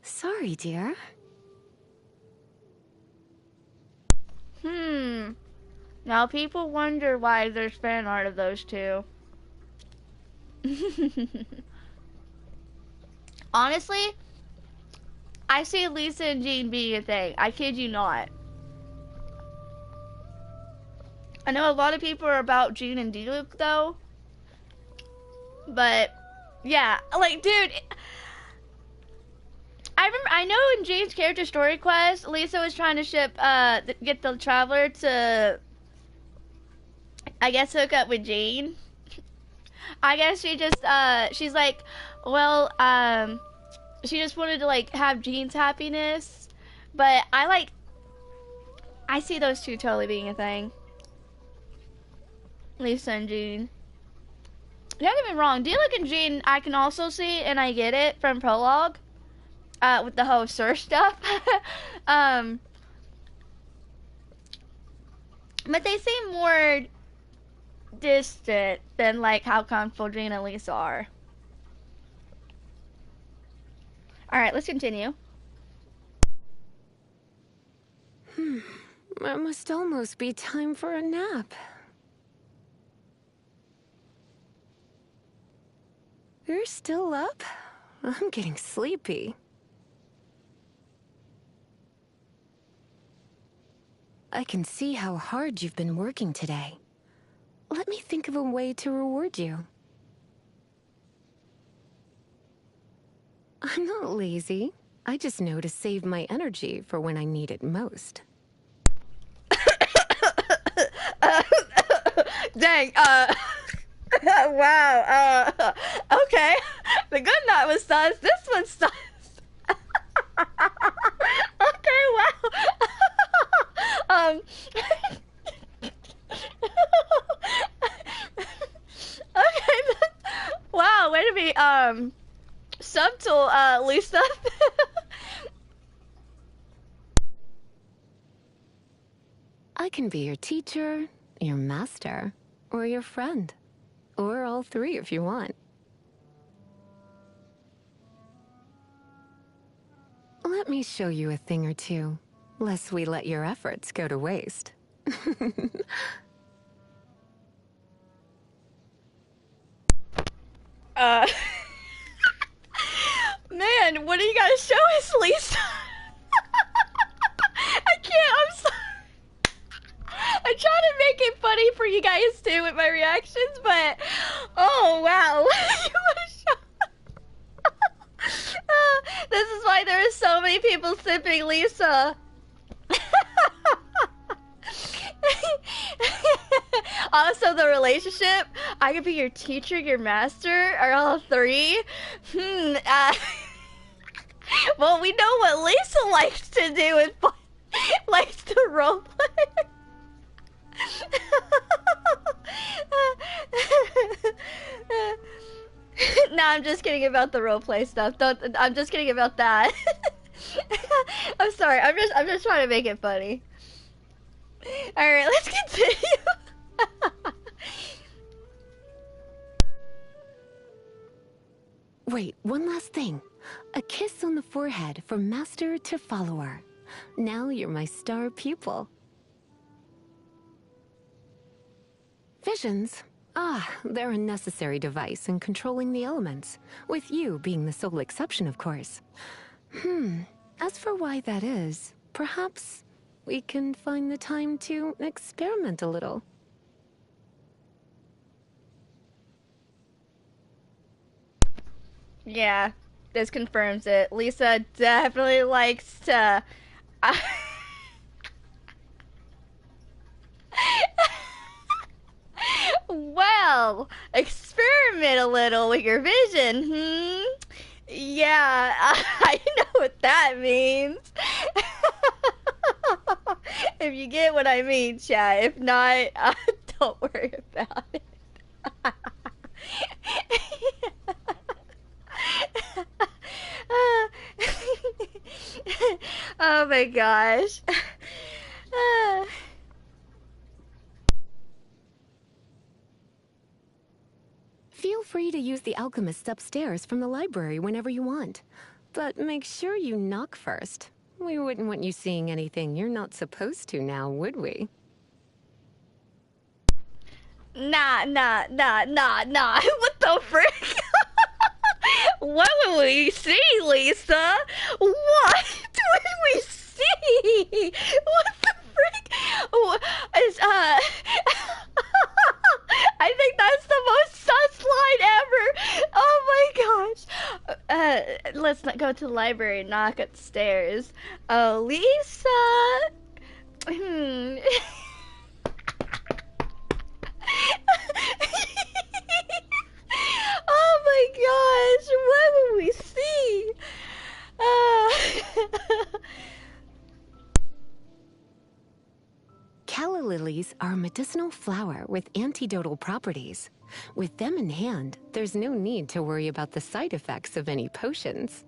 Sorry, dear. Now people wonder why there's fan art of those two. Honestly, I see Lisa and Jean being a thing. I kid you not. I know a lot of people are about Jean and Diluc though. But yeah, like dude, I know in Jean's character story quest, Lisa was trying to get the traveler to, I guess, hook up with Jean. I guess she just she's like, well, she just wanted to like have Jean's happiness. But I see those two totally being a thing. Lisa and Jean. Don't get me wrong, Diluc and Jean I can also see, and I get it from Prologue. With the whole Sur stuff. But they seem more distant than like how comfortable Jean and Lisa are. Alright, let's continue. It must almost be time for a nap. You're still up? I'm getting sleepy. I can see how hard you've been working today. Let me think of a way to reward you. I'm not lazy. I just know to save my energy for when I need it most. Dang, wow, okay. The good night was sus, this one's sus. Okay, wow. Okay, wow, way to be, subtle, Lisa. I can be your teacher, your master, or your friend. Or all three if you want. Let me show you a thing or two, lest we let your efforts go to waste. on! What do you gotta show us, Lisa? I can't, I'm sorry. I try to make it funny for you guys too with my reactions, but oh wow. You wanna show? This is why there are so many people sipping Lisa. Also, the relationship. I could be your teacher, your master, or all three. Well, we know what Lisa likes to do and likes to roleplay. No, I'm just kidding about the roleplay stuff. I'm just kidding about that. I'm sorry. I'm just trying to make it funny. All right, let's continue. Wait, one last thing. A kiss on the forehead from master to follower. Now you're my star pupil. Visions? Ah, they're a necessary device in controlling the elements, with you being the sole exception, of course. As for why that is, perhaps we can find the time to experiment a little. Yeah, this confirms it. Lisa definitely likes to... Well, experiment a little with your vision, Yeah, I know what that means. If you get what I mean, chat. If not, don't worry about it. Oh my gosh. Feel free to use the alchemists upstairs from the library whenever you want. But make sure you knock first. We wouldn't want you seeing anything you're not supposed to now, would we? Nah. What the frick? What will we see, Lisa? What will we see? What the frick? It's, I think that's the most sus line ever. Oh my gosh. Let's not go to the library and knock upstairs. Oh, Lisa. Oh my gosh, what will we see? Calla lilies are a medicinal flower with antidotal properties. With them in hand, there's no need to worry about the side effects of any potions.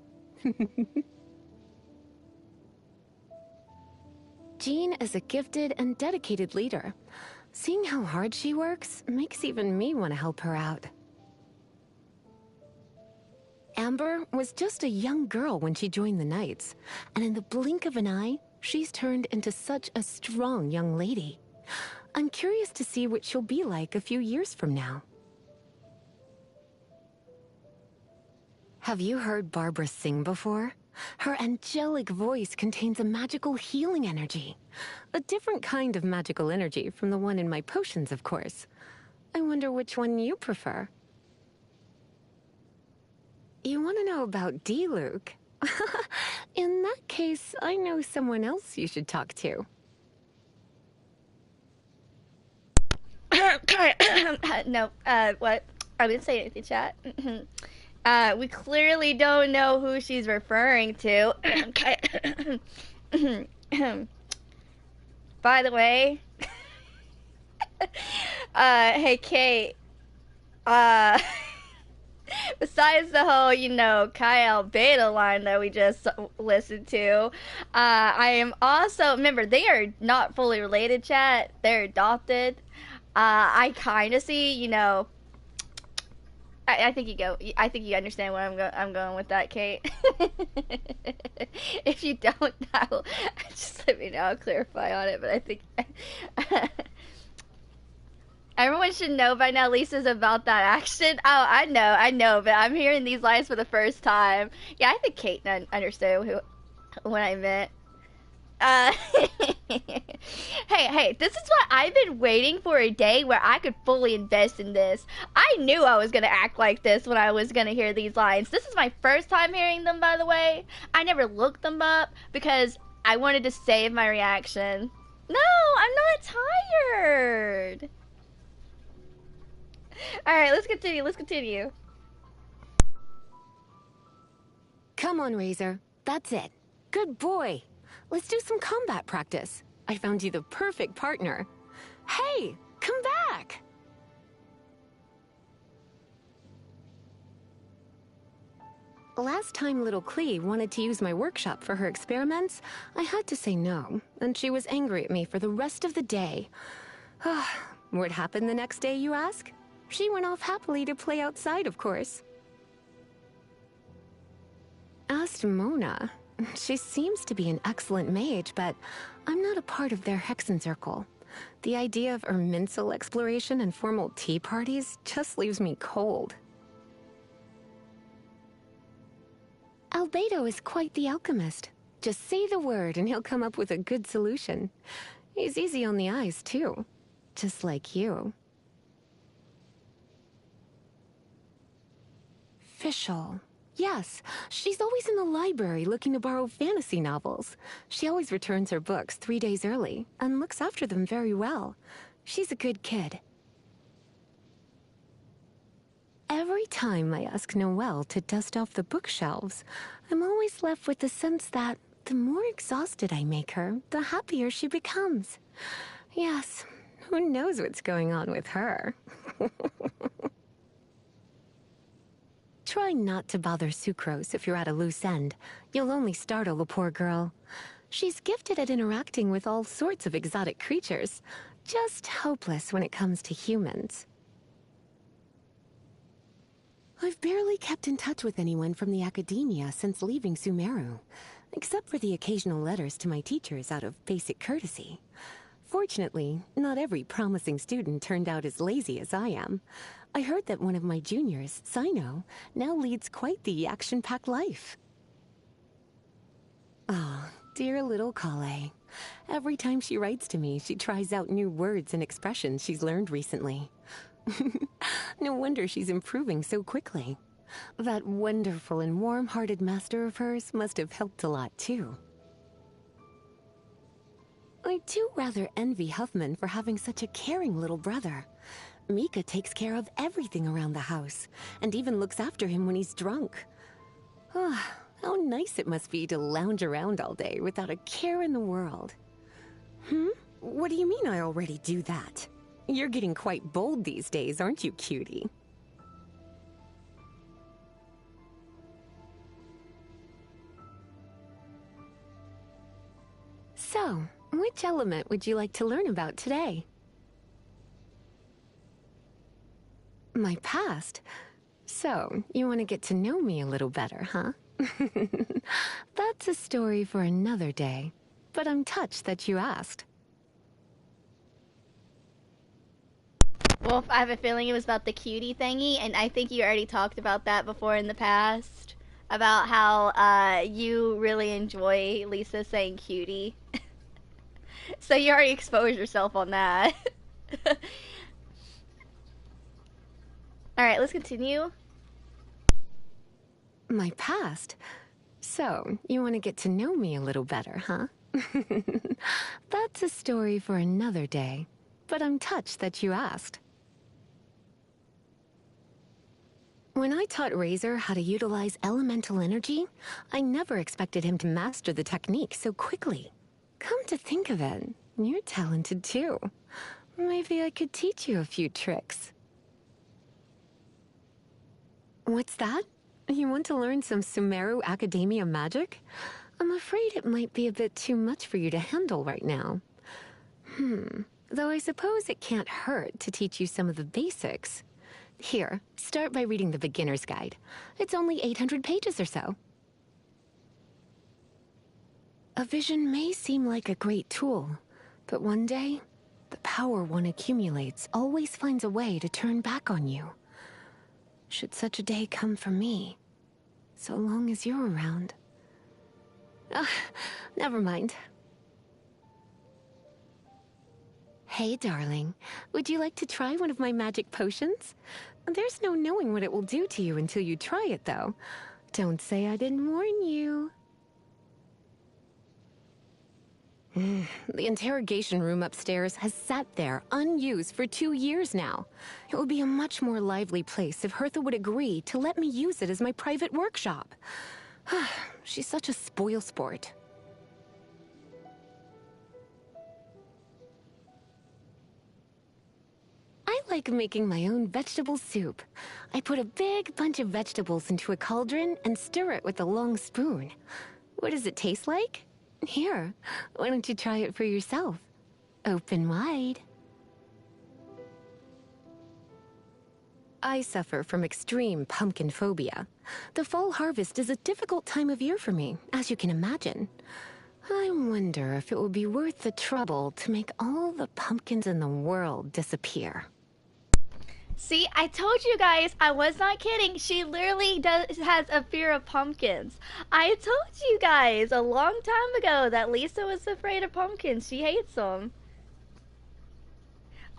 Jean is a gifted and dedicated leader. Seeing how hard she works makes even me want to help her out. Amber was just a young girl when she joined the Knights, and in the blink of an eye, she's turned into such a strong young lady. I'm curious to see what she'll be like a few years from now. Have you heard Barbara sing before? Her angelic voice contains a magical healing energy. A different kind of magical energy from the one in my potions, of course. I wonder which one you prefer. You want to know about Luke? In that case, I know someone else you should talk to. No, what? I didn't say anything, chat. We clearly don't know who she's referring to. By the way, hey, Kate, besides the whole, Kyle beta line that we just listened to, I am also, remember, they are not fully related, chat. They're adopted. I kind of see, I think you understand where I'm going with that, Kate. If you don't, just let me know. I'll clarify on it. But I think Everyone should know by now Lisa's about that action. Oh, I know, but I'm hearing these lines for the first time. Yeah, I think Kate understood what I meant. Uh, hey, this is what I've been waiting for, a day where I could fully invest in this. I knew I was gonna act like this when I was gonna hear these lines. This is my first time hearing them, by the way. I never looked them up because I wanted to save my reaction. No, I'm not tired. Alright, let's continue. Come on, Razor. That's it. Good boy. Let's do some combat practice. I found you the perfect partner. Hey, come back! Last time little Clee wanted to use my workshop for her experiments, I had to say no, and she was angry at me for the rest of the day. What happened the next day, you ask? She went off happily to play outside, of course. Asked Mona. She seems to be an excellent mage, but I'm not a part of their Hexen Circle. The idea of Erminsel exploration and formal tea parties just leaves me cold. Albedo is quite the alchemist. Just say the word and he'll come up with a good solution. He's easy on the eyes, too. Just like you. Fischl. Yes, she's always in the library looking to borrow fantasy novels. She always returns her books 3 days early and looks after them very well. She's a good kid. Every time I ask Noelle to dust off the bookshelves, I'm always left with the sense that the more exhausted I make her, the happier she becomes. Yes, who knows what's going on with her? Try not to bother Sucrose if you're at a loose end. You'll only startle the poor girl. She's gifted at interacting with all sorts of exotic creatures, just hopeless when it comes to humans. I've barely kept in touch with anyone from the academia since leaving Sumeru, except for the occasional letters to my teachers out of basic courtesy. Fortunately, not every promising student turned out as lazy as I am. I heard that one of my juniors, Sino, now leads quite the action-packed life. Oh, dear little Kale. Every time she writes to me, she tries out new words and expressions she's learned recently. No wonder she's improving so quickly. That wonderful and warm-hearted master of hers must have helped a lot, too. I do rather envy Huffman for having such a caring little brother. Mika takes care of everything around the house, and even looks after him when he's drunk. Ah, how nice it must be to lounge around all day without a care in the world. What do you mean I already do that? You're getting quite bold these days, aren't you, cutie? So, which element would you like to learn about today? My past? So, you want to get to know me a little better, huh? That's a story for another day, but I'm touched that you asked. Wolf, I have a feeling it was about the cutie thingy, and I think you already talked about that before in the past. About how you really enjoy Lisa saying cutie. So you already exposed yourself on that. Alright, let's continue. My past? So, you want to get to know me a little better, huh? That's a story for another day, but I'm touched that you asked. When I taught Razor how to utilize elemental energy, I never expected him to master the technique so quickly. Come to think of it, you're talented too. Maybe I could teach you a few tricks. What's that? You want to learn some Sumeru Academia magic? I'm afraid it might be a bit too much for you to handle right now. Though I suppose it can't hurt to teach you some of the basics. Here, start by reading the beginner's guide. It's only 800 pages or so. A vision may seem like a great tool, but one day, The power one accumulates always finds a way to turn back on you. Should such a day come for me, so long as you're around. Never mind. Hey, darling. Would you like to try one of my magic potions? There's no knowing what it will do to you until you try it, though. Don't say I didn't warn you. The interrogation room upstairs has sat there unused for 2 years now. It would be a much more lively place if Hertha would agree to let me use it as my private workshop. She's such a spoilsport. I like making my own vegetable soup. I put a big bunch of vegetables into a cauldron and stir it with a long spoon. What does it taste like? Here, why don't you try it for yourself? Open wide. I suffer from extreme pumpkin phobia. The fall harvest is a difficult time of year for me, as you can imagine. I wonder if it would be worth the trouble to make all the pumpkins in the world disappear. See, I told you guys, I was not kidding. She literally has a fear of pumpkins. I told you guys a long time ago that Lisa was afraid of pumpkins. She hates them.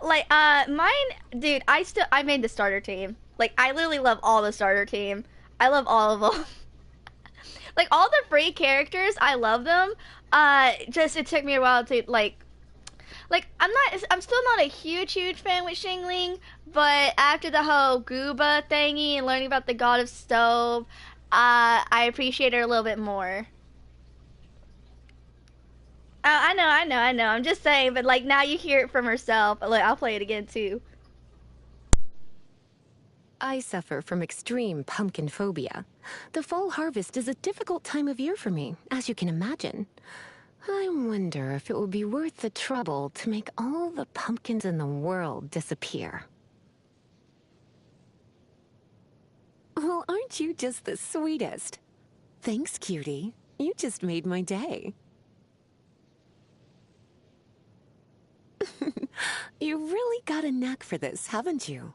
Like, mine, dude, I made the starter team. Like, I literally love all the starter team. I love all of them. Like, all the free characters, I love them. Just, it took me a while to, like, I'm still not a huge fan with Xingling, but after the whole Gooba thingy and learning about the God of Stove, I appreciate her a little bit more. I know. I'm just saying, but like now you hear it from herself. Like, I'll play it again too. I suffer from extreme pumpkin phobia. The fall harvest is a difficult time of year for me, as you can imagine. I wonder if it would be worth the trouble to make all the pumpkins in the world disappear. Well, aren't you just the sweetest? Thanks, cutie. You just made my day. You really got a knack for this, haven't you?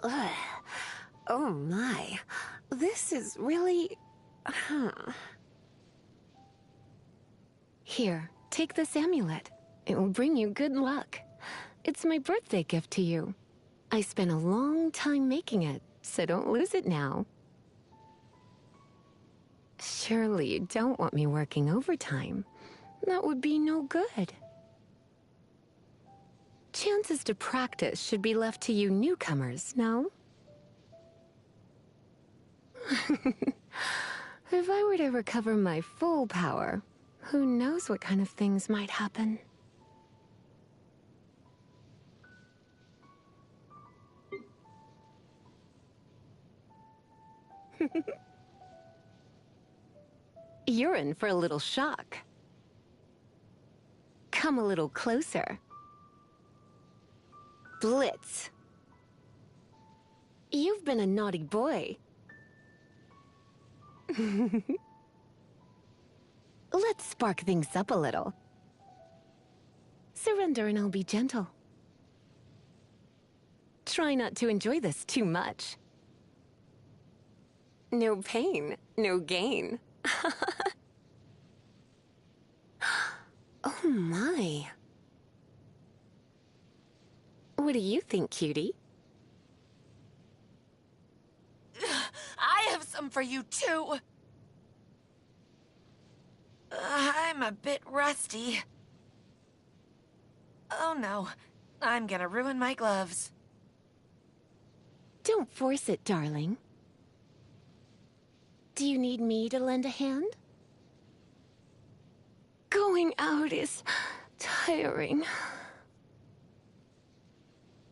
Ugh. Oh my. This is really... Here, take this amulet. It will bring you good luck. It's my birthday gift to you. I spent a long time making it, so don't lose it now. Surely you don't want me working overtime. That would be no good. Chances to practice should be left to you newcomers, no? If I were to recover my full power, who knows what kind of things might happen. You're in for a little shock. Come a little closer. Blitz. You've been a naughty boy. Let's spark things up a little. Surrender and I'll be gentle. Try not to enjoy this too much. No pain, no gain. Oh my. What do you think, cutie? I have some for you, too. I'm a bit rusty. Oh no, I'm gonna ruin my gloves. Don't force it, darling. Do you need me to lend a hand? Going out is tiring.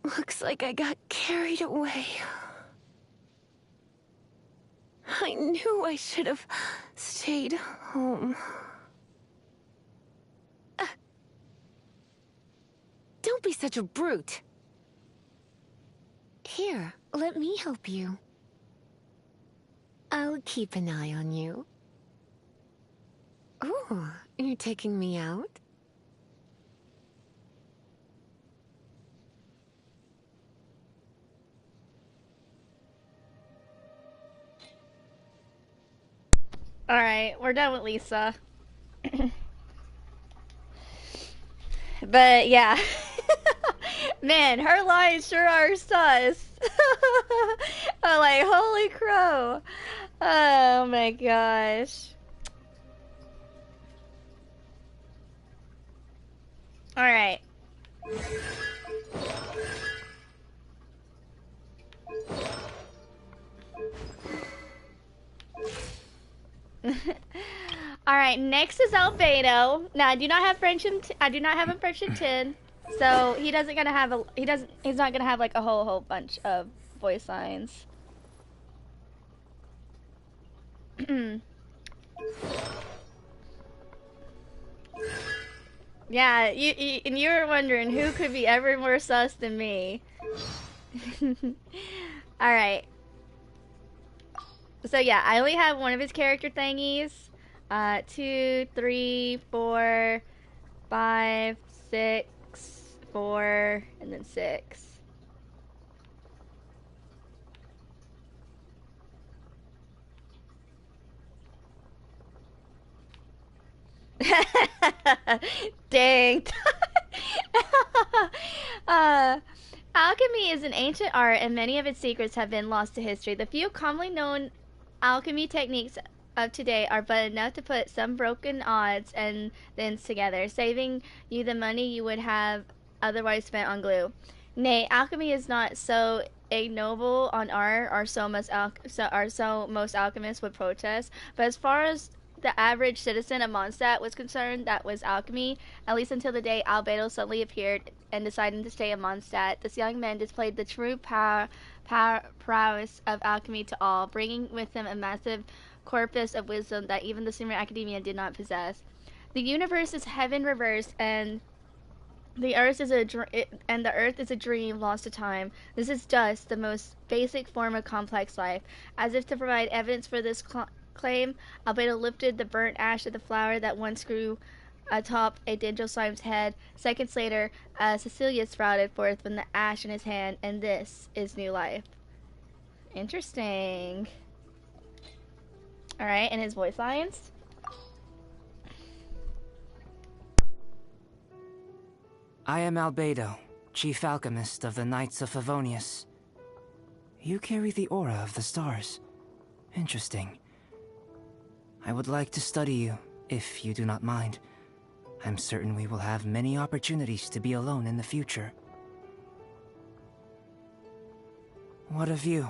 Looks like I got carried away. I knew I should have stayed home. Don't be such a brute. Here, let me help you. I'll keep an eye on you. Ooh, you're taking me out? Alright, we're done with Lisa. But yeah. Man, her lines sure are sus. I'm like, holy crow. Oh my gosh. Alright. All right, next is Albedo. Now I do not have friendship. I do not have a friendship 10, so he doesn't gonna have a. He doesn't. He's not gonna have like a whole bunch of voice lines. Yeah, and you were wondering who could be ever more sus than me. All right. So yeah, I only have one of his character thingies. 2, 3, 4, 5, 6, 4, and then 6. Dang. uh, Alchemy is an ancient art, and many of its secrets have been lost to history. The few commonly known alchemy techniques of today are but enough to put some broken odds and ends together, saving you the money you would have otherwise spent on glue. Nay, alchemy is not so ignoble on art, or so most alchemists would protest. But as far as the average citizen of Mondstadt was concerned, that was alchemy, at least until the day Albedo suddenly appeared and decided to stay in Mondstadt. This young man displayed the true prowess of alchemy to all, bringing with him a massive corpus of wisdom that even the senior academia did not possess. The universe is heaven reversed, and the earth is a dream lost to time. This is dust, the most basic form of complex life. As if to provide evidence for this claim, Albedo lifted the burnt ash of the flower that once grew atop a Dendro Slime's head. Seconds later, Cecilia sprouted forth from the ash in his hand, and this is new life. Interesting. Alright, and his voice lines? I am Albedo, Chief Alchemist of the Knights of Favonius. You carry the aura of the stars. Interesting. I would like to study you, if you do not mind. I'm certain we will have many opportunities to be alone in the future. What of you?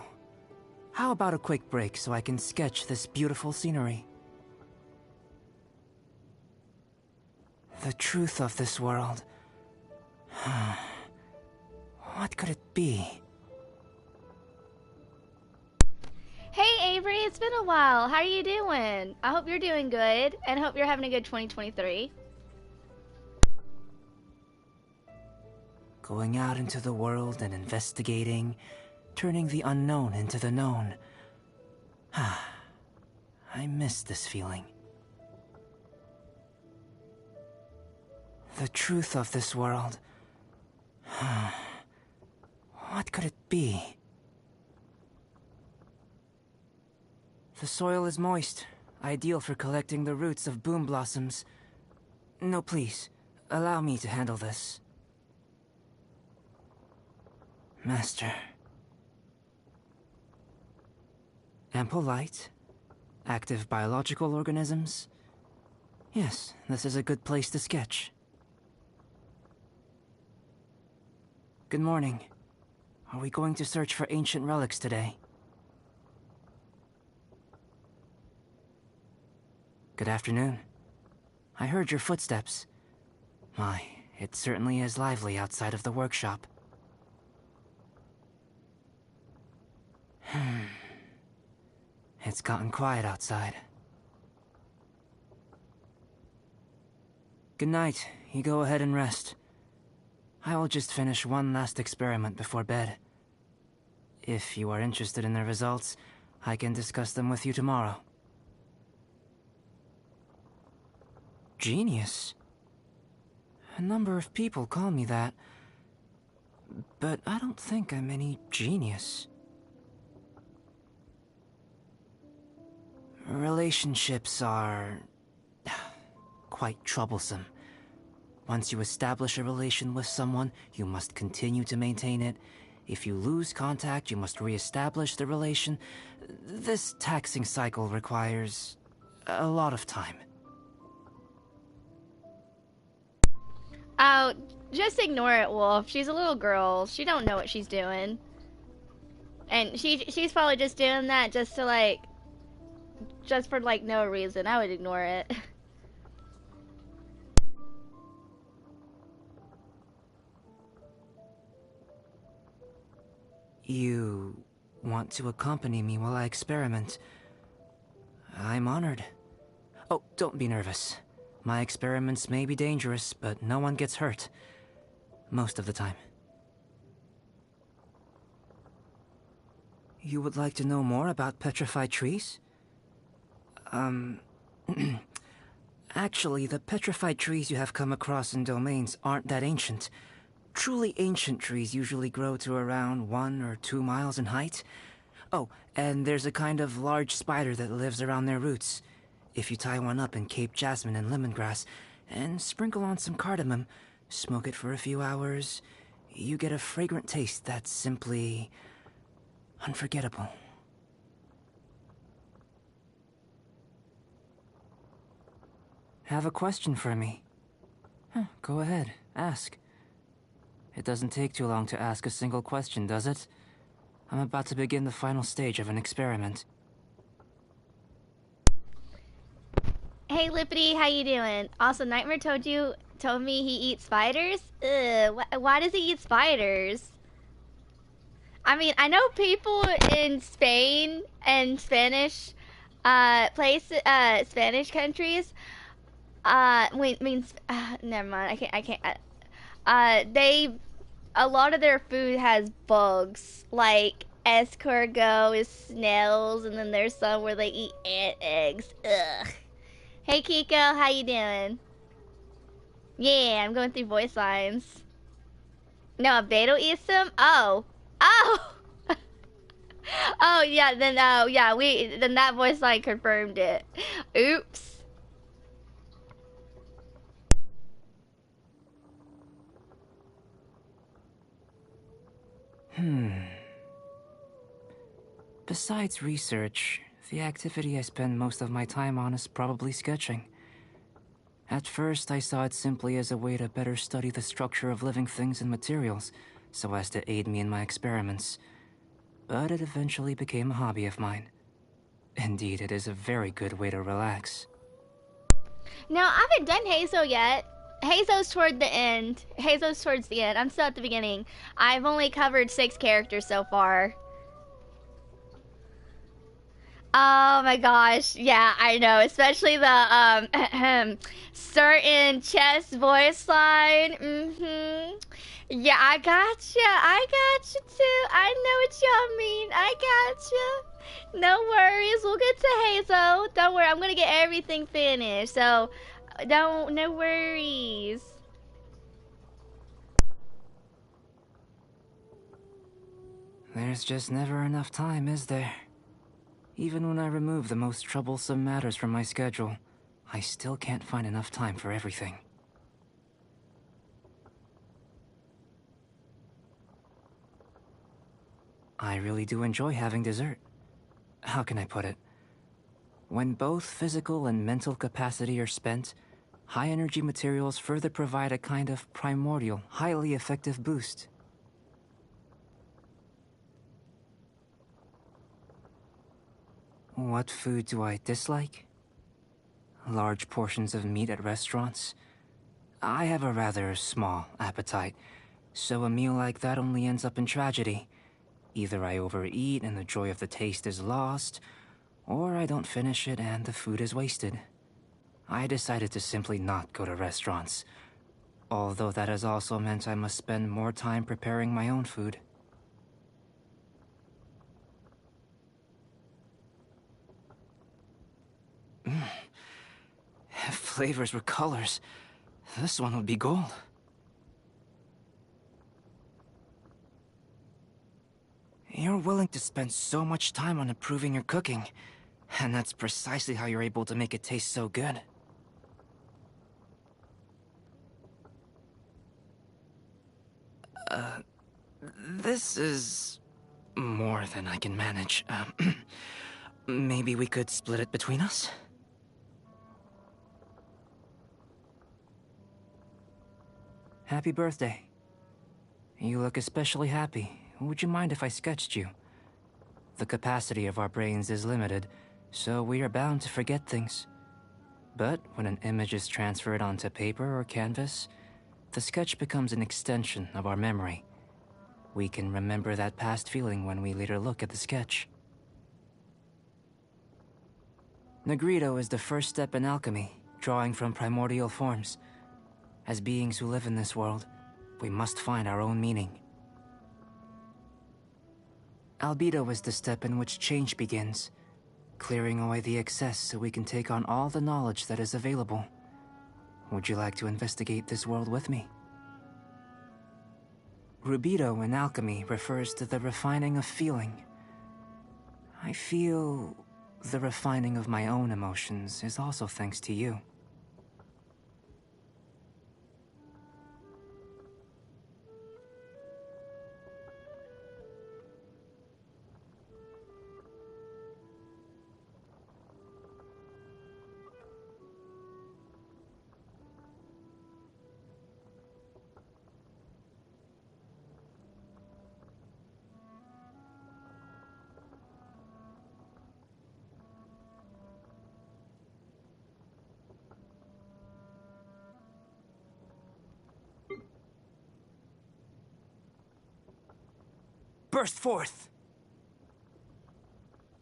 How about a quick break so I can sketch this beautiful scenery? The truth of this world. What could it be? Hey Avery, it's been a while. How are you doing? I hope you're doing good, and hope you're having a good 2023. Going out into the world and investigating, turning the unknown into the known. I miss this feeling. The truth of this world. What could it be? The soil is moist, ideal for collecting the roots of boom blossoms. No, please, allow me to handle this. Master. Ample light, active biological organisms. Yes, this is a good place to sketch. Good morning. Are we going to search for ancient relics today? Good afternoon. I heard your footsteps. My, it certainly is lively outside of the workshop. It's gotten quiet outside. Good night. You go ahead and rest. I will just finish one last experiment before bed. If you are interested in the results, I can discuss them with you tomorrow. Genius? A number of people call me that, but I don't think I'm any genius. Relationships are quite troublesome. Once you establish a relation with someone, you must continue to maintain it. If you lose contact, you must re-establish the relation. This taxing cycle requires a lot of time. Oh, just ignore it, Wolf. She's a little girl. She don't know what she's doing. And she's probably just doing that just to like, just for like no reason. I would ignore it. You want to accompany me while I experiment? I'm honored. Oh, don't be nervous. My experiments may be dangerous, but no one gets hurt. Most of the time. You would like to know more about petrified trees? Actually, the petrified trees you have come across in domains aren't that ancient. Truly ancient trees usually grow to around 1 or 2 miles in height. Oh, and there's a kind of large spider that lives around their roots. If you tie one up in Cape jasmine and lemongrass, and sprinkle on some cardamom, smoke it for a few hours, you get a fragrant taste that's simply unforgettable. Have a question for me? Go ahead, ask. It doesn't take too long to ask a single question, does it? I'm about to begin the final stage of an experiment. Hey, Lippity, how you doing? Also, Nightmare told me he eats spiders? Ugh, why does he eat spiders? I mean, I know people in Spain and Spanish, Spanish countries, never mind, I can't, a lot of their food has bugs, like escargot is snails, and then there's some where they eat ant eggs. Ugh. Hey Kiko, how you doing? Yeah, I'm going through voice lines. No, Beto eats them? Oh. Oh! Oh, yeah, then that voice line confirmed it. Oops. Besides research, the activity I spend most of my time on is probably sketching. At first, I saw it simply as a way to better study the structure of living things and materials, so as to aid me in my experiments. But it eventually became a hobby of mine. Indeed, it is a very good way to relax. No, I haven't done Hazel yet. Hazel's toward the end. Hazel's towards the end. I'm still at the beginning. I've only covered 6 characters so far. Oh my gosh, yeah, I know, especially the certain chess voice line. Yeah, I gotcha too. I know what y'all mean. I gotcha. No worries, we'll get to Hazel. Don't worry, I'm gonna get everything finished. So, no worries. There's just never enough time, is there? Even when I remove the most troublesome matters from my schedule, I still can't find enough time for everything. I really do enjoy having dessert. How can I put it? When both physical and mental capacity are spent, high-energy materials further provide a kind of primordial, highly effective boost. What food do I dislike? Large portions of meat at restaurants. I have a rather small appetite, so a meal like that only ends up in tragedy. Either I overeat and the joy of the taste is lost, or I don't finish it and the food is wasted. I decided to simply not go to restaurants, although that has also meant I must spend more time preparing my own food. If flavors were colors, this one would be gold. You're willing to spend so much time on improving your cooking. And that's precisely how you're able to make it taste so good. This is more than I can manage. Maybe we could split it between us? Happy birthday. You look especially happy. Would you mind if I sketched you? The capacity of our brains is limited, so we are bound to forget things. But when an image is transferred onto paper or canvas, the sketch becomes an extension of our memory. We can remember that past feeling when we later look at the sketch. Negrito is the first step in alchemy, drawing from primordial forms. As beings who live in this world, we must find our own meaning. Albedo is the step in which change begins, clearing away the excess so we can take on all the knowledge that is available. Would you like to investigate this world with me? Rubido in alchemy refers to the refining of feeling. I feel the refining of my own emotions is also thanks to you. Burst forth!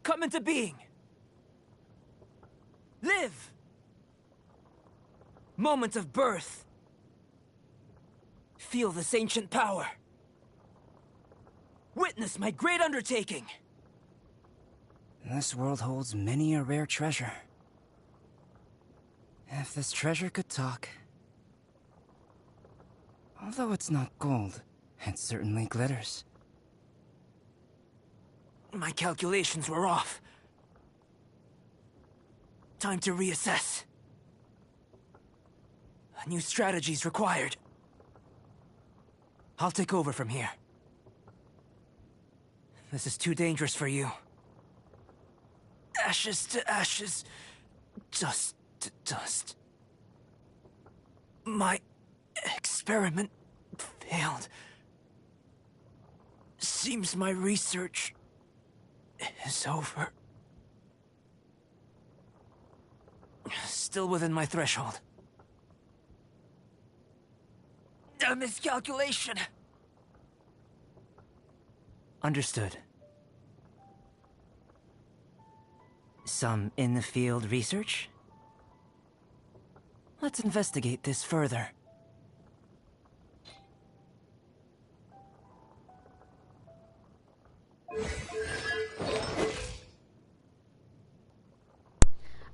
Come into being! Live! Moment of birth! Feel this ancient power! Witness my great undertaking! This world holds many a rare treasure. If this treasure could talk... Although it's not gold, it certainly glitters. My calculations were off. Time to reassess. A new strategy's required. I'll take over from here. This is too dangerous for you. Ashes to ashes, dust to dust. My experiment failed. Seems my research is over. Still within my threshold. A miscalculation. Understood. Some in-the-field research? Let's investigate this further.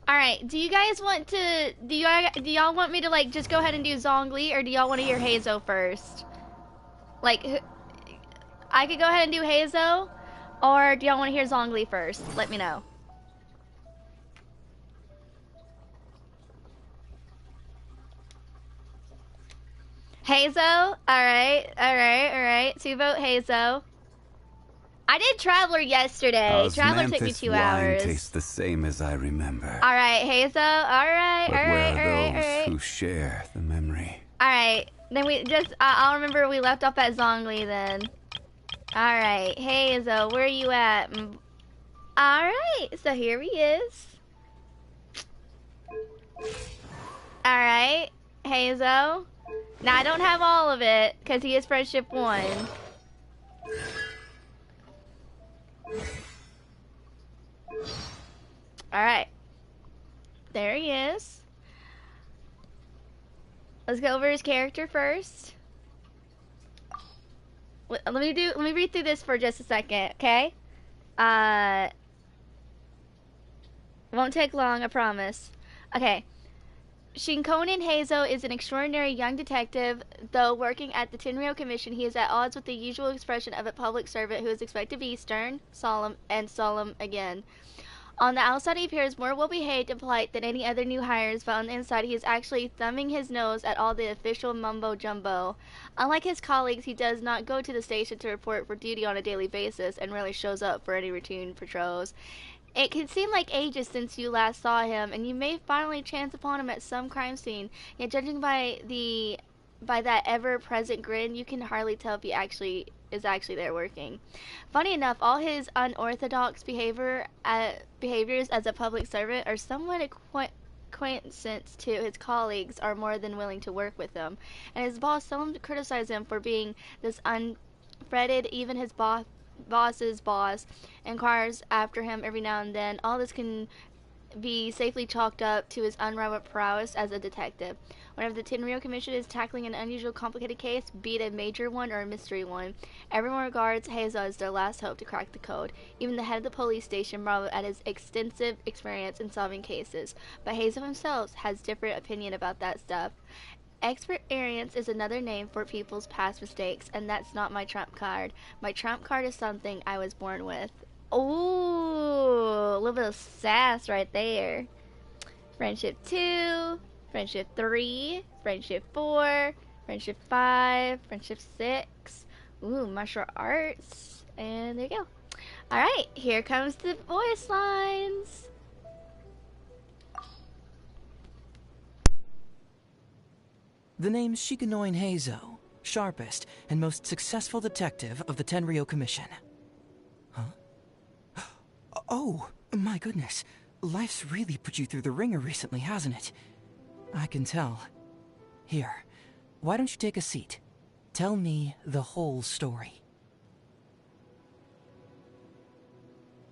Alright, do you guys want to, do y'all want me to like just go ahead and do Zhongli, or do y'all want to hear Hazo first? Like, I could go ahead and do Hazo, or do y'all want to hear Zhongli first? Let me know. Hazo? Alright. Two vote Hazo. I did Traveler yesterday. Traveler took me 2 hours. Tastes the same as I remember. Alright, Hazo. Alright. Who share the memory? Alright. Then we just, I'll remember we left off at Zhongli then. Alright, Hazo, where are you at? Alright, so here he is. Alright, Hazo. Now I don't have all of it, because he is Friendship 1. Alright. There he is. Let's go over his character first. Let me read through this for just a second, okay? Won't take long, I promise. Okay. Shinkonin Hazo is an extraordinary young detective. Though working at the Tenryo Commission, he is at odds with the usual expression of a public servant who is expected to be stern, solemn, and solemn again. On the outside, he appears more well-behaved and polite than any other new hires, but on the inside, he is actually thumbing his nose at all the official mumbo-jumbo. Unlike his colleagues, he does not go to the station to report for duty on a daily basis and rarely shows up for any routine patrols. It can seem like ages since you last saw him, and you may finally chance upon him at some crime scene. Yet, judging by that ever-present grin, you can hardly tell if he is actually there working. Funny enough, all his unorthodox behaviors as a public servant are somewhat acquaintance to his colleagues are more than willing to work with him, and his boss seldom criticizes him for being this unfretted. Even his boss's boss inquires after him every now and then. All this can be safely chalked up to his unrivaled prowess as a detective. Whenever the Tenryou Commission is tackling an unusual, complicated case, be it a major one or a mystery one, everyone regards Heizo as their last hope to crack the code. Even the head of the police station marveled at his extensive experience in solving cases, but Heizo himself has different opinion about that stuff. Experience is another name for people's past mistakes, and that's not my trump card. My trump card is something I was born with. Ooh, a little bit of sass right there. Friendship 2, Friendship 3, Friendship 4, Friendship 5, Friendship 6. Ooh, martial arts. And there you go. Alright, here comes the voice lines. The name's Shikanoin Heizo, sharpest and most successful detective of the Tenryou Commission. Huh? Oh, my goodness. Life's really put you through the ringer recently, hasn't it? I can tell. Here, why don't you take a seat? Tell me the whole story.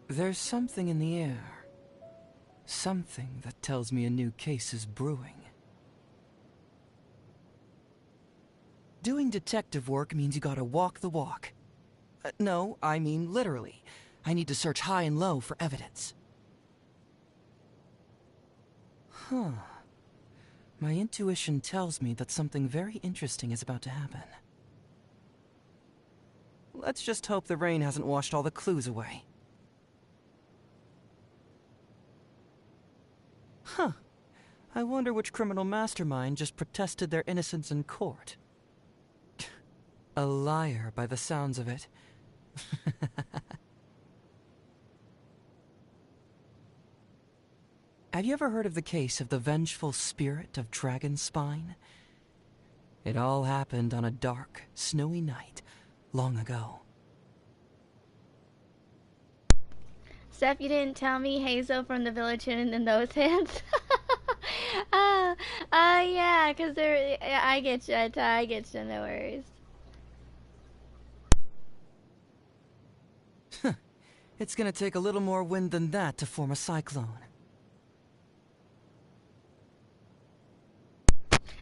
There's something in the air. Something that tells me a new case is brewing. Doing detective work means you gotta walk the walk. No, I mean literally. I need to search high and low for evidence. Huh. My intuition tells me that something very interesting is about to happen. Let's just hope the rain hasn't washed all the clues away. Huh. I wonder which criminal mastermind just protested their innocence in court. A liar by the sounds of it. Have you ever heard of the case of the vengeful spirit of Dragonspine? It all happened on a dark, snowy night long ago. Steph, you didn't tell me Hazel from the Village Inn in those hands. Yeah, because they're. I get you. I get you. No worries. It's gonna take a little more wind than that to form a cyclone.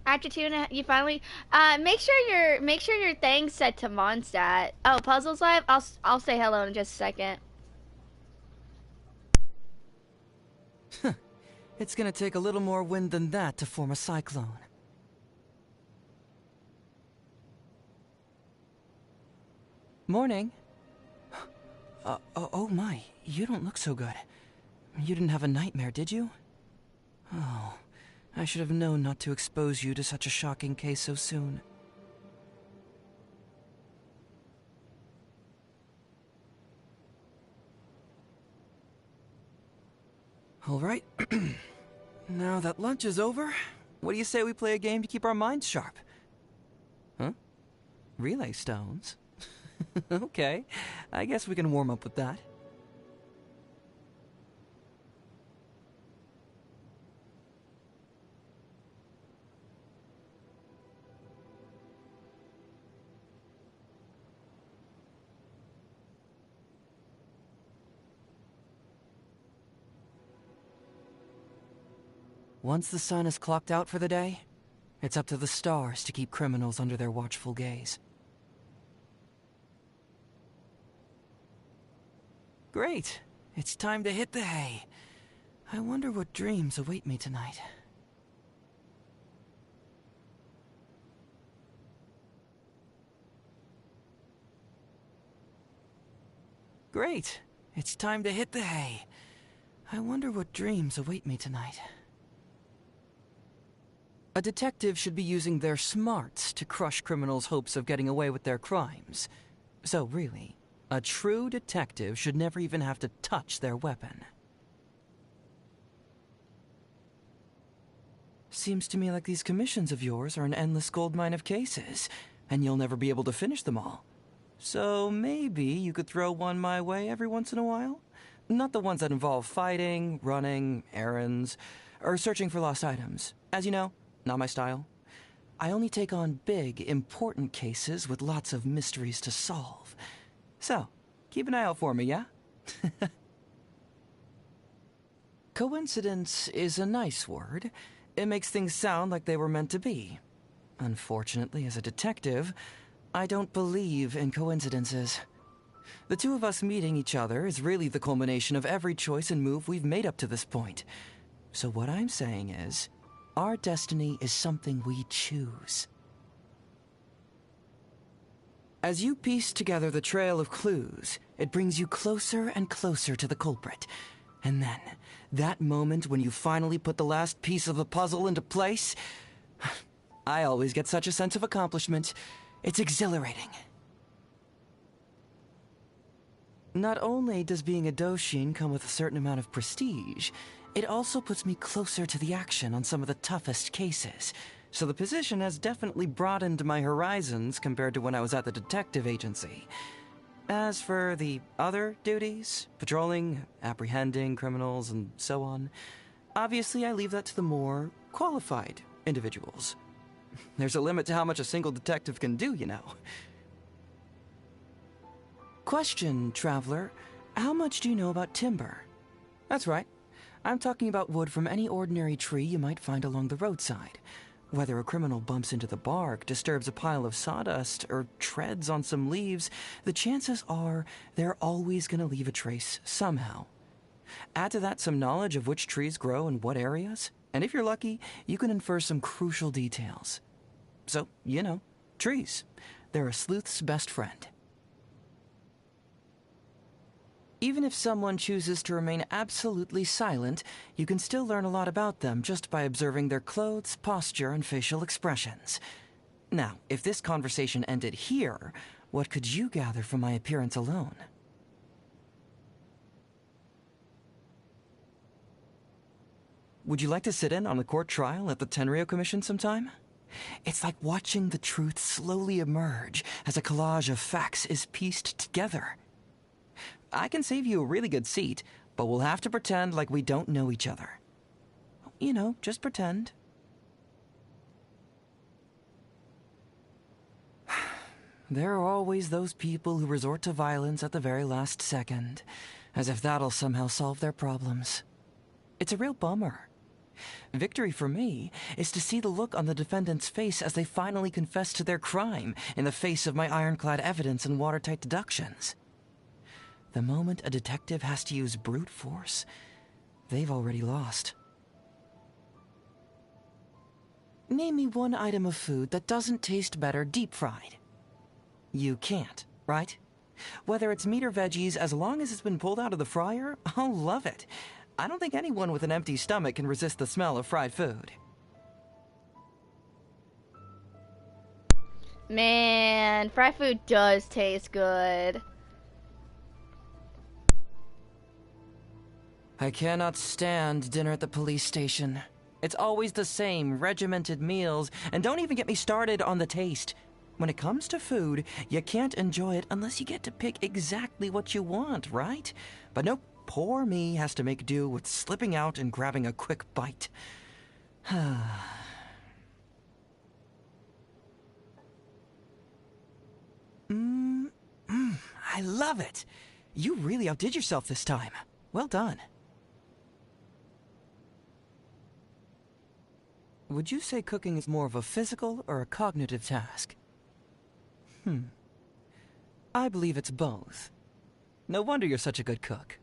After 2.5, you finally make sure your thing's set to Mondstadt. Oh, Puzzles Live. I'll say hello in just a second. It's gonna take a little more wind than that to form a cyclone. Morning. Oh my, you don't look so good. You didn't have a nightmare, did you? Oh, I should have known not to expose you to such a shocking case so soon. All right. Now that lunch is over, what do you say we play a game to keep our minds sharp? Huh? Relay stones? Okay, I guess we can warm up with that. Once the sun is clocked out for the day, it's up to the stars to keep criminals under their watchful gaze. Great. It's time to hit the hay. I wonder what dreams await me tonight. Great. It's time to hit the hay. I wonder what dreams await me tonight. A detective should be using their smarts to crush criminals' hopes of getting away with their crimes. So really, a true detective should never even have to touch their weapon. Seems to me like these commissions of yours are an endless goldmine of cases, and you'll never be able to finish them all. So maybe you could throw one my way every once in a while? Not the ones that involve fighting, running, errands, or searching for lost items. As you know, not my style. I only take on big, important cases with lots of mysteries to solve. So, keep an eye out for me, yeah? Coincidence is a nice word. It makes things sound like they were meant to be. Unfortunately, as a detective, I don't believe in coincidences. The two of us meeting each other is really the culmination of every choice and move we've made up to this point. So what I'm saying is, our destiny is something we choose. As you piece together the trail of clues, it brings you closer and closer to the culprit. And then, that moment when you finally put the last piece of the puzzle into place, I always get such a sense of accomplishment. It's exhilarating. Not only does being a Doshin come with a certain amount of prestige, it also puts me closer to the action on some of the toughest cases. So the position has definitely broadened my horizons compared to when I was at the detective agency. As for the other duties, patrolling, apprehending criminals, and so on, obviously I leave that to the more qualified individuals. There's a limit to how much a single detective can do, you know. Question, traveler. How much do you know about timber? That's right. I'm talking about wood from any ordinary tree you might find along the roadside. Whether a criminal bumps into the bark, disturbs a pile of sawdust, or treads on some leaves, the chances are they're always going to leave a trace somehow. Add to that some knowledge of which trees grow in what areas, and if you're lucky, you can infer some crucial details. So, you know, trees. They're a sleuth's best friend. Even if someone chooses to remain absolutely silent, you can still learn a lot about them just by observing their clothes, posture, and facial expressions. Now, if this conversation ended here, what could you gather from my appearance alone? Would you like to sit in on a court trial at the Tenryo Commission sometime? It's like watching the truth slowly emerge as a collage of facts is pieced together. I can save you a really good seat, but we'll have to pretend like we don't know each other. You know, just pretend. There are always those people who resort to violence at the very last second, as if that'll somehow solve their problems. It's a real bummer. Victory for me is to see the look on the defendant's face as they finally confess to their crime in the face of my ironclad evidence and watertight deductions. The moment a detective has to use brute force, they've already lost. Name me one item of food that doesn't taste better deep-fried. You can't, right? Whether it's meat or veggies, as long as it's been pulled out of the fryer, I'll love it. I don't think anyone with an empty stomach can resist the smell of fried food. Man, fried food does taste good. I cannot stand dinner at the police station. It's always the same regimented meals, and don't even get me started on the taste. When it comes to food, you can't enjoy it unless you get to pick exactly what you want, right? But nope, poor me has to make do with slipping out and grabbing a quick bite. I love it! You really outdid yourself this time. Well done. Would you say cooking is more of a physical or a cognitive task? I believe it's both. No wonder you're such a good cook.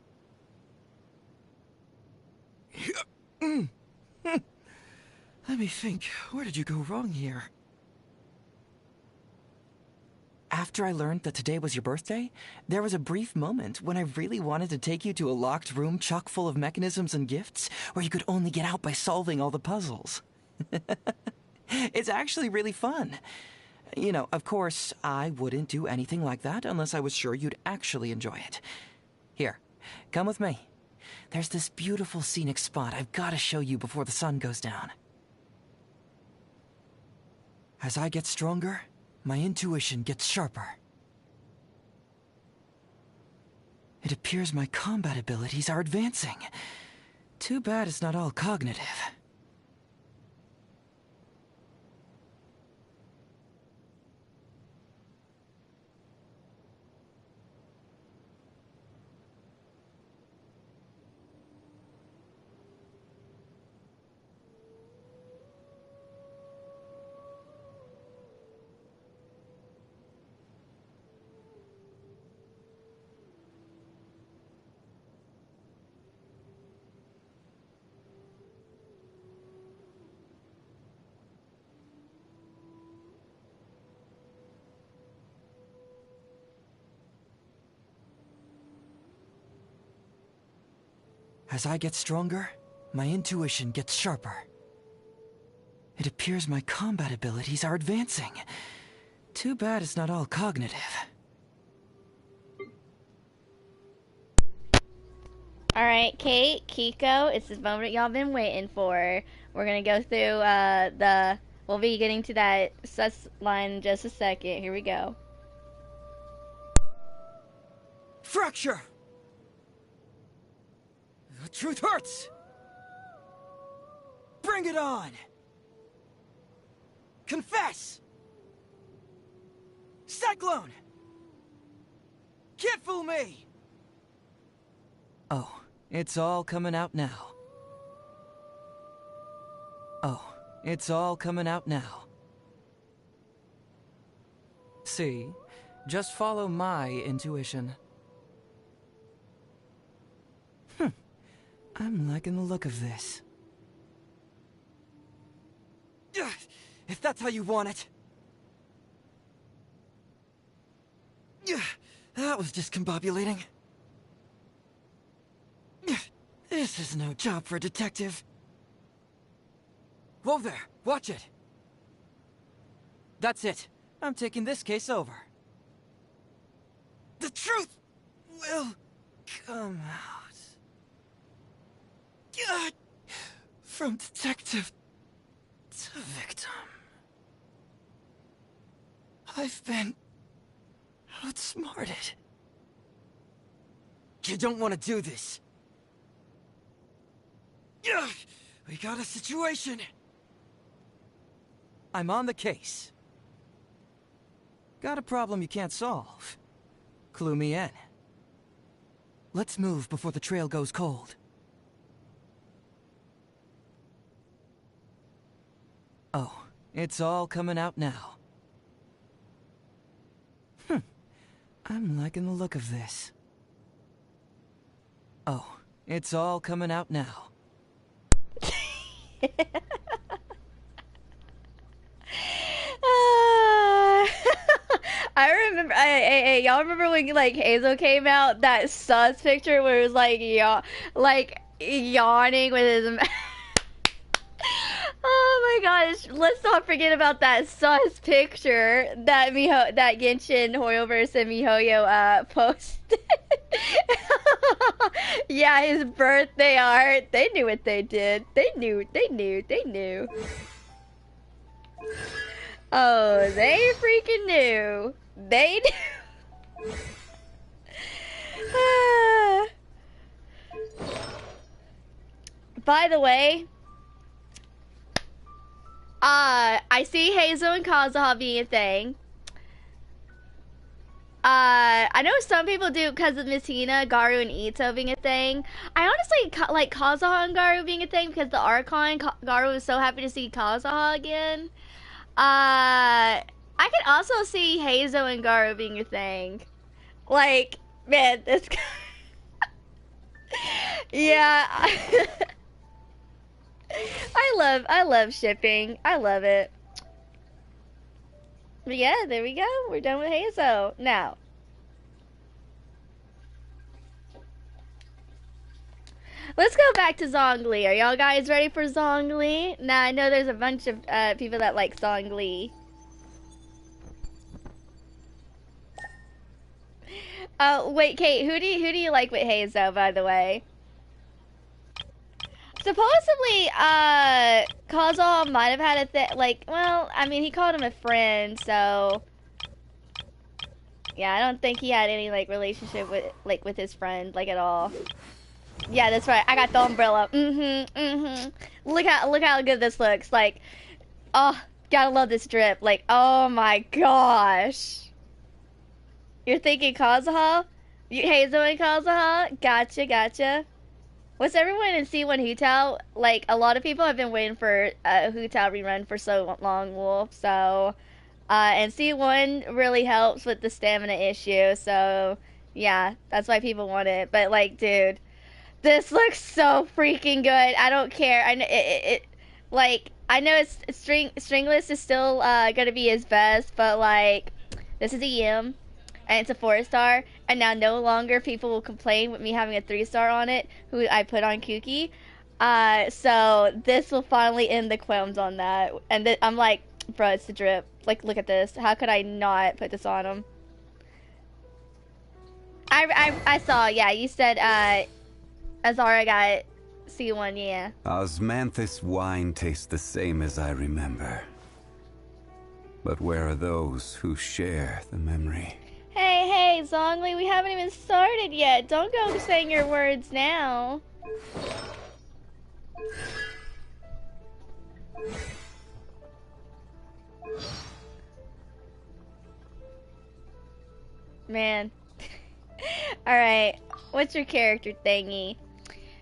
Let me think. Where did you go wrong here? after I learned that today was your birthday, there was a brief moment when I really wanted to take you to a locked room chock full of mechanisms and gifts where you could only get out by solving all the puzzles. It's actually really fun. You know, of course, I wouldn't do anything like that unless I was sure you'd actually enjoy it. Here, come with me. There's this beautiful scenic spot I've got to show you before the sun goes down. As I get stronger, my intuition gets sharper. It appears my combat abilities are advancing. Too bad it's not all cognitive. As I get stronger, my intuition gets sharper. It appears my combat abilities are advancing. Too bad it's not all cognitive. Alright, Kate, Kiko, it's the moment y'all been waiting for. We're gonna go through, we'll be getting to that sus line in just a second. Here we go. Fracture! The truth hurts! Bring it on! Confess! Cyclone! Can't fool me! Oh, it's all coming out now. Oh, it's all coming out now. See, just follow my intuition. I'm liking the look of this. If that's how you want it. That was discombobulating. This is no job for a detective. Whoa there, watch it. That's it. I'm taking this case over. The truth will come out. From detective to victim. I've been outsmarted. You don't want to do this. We got a situation. I'm on the case. Got a problem you can't solve. Clue me in. Let's move before the trail goes cold. Oh, it's all coming out now. I'm liking the look of this. Oh, it's all coming out now. I remember, y'all remember when like Hazel came out, that sus picture where it was like yawning with his. Oh my gosh! Let's not forget about that sus picture that that Genshin Hoyoverse and MiHoYo posted. Yeah, his birthday art. They knew what they did. They knew. Oh, they freaking knew. They knew. By the way, I see Hazel and Kazuha being a thing. I know some people do because of Miss Hina, Garu, and Ito being a thing. I honestly like Kazuha and Garu being a thing because the Archon, Garu was so happy to see Kazuha again. I can also see Hazel and Garu being a thing. Like, man, this. Yeah. I love shipping. I love it. But yeah, there we go. We're done with Hazo. Now, let's go back to Zhongli. Are y'all guys ready for Zhongli? Now, I know there's a bunch of people that like Zhongli. Wait, Kate, who do you like with Hazo, by the way? Supposedly, Kazal might have had a well, I mean, he called him a friend, so yeah, I don't think he had any like relationship with his friend, like, at all. Yeah, that's right. I got the umbrella. Look how good this looks. Like, oh, gotta love this drip. Like, oh my gosh. You're thinking Kazuha? Hazel and Kazuha? Gotcha. What's everyone in C1 Hu-Tao? Like, a lot of people have been waiting for a Hu-Tao rerun for so long, Wolf. So, and C1 really helps with the stamina issue. So, yeah, that's why people want it. But, like, dude, this looks so freaking good. I don't care. I know I know it's Stringless is still gonna be his best, but like, this is a Yim, and it's a 4-star, and now no longer people will complain with me having a 3-star on it, who I put on Kuki. So this will finally end the qualms on that, and I'm like, bro, it's the drip. Like, look at this. How could I not put this on him? I saw. Yeah, you said Azara got C1. Yeah. Osmanthus wine tastes the same as I remember. But where are those who share the memory? Hey, Zhongli, we haven't even started yet. Don't go saying your words now. Man. Alright, what's your character thingy?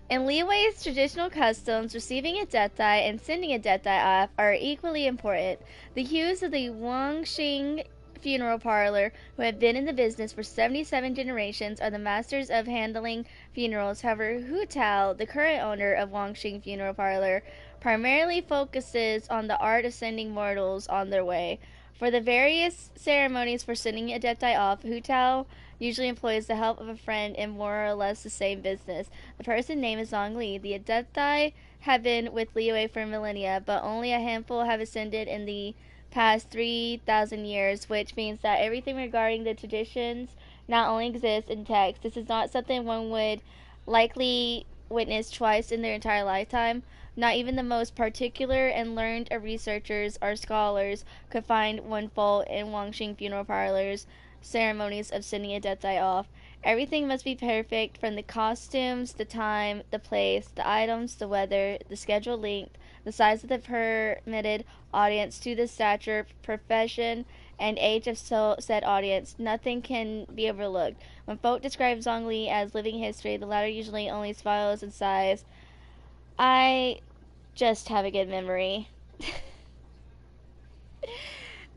In Liwei's traditional customs, receiving a death die and sending a death die off are equally important. The Hughes of the Wangxing Funeral Parlor, who have been in the business for 77 generations, are the masters of handling funerals. However, Hu Tao, the current owner of Wangxing Funeral Parlor, primarily focuses on the art of sending mortals on their way. For the various ceremonies for sending a death die off, Hu Tao usually employs the help of a friend in more or less the same business. The person's name is Zhongli. The death die have been with Liyue for millennia, but only a handful have ascended in the past 3,000 years, which means that everything regarding the traditions not only exists in text. This is not something one would likely witness twice in their entire lifetime. Not even the most particular and learned of researchers or scholars could find one fault in Wangxing funeral parlors ceremonies of sending a death die off. Everything must be perfect, from the costumes, the time, the place, the items, the weather, the scheduled length, the size of the permitted audience, to the stature, profession, and age of said audience. Nothing can be overlooked. When folk describe Zhongli as living history, the latter usually only follows in size. I just have a good memory.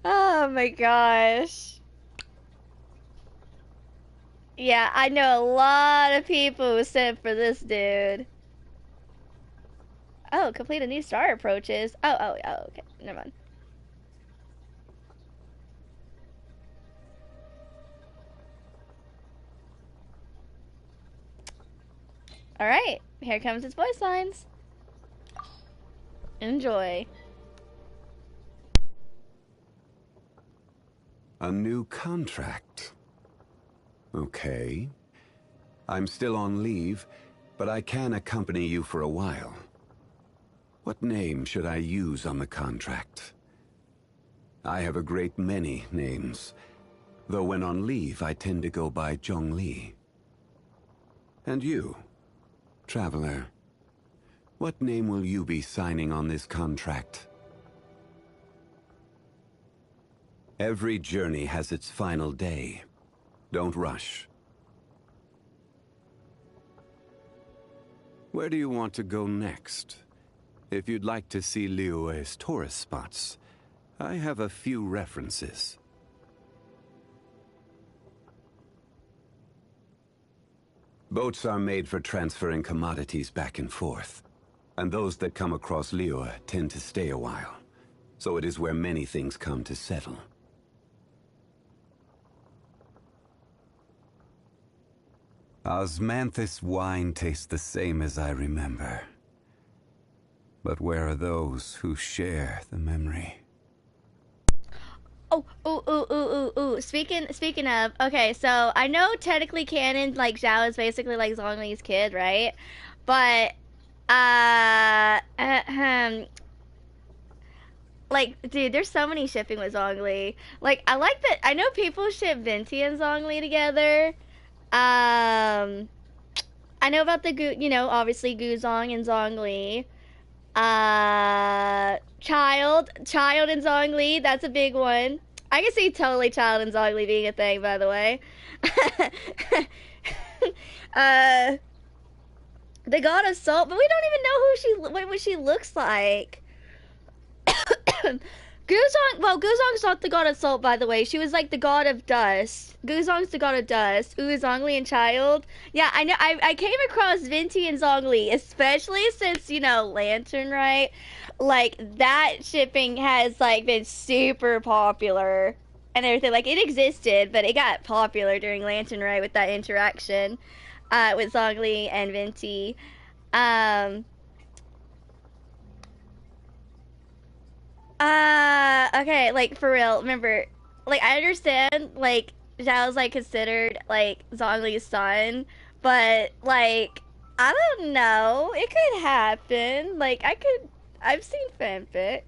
Oh my gosh. Yeah, I know a lot of people who sent for this dude. Oh, complete a new star approaches. Oh, okay. Never mind. Alright, here comes his voice lines. Enjoy. A new contract. Okay. I'm still on leave, but I can accompany you for a while. What name should I use on the contract? I have a great many names, though when on leave I tend to go by Zhongli. And you, traveler, what name will you be signing on this contract? Every journey has its final day. Don't rush. Where do you want to go next? If you'd like to see Liyue's tourist spots, I have a few references. Boats are made for transferring commodities back and forth, and those that come across Liyue tend to stay a while, so it is where many things come to settle. Osmanthus wine tastes the same as I remember. But where are those who share the memory? Oh, ooh, ooh, ooh, ooh, ooh. Speaking of, okay, so I know technically canon, like Zhao is basically like Zhongli's kid, right? But like, dude, there's so many shipping with Zhongli. Like, I like that. I know people ship Venti and Zhongli together. I know about the obviously Guzong and Zhongli. Child and Zhongli, that's a big one. I can see totally Child and Zhongli being a thing, by the way. uh, the god of salt, but we don't even know what she looks like. Guzong's not the god of salt, by the way. She was like the god of dust. Guzong's the god of dust. Ooh, Zhongli and Child. Yeah, I know. I came across Venti and Zhongli, especially since, Lantern, right? Like, that shipping has, like, been super popular and everything. Like, it existed, but it got popular during Lantern, right, with that interaction with Zhongli and Venti. Okay, like, for real, remember, like, I understand, like, Zhao's, like, considered, like, Zhongli's son, but, like, I don't know, it could happen, like, I've seen fanfic.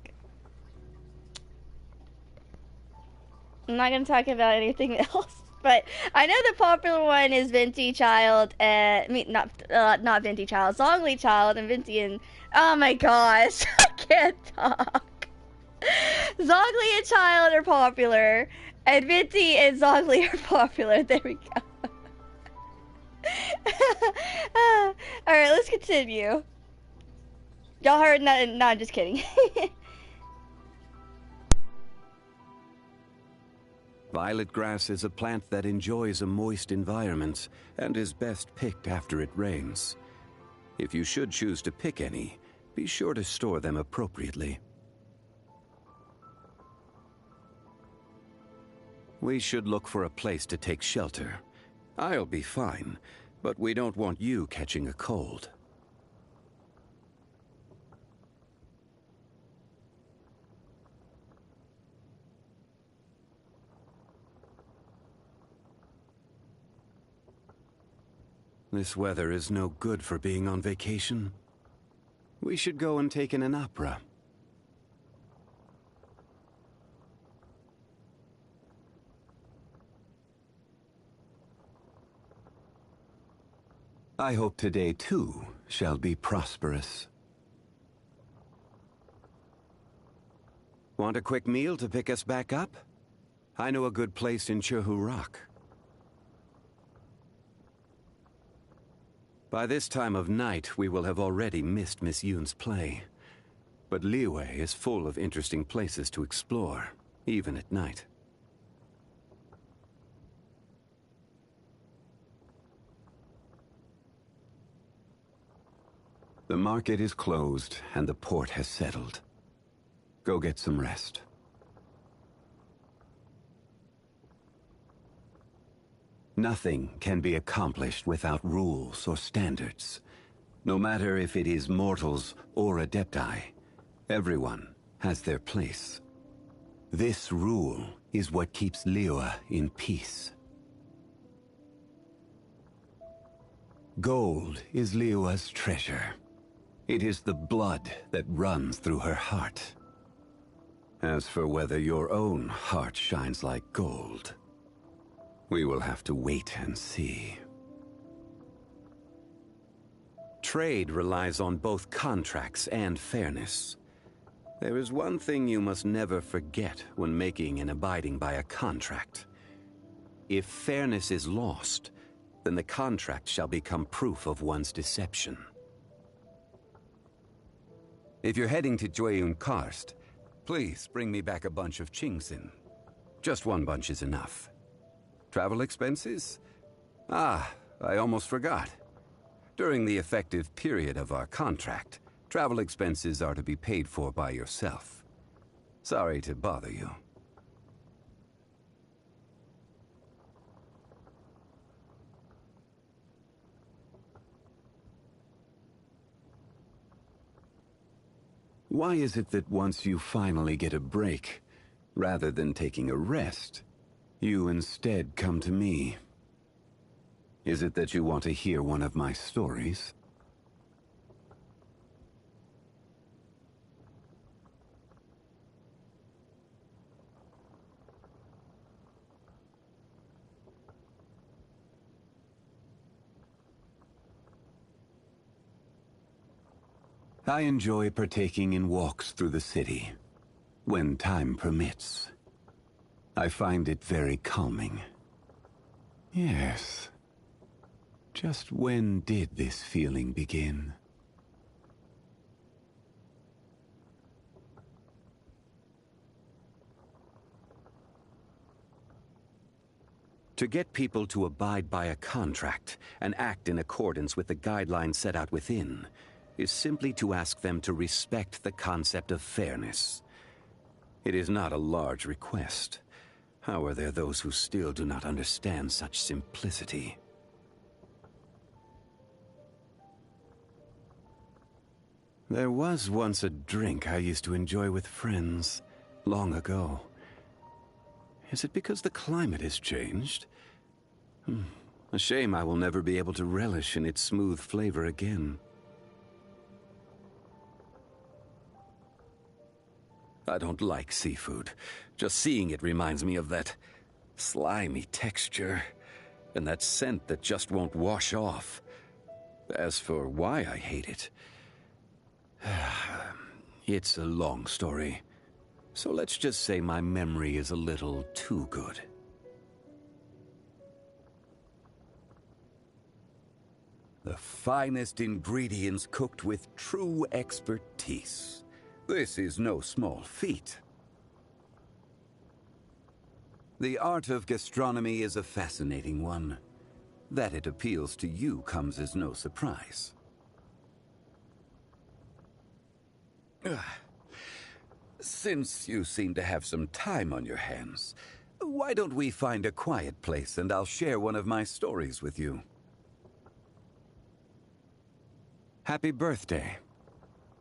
I'm not gonna talk about anything else, but I know the popular one is Venti Child, and, I mean, not Venti Child, Zhongli Child, and Venti and, oh my gosh, I can't talk. Zhongli and Child are popular, and Venti and Zhongli are popular. There we go. Alright, let's continue. Y'all heard that? No, I'm just kidding. Violet grass is a plant that enjoys a moist environment and is best picked after it rains. If you should choose to pick any, be sure to store them appropriately. We should look for a place to take shelter. I'll be fine, but we don't want you catching a cold. This weather is no good for being on vacation. We should go and take in an opera. I hope today, too, shall be prosperous. Want a quick meal to pick us back up? I know a good place in Chehu Rock. By this time of night, we will have already missed Miss Yoon's play. But Liyue is full of interesting places to explore, even at night. The market is closed, and the port has settled. Go get some rest. Nothing can be accomplished without rules or standards. No matter if it is mortals or adepti, everyone has their place. This rule is what keeps Liyue in peace. Gold is Liyue's treasure. It is the blood that runs through her heart. As for whether your own heart shines like gold, we will have to wait and see. Trade relies on both contracts and fairness. There is one thing you must never forget when making and abiding by a contract. If fairness is lost, then the contract shall become proof of one's deception. If you're heading to Jueyun Karst, please bring me back a bunch of Qingxin. Just one bunch is enough. Travel expenses? Ah, I almost forgot. During the effective period of our contract, travel expenses are to be paid for by yourself. Sorry to bother you. Why is it that once you finally get a break, rather than taking a rest, you instead come to me? Is it that you want to hear one of my stories? I enjoy partaking in walks through the city, when time permits. I find it very calming. Yes. Just when did this feeling begin? To get people to abide by a contract and act in accordance with the guidelines set out within is simply to ask them to respect the concept of fairness. It is not a large request. How are there those who still do not understand such simplicity? There was once a drink I used to enjoy with friends, long ago. Is it because the climate has changed? A shame I will never be able to relish in its smooth flavor again. I don't like seafood. Just seeing it reminds me of that slimy texture, and that scent that just won't wash off. As for why I hate it, it's a long story. So let's just say my memory is a little too good. The finest ingredients cooked with true expertise. This is no small feat. The art of gastronomy is a fascinating one. That it appeals to you comes as no surprise. Since you seem to have some time on your hands, why don't we find a quiet place and I'll share one of my stories with you? Happy birthday.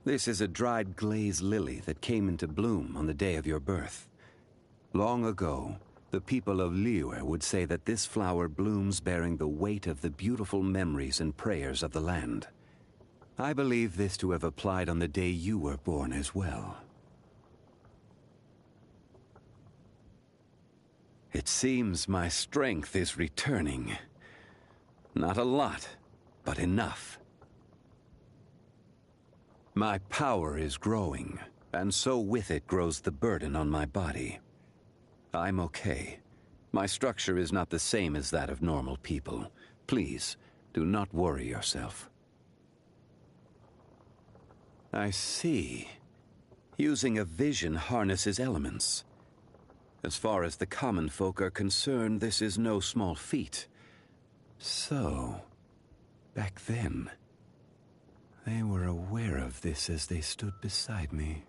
This is a dried glaze lily that came into bloom on the day of your birth. Long ago, the people of Liyue would say that this flower blooms bearing the weight of the beautiful memories and prayers of the land. I believe this to have applied on the day you were born as well. It seems my strength is returning. Not a lot, but enough. My power is growing, and so with it grows the burden on my body. I'm okay. My structure is not the same as that of normal people. Please, do not worry yourself. I see. Using a vision harnesses elements. As far as the common folk are concerned, this is no small feat. So, back then, they were aware of this as they stood beside me.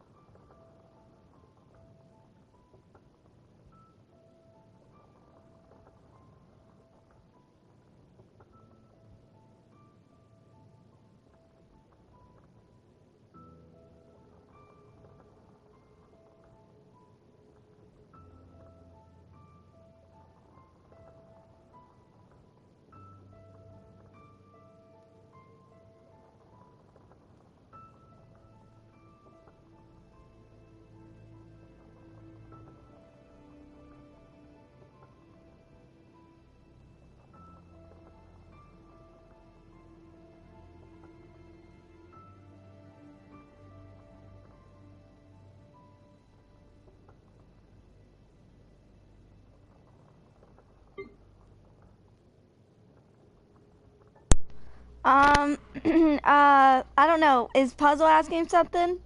I don't know. Is Puzzle asking something?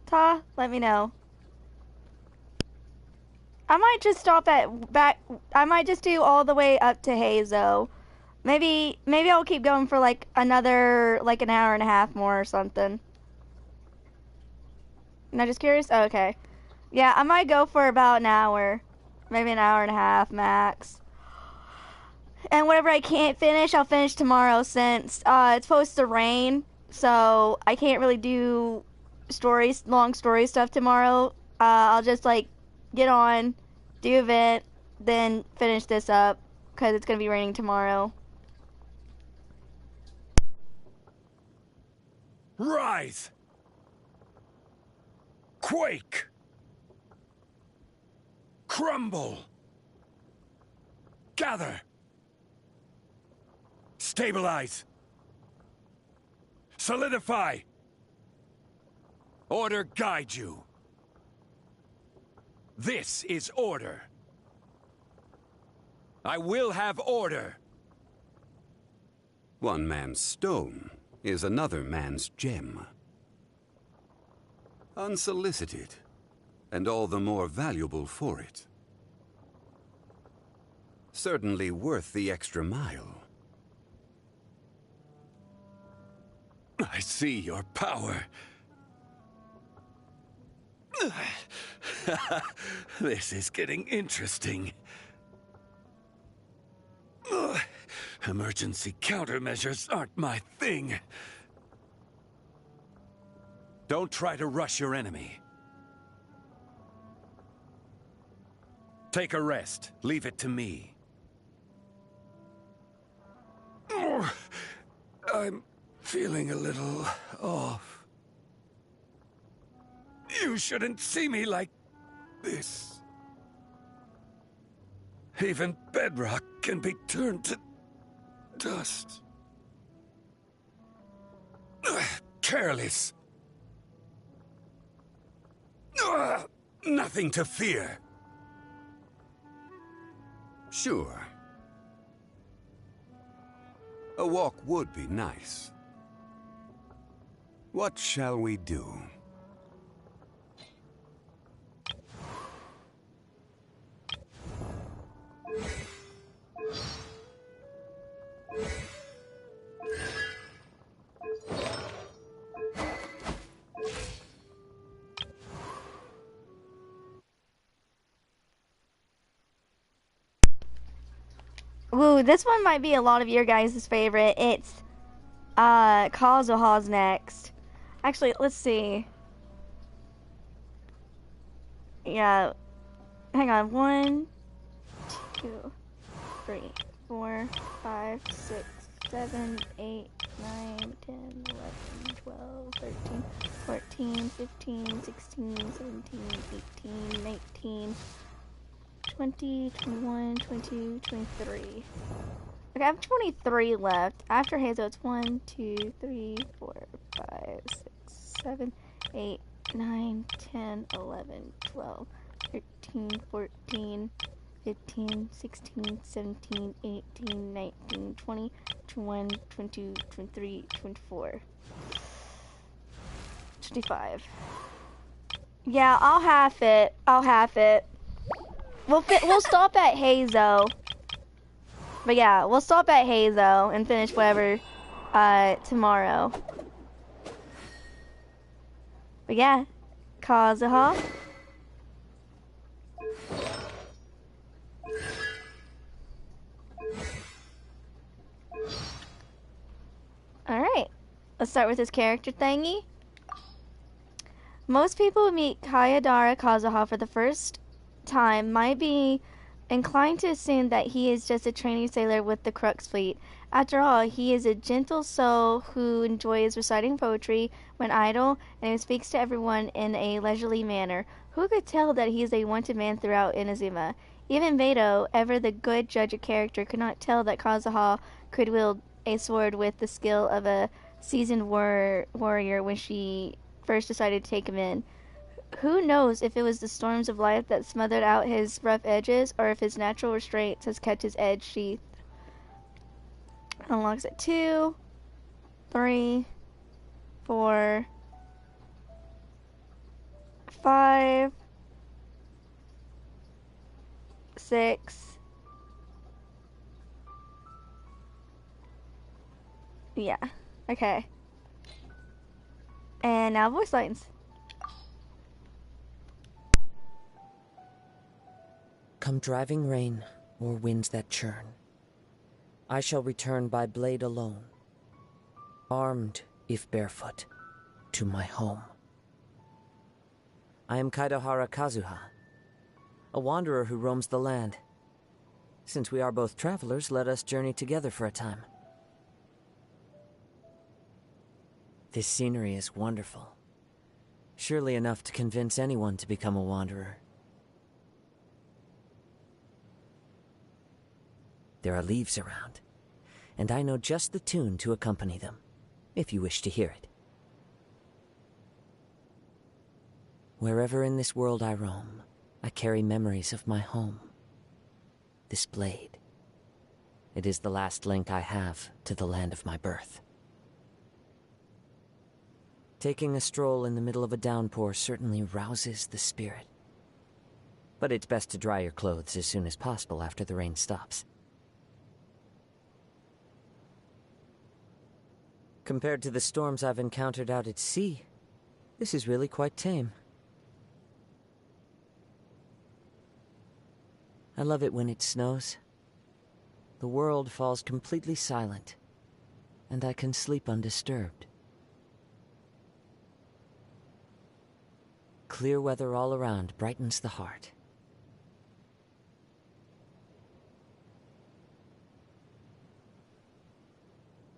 Ta, let me know. I might just stop at back. I might just do all the way up to Hazo. Maybe I'll keep going for like another like an hour and a half more or something. Am I just curious? Oh, okay. Yeah, I might go for about an hour, maybe an hour and a half max. And whatever I can't finish, I'll finish tomorrow since it's supposed to rain, so I can't really do long story stuff tomorrow. I'll just like get on, do event, then finish this up because it's gonna be raining tomorrow. Rise! Quake! Crumble! Gather! Stabilize! Solidify! Order guide you. This is order. I will have order. One man's stone is another man's gem. Unsolicited, and all the more valuable for it. Certainly worth the extra mile. I see your power. This is getting interesting. Emergency countermeasures aren't my thing. Don't try to rush your enemy. Take a rest. Leave it to me. I'm feeling a little off. You shouldn't see me like this. Even bedrock can be turned to dust. Careless. Nothing to fear. Sure. A walk would be nice. What shall we do? Ooh, this one might be a lot of your guys' favorite. It's Kazuha's next. Actually, let's see. Yeah. Hang on. 1, 2, 3, 4, 5, 6, 7, 8, 9, 10, 11, 12, 13, 14, 15, 16, 17, 18, 19, 20, 21, 22, 23. Okay, I have 23 left. After Hazel, it's 1, 2, 3, 4, 5, 6, 7, 8, 9, 10, 11, 12, 13, 14, 15, 16, 17, 18, 19, 20, 21, 22, 23, 24, 25. Yeah, I'll half it. I'll half it. We'll stop at Hazo. But yeah, we'll stop at Hazo and finish whatever tomorrow. But yeah, Kazuha. Alright, let's start with his character thingy. Most people who meet Kayadara Kazuha for the first time might be inclined to assume that he is just a trainee sailor with the Crux fleet. After all, he is a gentle soul who enjoys reciting poetry when idle and who speaks to everyone in a leisurely manner. Who could tell that he is a wanted man throughout Inazuma? Even Beto, ever the good judge of character, could not tell that Kazuha could wield a sword with the skill of a seasoned warrior when she first decided to take him in. Who knows if it was the storms of life that smothered out his rough edges, or if his natural restraints has kept his edge sheathed. Unlocks at 2, 3, 4, 5, 6. Yeah. Okay. And now voice lines. Come driving rain or winds that churn, I shall return by blade alone, armed if barefoot, to my home. I am Kaidahara Kazuha, a wanderer who roams the land. Since we are both travelers, let us journey together for a time. This scenery is wonderful. Surely enough to convince anyone to become a wanderer. There are leaves around, and I know just the tune to accompany them, if you wish to hear it. Wherever in this world I roam, I carry memories of my home. This blade. It is the last link I have to the land of my birth. Taking a stroll in the middle of a downpour certainly rouses the spirit. But it's best to dry your clothes as soon as possible after the rain stops. Compared to the storms I've encountered out at sea, this is really quite tame. I love it when it snows. The world falls completely silent, and I can sleep undisturbed. Clear weather all around brightens the heart.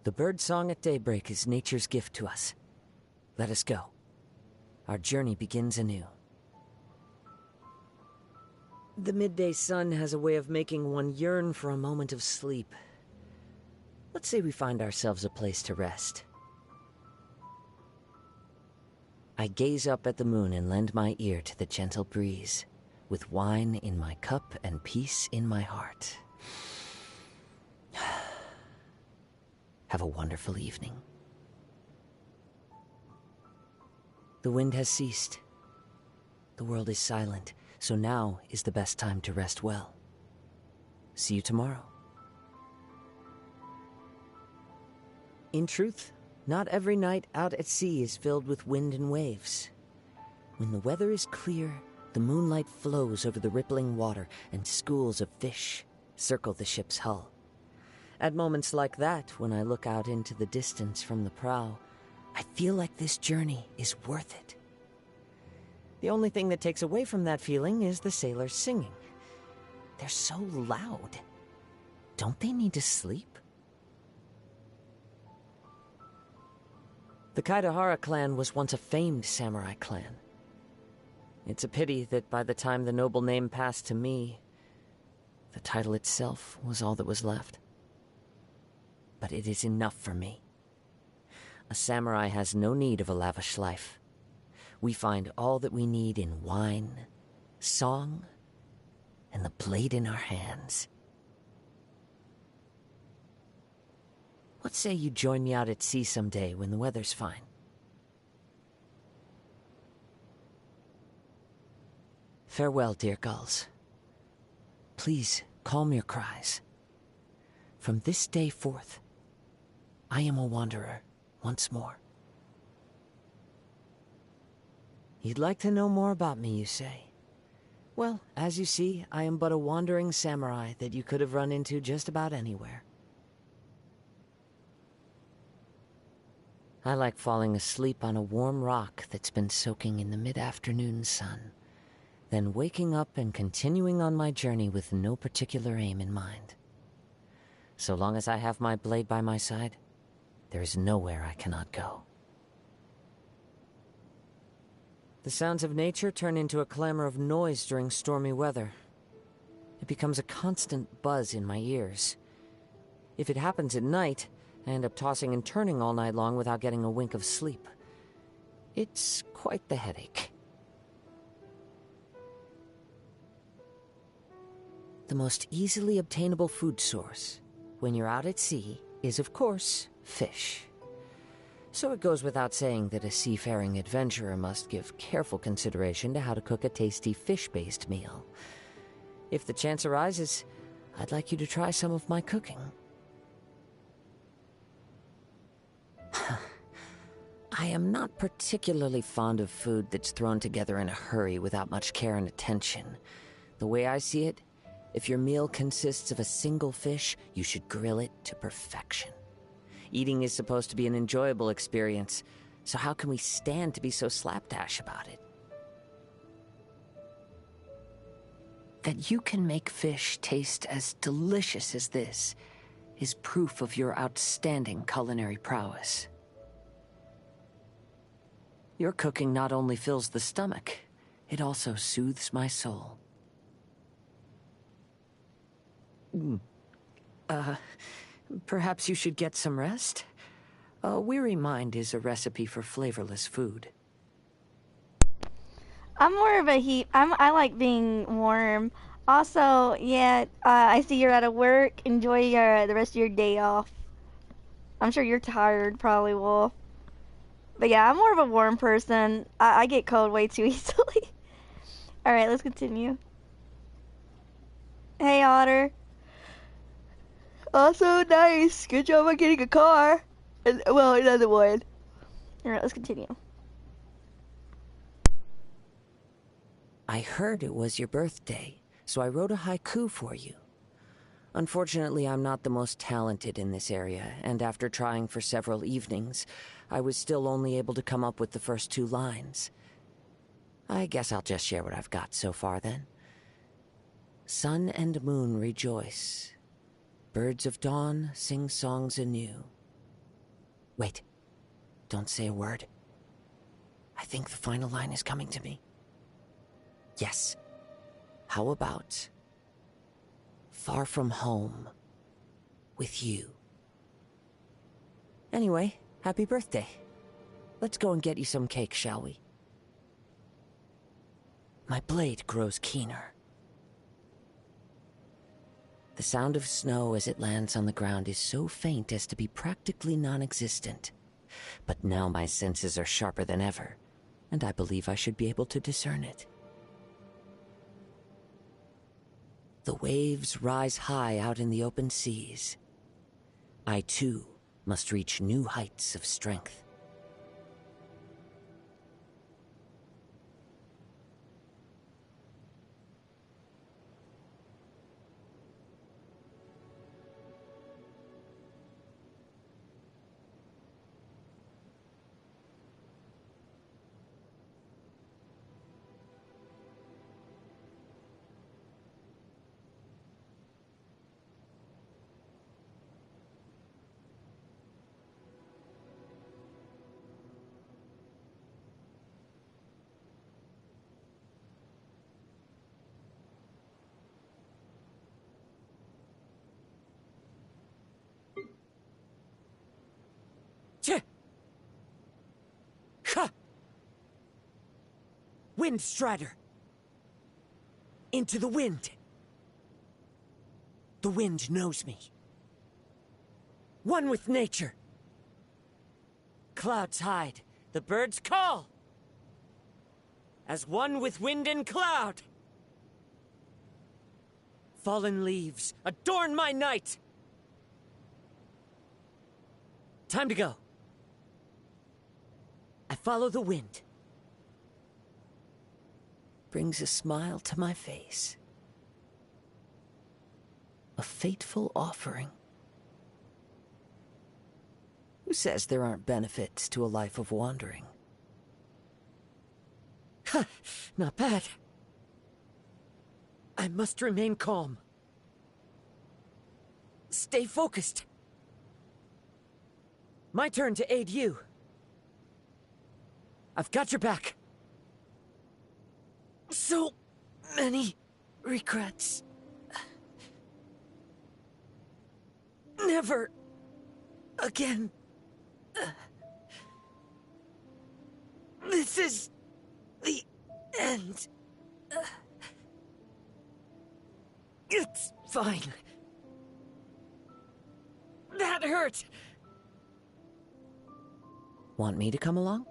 The bird song at daybreak is nature's gift to us. Let us go. Our journey begins anew. The midday sun has a way of making one yearn for a moment of sleep. Let's say we find ourselves a place to rest. I gaze up at the moon and lend my ear to the gentle breeze, with wine in my cup and peace in my heart. Have a wonderful evening. The wind has ceased. The world is silent, so now is the best time to rest well. See you tomorrow. In truth, not every night out at sea is filled with wind and waves. When the weather is clear, the moonlight flows over the rippling water and schools of fish circle the ship's hull. At moments like that, when I look out into the distance from the prow, I feel like this journey is worth it. The only thing that takes away from that feeling is the sailors singing. They're so loud. Don't they need to sleep? The Kaidahara clan was once a famed samurai clan. It's a pity that by the time the noble name passed to me, the title itself was all that was left. But it is enough for me. A samurai has no need of a lavish life. We find all that we need in wine, song, and the blade in our hands. What say you join me out at sea someday when the weather's fine? Farewell, dear gulls. Please calm your cries. From this day forth, I am a wanderer once more. You'd like to know more about me, you say? Well, as you see, I am but a wandering samurai that you could have run into just about anywhere. I like falling asleep on a warm rock that's been soaking in the mid-afternoon sun, then waking up and continuing on my journey with no particular aim in mind. So long as I have my blade by my side, there is nowhere I cannot go. The sounds of nature turn into a clamor of noise during stormy weather. It becomes a constant buzz in my ears. If it happens at night, I end up tossing and turning all night long without getting a wink of sleep. It's quite the headache. The most easily obtainable food source when you're out at sea is, of course, fish. So it goes without saying that a seafaring adventurer must give careful consideration to how to cook a tasty fish-based meal. If the chance arises, I'd like you to try some of my cooking. I am not particularly fond of food that's thrown together in a hurry without much care and attention. The way I see it, if your meal consists of a single fish, you should grill it to perfection. Eating is supposed to be an enjoyable experience, so how can we stand to be so slapdash about it? That you can make fish taste as delicious as this is proof of your outstanding culinary prowess. Your cooking not only fills the stomach, it also soothes my soul. Perhaps you should get some rest? A weary mind is a recipe for flavorless food. I'm more of a heat. I like being warm. Also, yeah, I see you're out of work. Enjoy the rest of your day off. I'm sure you're tired, probably, Wolf. But yeah, I'm more of a warm person. I get cold way too easily. Alright, let's continue. Hey, Otter. Also, nice. Good job on getting a car. Well, another one. Alright, let's continue. I heard it was your birthday, so I wrote a haiku for you. Unfortunately, I'm not the most talented in this area, and after trying for several evenings, I was still only able to come up with the first 2 lines. I guess I'll just share what I've got so far, then. Sun and moon rejoice. Birds of dawn sing songs anew. Wait, don't say a word. I think the final line is coming to me. Yes. How about far from home with you? Anyway, happy birthday. Let's go and get you some cake, shall we? My blade grows keener. The sound of snow as it lands on the ground is so faint as to be practically non-existent. But now my senses are sharper than ever, and I believe I should be able to discern it. The waves rise high out in the open seas. I, too, must reach new heights of strength. Ha! Wind Strider! Into the wind! The wind knows me. One with nature. Clouds hide, the birds call. As one with wind and cloud. Fallen leaves adorn my night. Time to go. I follow the wind. Brings a smile to my face. A fateful offering. Who says there aren't benefits to a life of wandering? Ha! Not bad. I must remain calm. Stay focused. My turn to aid you. I've got your back. So many regrets. Never again. This is the end. It's fine. That hurt. Want me to come along?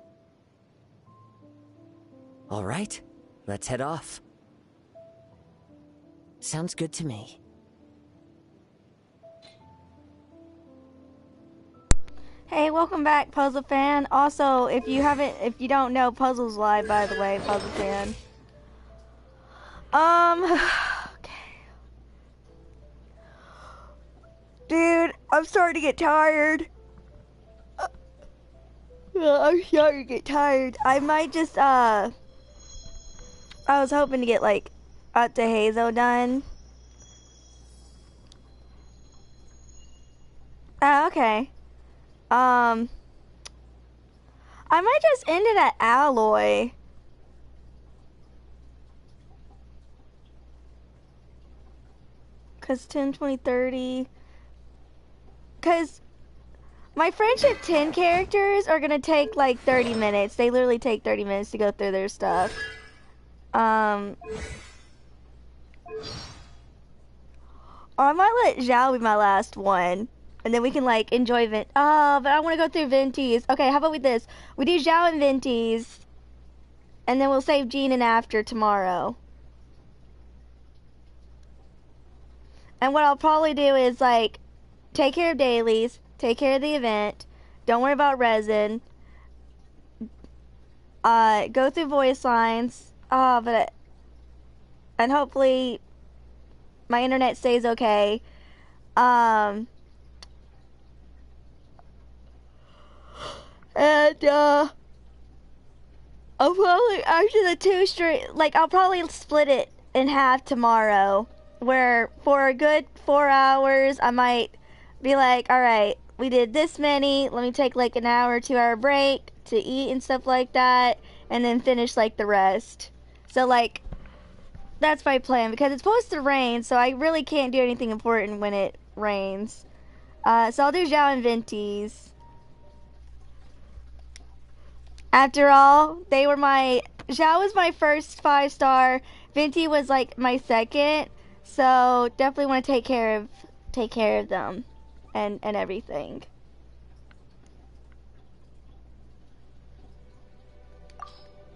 All right, let's head off. Sounds good to me. Hey, welcome back, Puzzle Fan. Also, if you don't know, Puzzle's live, by the way, Puzzle Fan. Okay. Dude, I'm starting to get tired. I'm starting to get tired. I might just, I was hoping to get, like, got the Hazo done. Oh, okay. I might just end it at Alloy. Cause 10, 20, 30. Cause my friendship 10 characters are gonna take like 30 minutes. They literally take 30 minutes to go through their stuff. Or I might let Zhao be my last one. And then we can like enjoy Vent. Oh, but I want to go through Venties. Okay, how about with this? We do Zhao and Venties. And then we'll save Jean and After tomorrow. And what I'll probably do is like take care of dailies, take care of the event, don't worry about resin, go through voice lines, and hopefully my internet stays okay. And I'll probably, after the 2 straight, like I'll probably split it in half tomorrow, where for a good 4 hours I might be like, alright, we did this many, let me take like an hour, 2-hour break to eat and stuff like that, and then finish like the rest. So like, that's my plan, because it's supposed to rain, so I really can't do anything important when it rains. So I'll do Zhao and Venties. After all, Zhao was my first 5-star, Venti was like my second, so definitely want to take care of them and everything.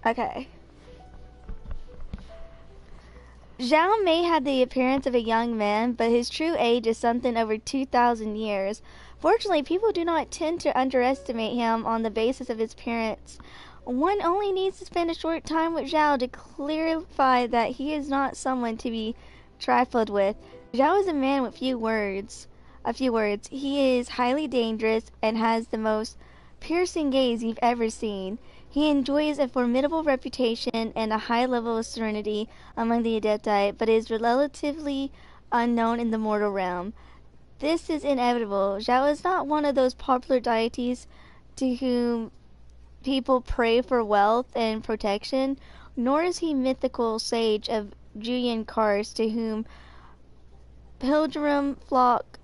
Okay. Zhao may have the appearance of a young man, but his true age is something over 2,000 years. Fortunately, people do not tend to underestimate him on the basis of his appearance. One only needs to spend a short time with Zhao to clarify that he is not someone to be trifled with. Zhao is a man with few words. He is highly dangerous and has the most piercing gaze you've ever seen. He enjoys a formidable reputation and a high level of serenity among the Adepti, but is relatively unknown in the mortal realm. This is inevitable. Zhao is not one of those popular deities to whom people pray for wealth and protection, nor is he mythical sage of Julian Kars to whom pilgrim flock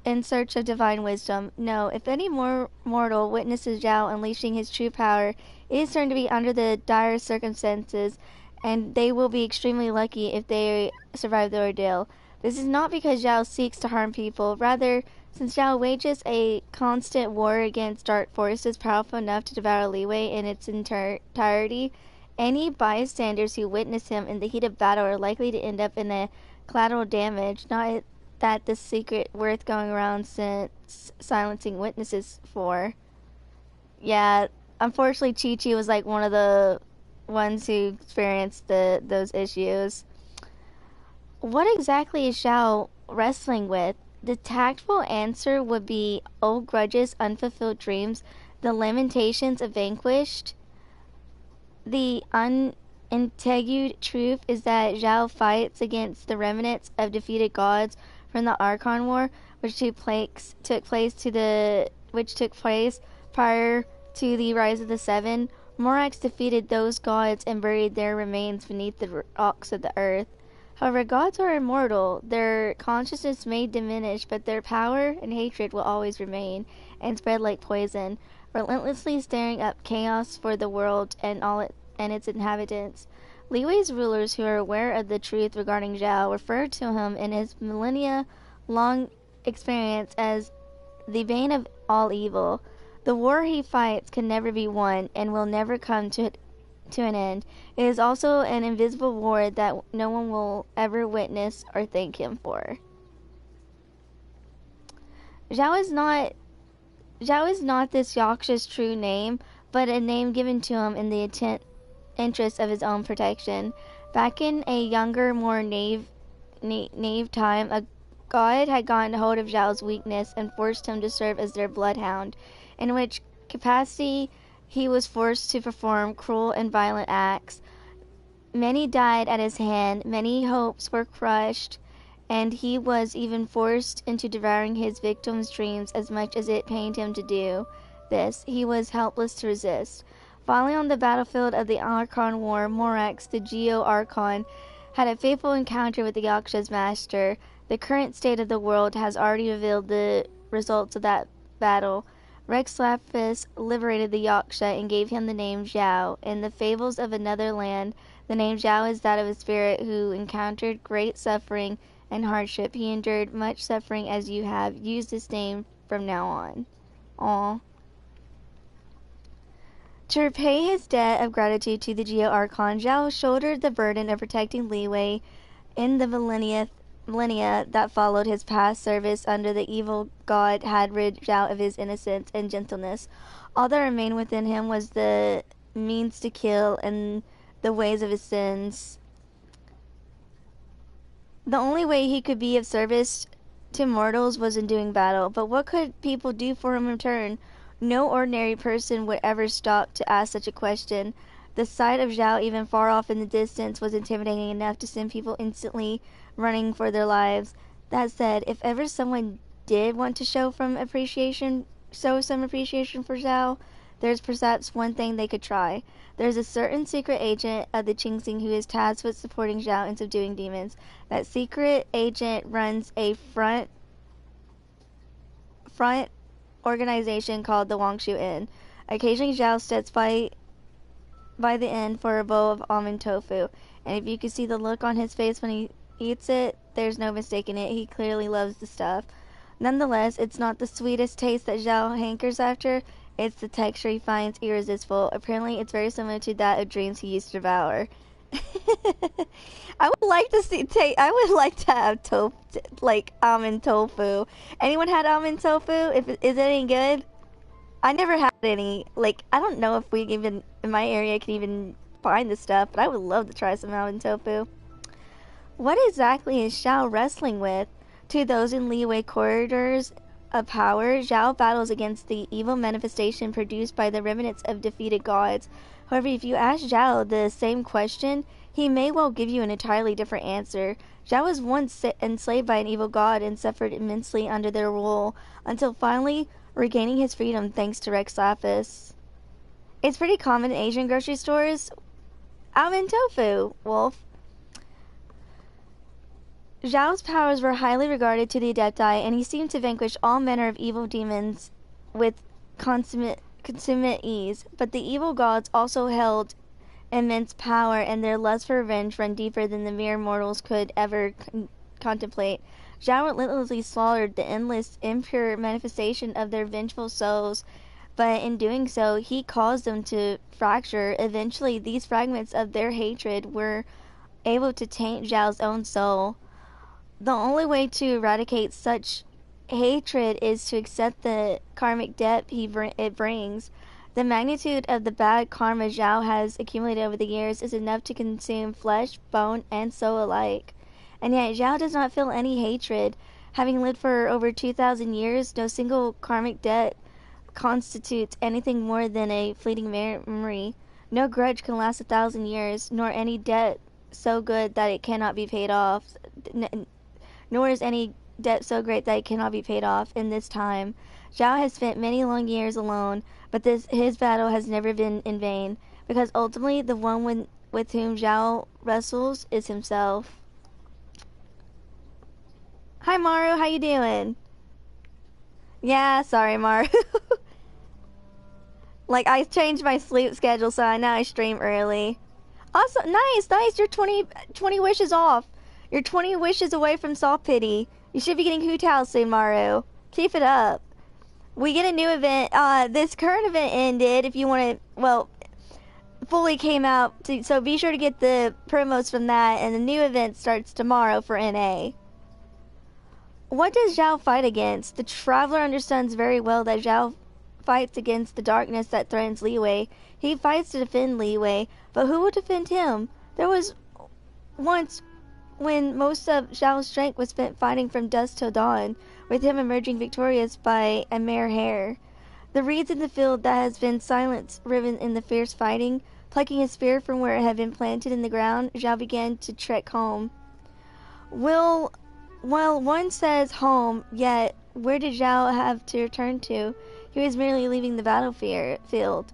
in search of divine wisdom. No, if any mortal witnesses Zhao unleashing his true power, it is certain to be under the direst circumstances, and they will be extremely lucky if they survive the ordeal. This is not because Zhao seeks to harm people. Rather, since Zhao wages a constant war against dark forces powerful enough to devour Leeway in its entirety, any bystanders who witness him in the heat of battle are likely to end up in a collateral damage. Not that the secret worth going around since silencing witnesses for. Yeah, unfortunately Chi-Chi was like one of the ones who experienced those issues. What exactly is Zhao wrestling with? The tactful answer would be old grudges, unfulfilled dreams, the lamentations of vanquished. The unintegued truth is that Zhao fights against the remnants of defeated gods from the Archon War, which took place prior to the Rise of the Seven. Morax defeated those gods and buried their remains beneath the rocks of the earth. However, gods are immortal. Their consciousness may diminish, but their power and hatred will always remain and spread like poison, relentlessly stirring up chaos for the world and its inhabitants. Liwei's rulers, who are aware of the truth regarding Zhao, refer to him in his millennia-long experience as the bane of all evil. The war he fights can never be won and will never come to an end. It is also an invisible war that no one will ever witness or thank him for. Zhao is not this Yaksha's true name, but a name given to him in the interest of his own protection. Back in a younger, more naive time, a god had gotten hold of Zhao's weakness and forced him to serve as their bloodhound, in which capacity he was forced to perform cruel and violent acts. Many died at his hand, many hopes were crushed, and he was even forced into devouring his victims' dreams as much as it pained him to do this. He was helpless to resist. Finally, on the battlefield of the Archon War, Morax, the Geo-Archon, had a fateful encounter with the Yaksha's master. The current state of the world has already revealed the results of that battle. Rex Lapis liberated the Yaksha and gave him the name Zhao. In the Fables of Another Land, the name Zhao is that of a spirit who encountered great suffering and hardship. He endured much suffering as you have. Use this name from now on. Aww. To repay his debt of gratitude to the Geo-Archon, Zhao shouldered the burden of protecting Liyue in the millennia that followed. His past service under the evil god had rid Zhao of his innocence and gentleness. All that remained within him was the means to kill and the ways of his sins. The only way he could be of service to mortals was in doing battle, but what could people do for him in return? No ordinary person would ever stop to ask such a question. The sight of Zhao, even far off in the distance, was intimidating enough to send people instantly running for their lives. That said, if ever someone did want to show some appreciation for Zhao, there's perhaps one thing they could try. There's a certain secret agent of the Qingxing who is tasked with supporting Zhao in subduing demons. That secret agent runs a front organization called the Wangshu Inn. Occasionally Zhao steps by the inn for a bowl of almond tofu, and if you could see the look on his face when he eats it, there's no mistaking it. He clearly loves the stuff. Nonetheless, it's not the sweetest taste that Zhao hankers after, it's the texture he finds irresistible. Apparently, it's very similar to that of dreams he used to devour. I would like to have almond tofu. Anyone had almond tofu? Is it any good? I never had any. I don't know if we even in my area can even find this stuff, but I would love to try some almond tofu. What exactly is Zhao wrestling with? To those in Liyue corridors of power, Zhao battles against the evil manifestation produced by the remnants of defeated gods. However, if you ask Zhao the same question, he may well give you an entirely different answer. Zhao was once enslaved by an evil god and suffered immensely under their rule, until finally regaining his freedom thanks to Rex Lapis. It's pretty common in Asian grocery stores. Almond tofu, Wolf. Zhao's powers were highly regarded to the Adepti, and he seemed to vanquish all manner of evil demons with consummate ease. But the evil gods also held immense power, and their lust for revenge ran deeper than the mere mortals could ever contemplate. Zhao relentlessly slaughtered the endless, impure manifestation of their vengeful souls, but in doing so, he caused them to fracture. Eventually, these fragments of their hatred were able to taint Zhao's own soul. The only way to eradicate such hatred is to accept the karmic debt it brings. The magnitude of the bad karma Zhao has accumulated over the years is enough to consume flesh, bone, and soul alike. And yet Zhao does not feel any hatred. Having lived for over 2,000 years, no single karmic debt constitutes anything more than a fleeting memory. No grudge can last 1,000 years, nor any debt so good that it cannot be paid off. Nor is any debt so great that it cannot be paid off in this time. Zhao has spent many long years alone, but his battle has never been in vain, because ultimately the one with whom Zhao wrestles is himself. Hi Maru, how you doing? Yeah, sorry Maru. I changed my sleep schedule, so now I stream early. Awesome, nice, you're 20 wishes off. You're 20 wishes away from soft pity. You should be getting Hu Tao soon, Maru. Keep it up. We get a new event. This current event ended. If you want to, fully came out. So be sure to get the promos from that. And the new event starts tomorrow for NA. What does Zhao fight against? The Traveler understands very well that Zhao fights against the darkness that threatens Liyue. He fights to defend Liyue, but who will defend him? There was once when most of Zhao's strength was spent fighting from dusk till dawn, with him emerging victorious by a mere hair. The reeds in the field that has been silence riven in the fierce fighting, Plucking his spear from where it had been planted in the ground, Zhao began to trek home. While one says home, yet where did Zhao have to return to? He was merely leaving the battlefield.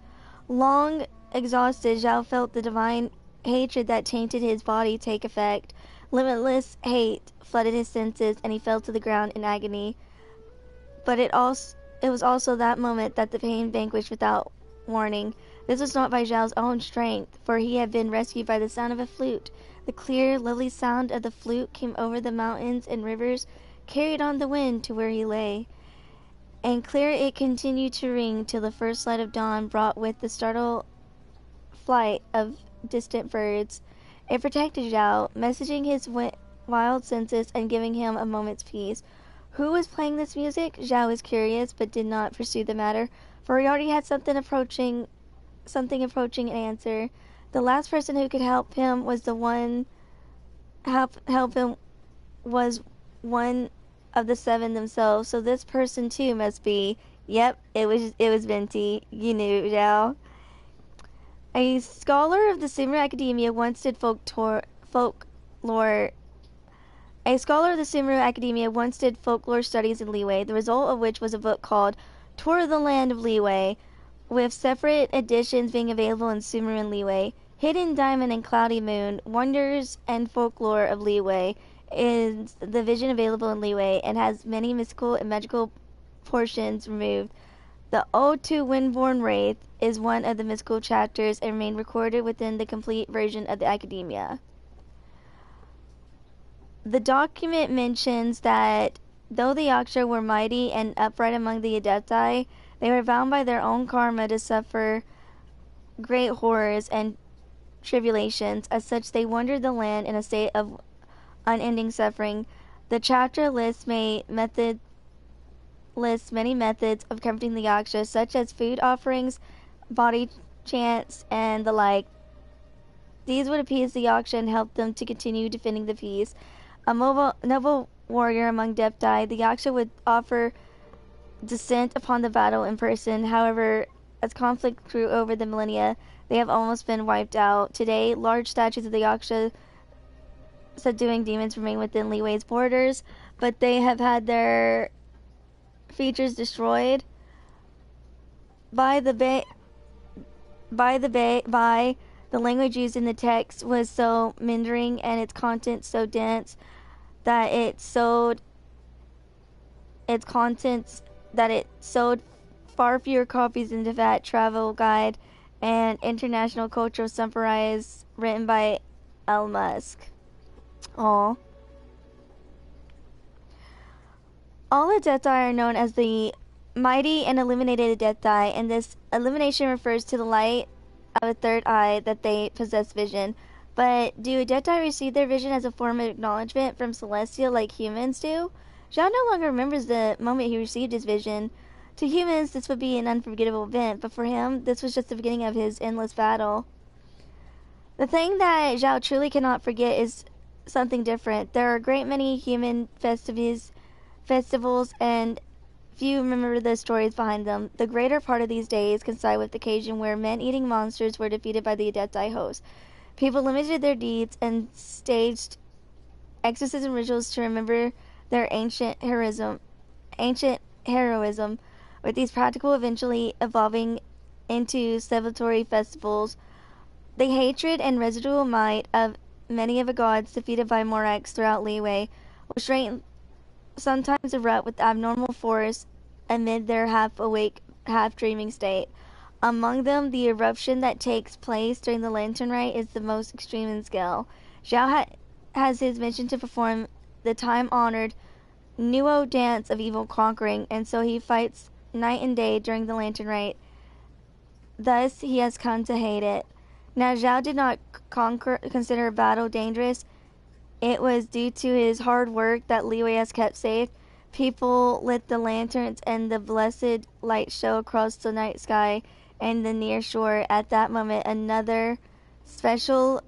Long exhausted, Zhao felt the divine hatred that tainted his body take effect. Limitless hate flooded his senses, and he fell to the ground in agony. But it was also that moment that the pain vanquished without warning. This was not by Zhao's own strength, for he had been rescued by the sound of a flute. The clear, lovely sound of the flute came over the mountains and rivers, carried on the wind to where he lay. And clear it continued to ring till the first light of dawn brought with the startled flight of distant birds. It protected Zhao, messaging his wild senses and giving him a moment's peace. Who was playing this music? Zhao was curious, but did not pursue the matter, for he already had something approaching an answer. The last person who could help him was one of the seven themselves. So this person too must be. Yep, it was Venti. You knew, Zhao. A scholar of the Sumeru Academia once did folklore. A scholar of the Sumeru Academia once did folklore studies in Liyue, the result of which was a book called Tour of the Land of Liyue, with separate editions being available in Sumeru and Liyue. Hidden Diamond and Cloudy Moon, Wonders and Folklore of Liyue is the vision available in Liyue and has many mystical and magical portions removed. The Ode to Windborn Wraith is one of the mystical chapters and remained recorded within the complete version of the Academia. The document mentions that though the Yaksha were mighty and upright among the Adepti, they were bound by their own karma to suffer great horrors and tribulations. As such, they wandered the land in a state of unending suffering. The chapter lists many methods of comforting the Yaksha, such as food offerings, body chants, and the like. These would appease the Yaksha and help them to continue defending the peace. A noble warrior among Depti, the Yaksha would offer descent upon the battle in person. However, as conflict grew over the millennia, they have almost been wiped out. Today, large statues of the Yaksha subduing demons remain within Liyue's borders, but they have had their features destroyed by the language used in the text was so mindering and its content so dense that it sold far fewer copies than the Vat Travel Guide and International Cultural Summarize written by L. Musk. All Adepti are known as the mighty and eliminated Adepti, and this elimination refers to the light of a third eye that they possess vision. But do Adepti receive their vision as a form of acknowledgement from Celestia like humans do? Zhao no longer remembers the moment he received his vision. To humans, this would be an unforgettable event, but for him, this was just the beginning of his endless battle. The thing that Zhao truly cannot forget is something different. There are a great many human festivals, and few remember the stories behind them. The greater part of these days coincide with the occasion where men-eating monsters were defeated by the Adepti host. People limited their deeds and staged exorcism rituals to remember their ancient heroism, with these practical eventually evolving into celebratory festivals. The hatred and residual might of many of the gods defeated by Morax throughout Liyue will sometimes erupt with abnormal force amid their half-awake, half-dreaming state. Among them, the eruption that takes place during the Lantern Rite is the most extreme in scale. Zhao has his mission to perform the time-honored Nuo dance of evil conquering, and so he fights night and day during the Lantern Rite. Thus, he has come to hate it. Now, Zhao did not consider battle dangerous. It was due to his hard work that Liyue has kept safe. People lit the lanterns and the blessed light show across the night sky and the near shore. At that moment, another special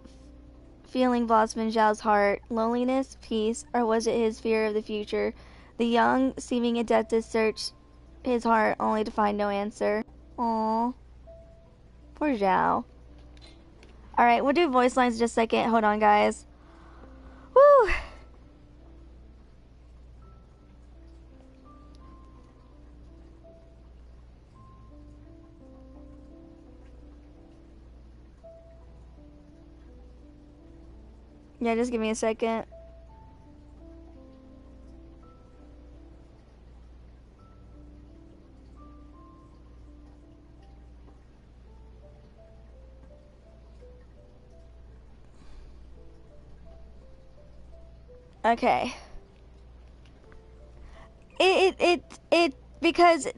feeling blossomed in Zhao's heart. Loneliness, peace, or was it his fear of the future? The young, seeming Adeptus searched his heart only to find no answer. Aww. Poor Zhao. Alright, we'll do voice lines in just a second. Hold on, guys. Woo! Yeah, just give me a second. Okay. Because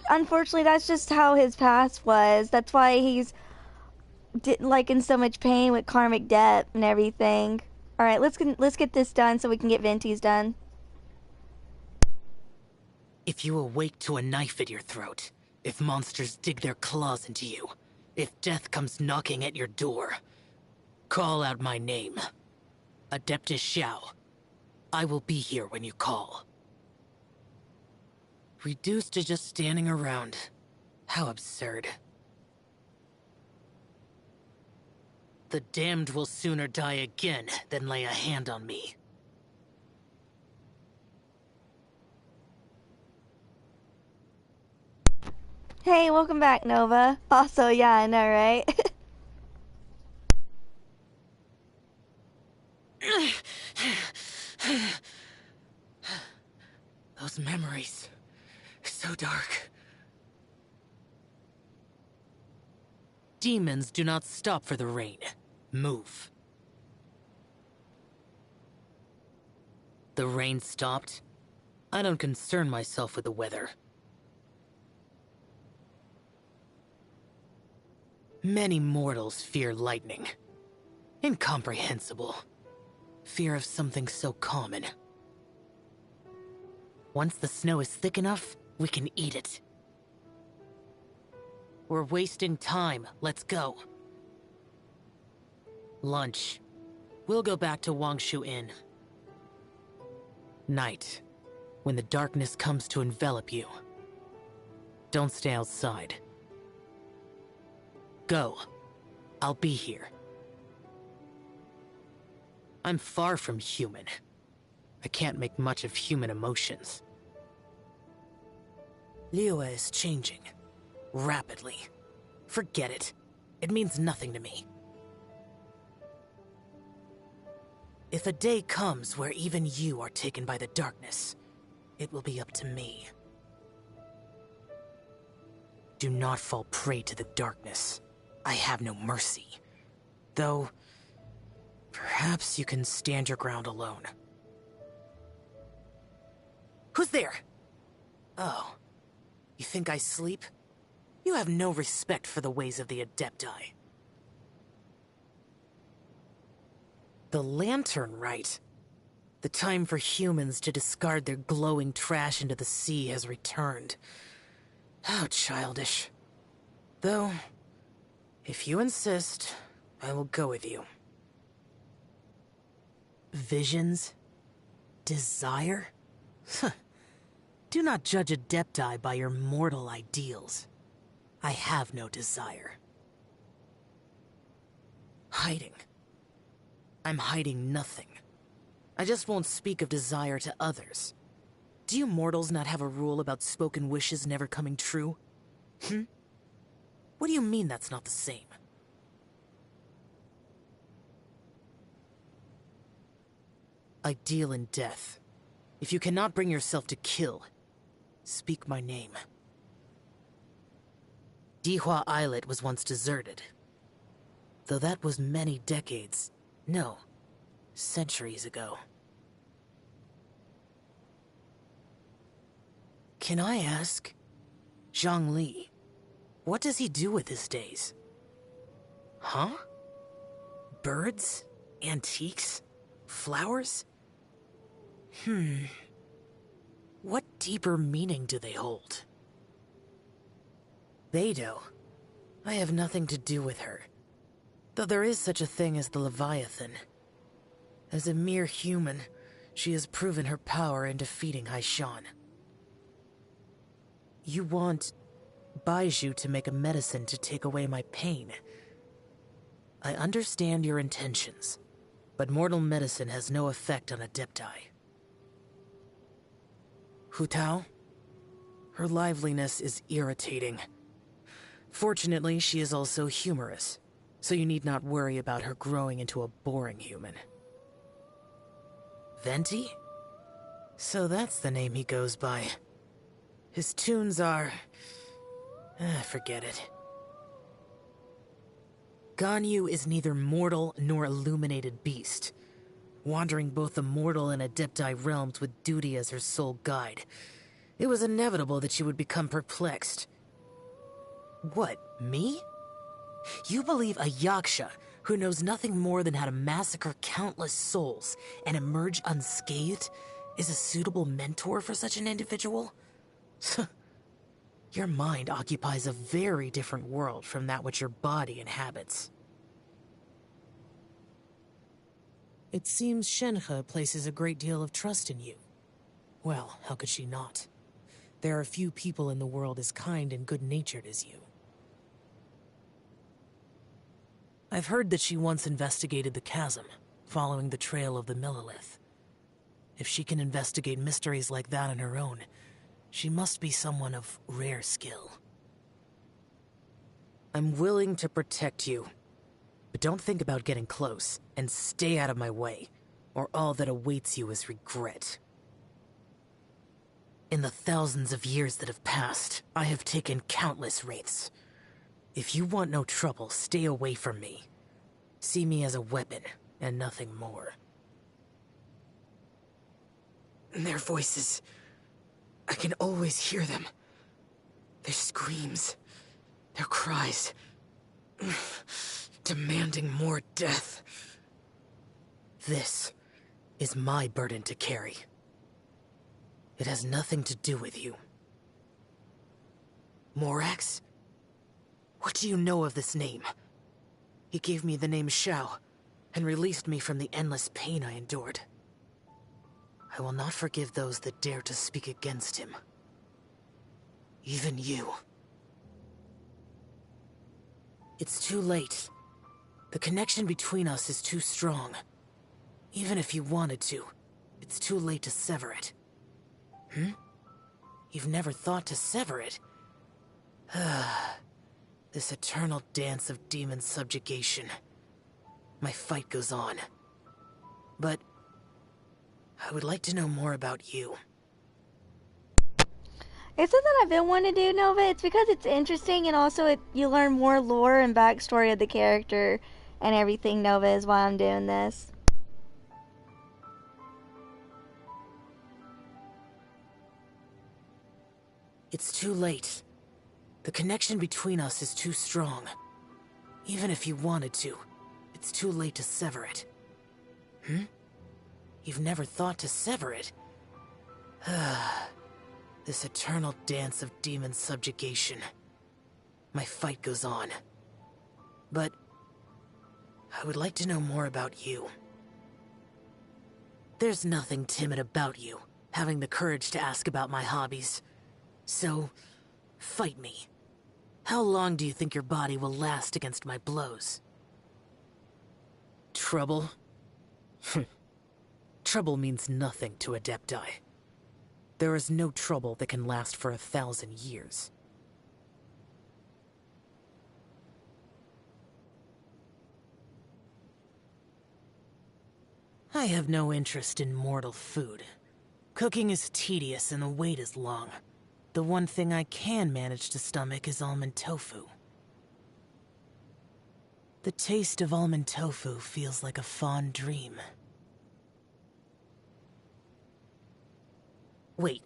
unfortunately that's just how his past was. That's why he's like in so much pain with karmic debt and everything. All right, let's get this done so we can get Venti's done. If you awake to a knife at your throat, if monsters dig their claws into you, if death comes knocking at your door, call out my name. Adeptus Xiao. I will be here when you call. Reduced to just standing around. How absurd. The damned will sooner die again than lay a hand on me. Hey, welcome back, Nova. Also, yeah, I know, right? Those memories. So dark. Demons do not stop for the rain. Move. The rain stopped. I don't concern myself with the weather. Many mortals fear lightning. Incomprehensible. Fear of something so common. Once the snow is thick enough, we can eat it. We're wasting time. Let's go. Lunch. We'll go back to Wangshu Inn. Night. When the darkness comes to envelop you. Don't stay outside. Go. I'll be here. I'm far from human. I can't make much of human emotions. Liyue is changing. Rapidly. Forget it. It means nothing to me. If a day comes where even you are taken by the darkness, it will be up to me. Do not fall prey to the darkness. I have no mercy. Though, perhaps you can stand your ground alone. Who's there? Oh. You think I sleep? You have no respect for the ways of the Adepti. The lantern, right? The time for humans to discard their glowing trash into the sea has returned. How childish. Though, if you insist, I will go with you. Visions? Desire? Do not judge Adepti by your mortal ideals. I have no desire. Hiding. I'm hiding nothing. I just won't speak of desire to others. Do you mortals not have a rule about spoken wishes never coming true? What do you mean that's not the same? I deal in death. If you cannot bring yourself to kill, speak my name. Dihua Islet was once deserted. Though that was many decades, no, centuries ago. Can I ask, Zhang Li, what does he do with his days? Huh? Birds? Antiques? Flowers? What deeper meaning do they hold? Beidou. I have nothing to do with her. Though there is such a thing as the Leviathan. As a mere human, she has proven her power in defeating Haishan. You want Baizhu to make a medicine to take away my pain. I understand your intentions, but mortal medicine has no effect on Adepti. Hu Tao? Her liveliness is irritating. Fortunately, she is also humorous, so you need not worry about her growing into a boring human. Venti? So that's the name he goes by. His tunes are... forget it. Ganyu is neither mortal nor illuminated beast, wandering both the mortal and Adepti realms with duty as her sole guide. It was inevitable that she would become perplexed. What, me? You believe a Yaksha, who knows nothing more than how to massacre countless souls and emerge unscathed, is a suitable mentor for such an individual? Your mind occupies a very different world from that which your body inhabits. It seems Shenhe places a great deal of trust in you. Well, how could she not? There are few people in the world as kind and good-natured as you. I've heard that she once investigated the chasm, following the trail of the Millilith. If she can investigate mysteries like that on her own, she must be someone of rare skill. I'm willing to protect you, but don't think about getting close, and stay out of my way, or all that awaits you is regret. In the thousands of years that have passed, I have taken countless wraiths. If you want no trouble, stay away from me. See me as a weapon, and nothing more. Their voices... I can always hear them. Their screams, their cries, demanding more death. This is my burden to carry. It has nothing to do with you. Morax? What do you know of this name? He gave me the name Shao, and released me from the endless pain I endured. I will not forgive those that dare to speak against him. Even you. It's too late. The connection between us is too strong. Even if you wanted to, it's too late to sever it. You've never thought to sever it? This eternal dance of demon subjugation. My fight goes on. But I would like to know more about you. It's something I've been wanting to do, Nova. It's because it's interesting, and also you learn more lore and backstory of the character and everything, Nova, is why I'm doing this. It's too late. The connection between us is too strong. Even if you wanted to, it's too late to sever it. You've never thought to sever it? This eternal dance of demon subjugation. My fight goes on. But I would like to know more about you. There's nothing timid about you, having the courage to ask about my hobbies. So, fight me. How long do you think your body will last against my blows? Trouble? Trouble means nothing to Adepti. There is no trouble that can last for 1,000 years. I have no interest in mortal food. Cooking is tedious and the wait is long. The one thing I can manage to stomach is almond tofu. The taste of almond tofu feels like a fond dream. Wait,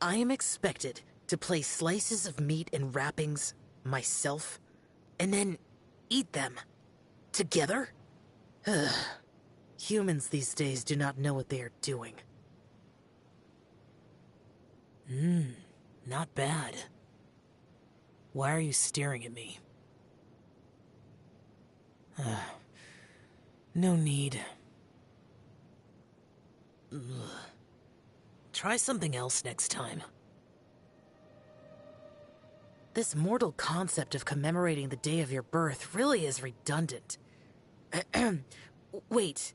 I am expected to place slices of meat and wrappings myself, and then eat them together? Humans these days do not know what they are doing. Not bad. Why are you staring at me? No need. Try something else next time. This mortal concept of commemorating the day of your birth really is redundant. Wait.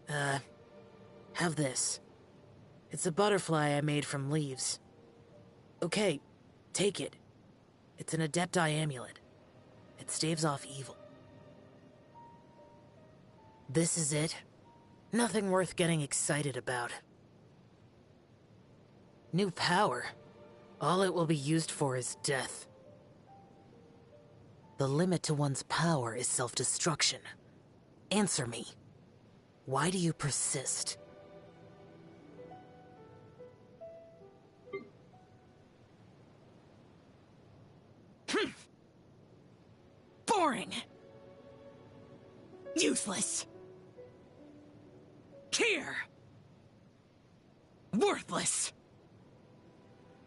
Have this. It's a butterfly I made from leaves. Okay, take it. It's an Adepti amulet. It staves off evil. This is it. Nothing worth getting excited about. New power. All it will be used for is death. The limit to one's power is self-destruction. Answer me. Why do you persist? Boring. Useless. Here. Worthless.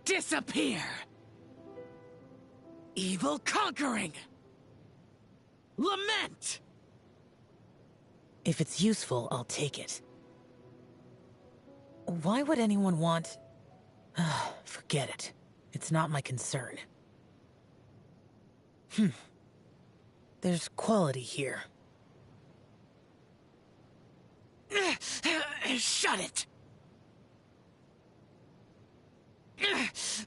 Disappear. Evil conquering. Lament. If it's useful, I'll take it. Why would anyone want... Forget it. It's not my concern. There's quality here. Shut it!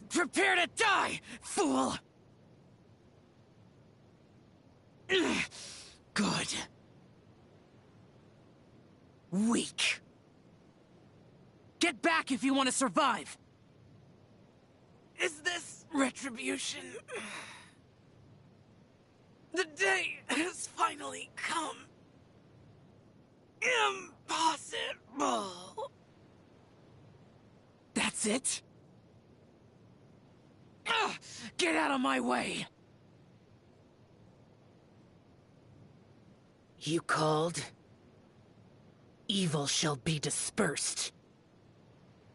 Prepare to die, fool! Good. Weak. Get back if you want to survive! Is this retribution? The day has finally come. Impossible. That's it? Get out of my way! You called? Evil shall be dispersed.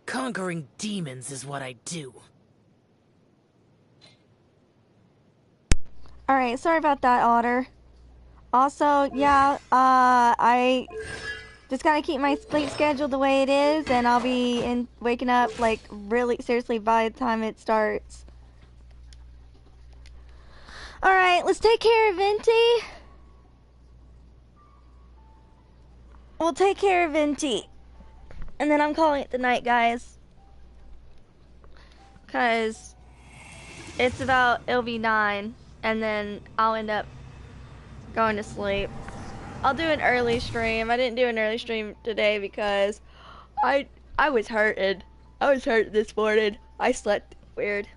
Conquering demons is what I do. Alright, sorry about that, Otter. Also, yeah, I just gotta keep my sleep schedule the way it is, and I'll be waking up, like, really seriously by the time it starts. Alright, let's take care of Venti. We'll take care of Venti. And then I'm calling it the night, guys. Because it'll be 9, and then I'll end up going to sleep. I'll do an early stream. I didn't do an early stream today because I was hurting. I was hurt this morning. I slept weird.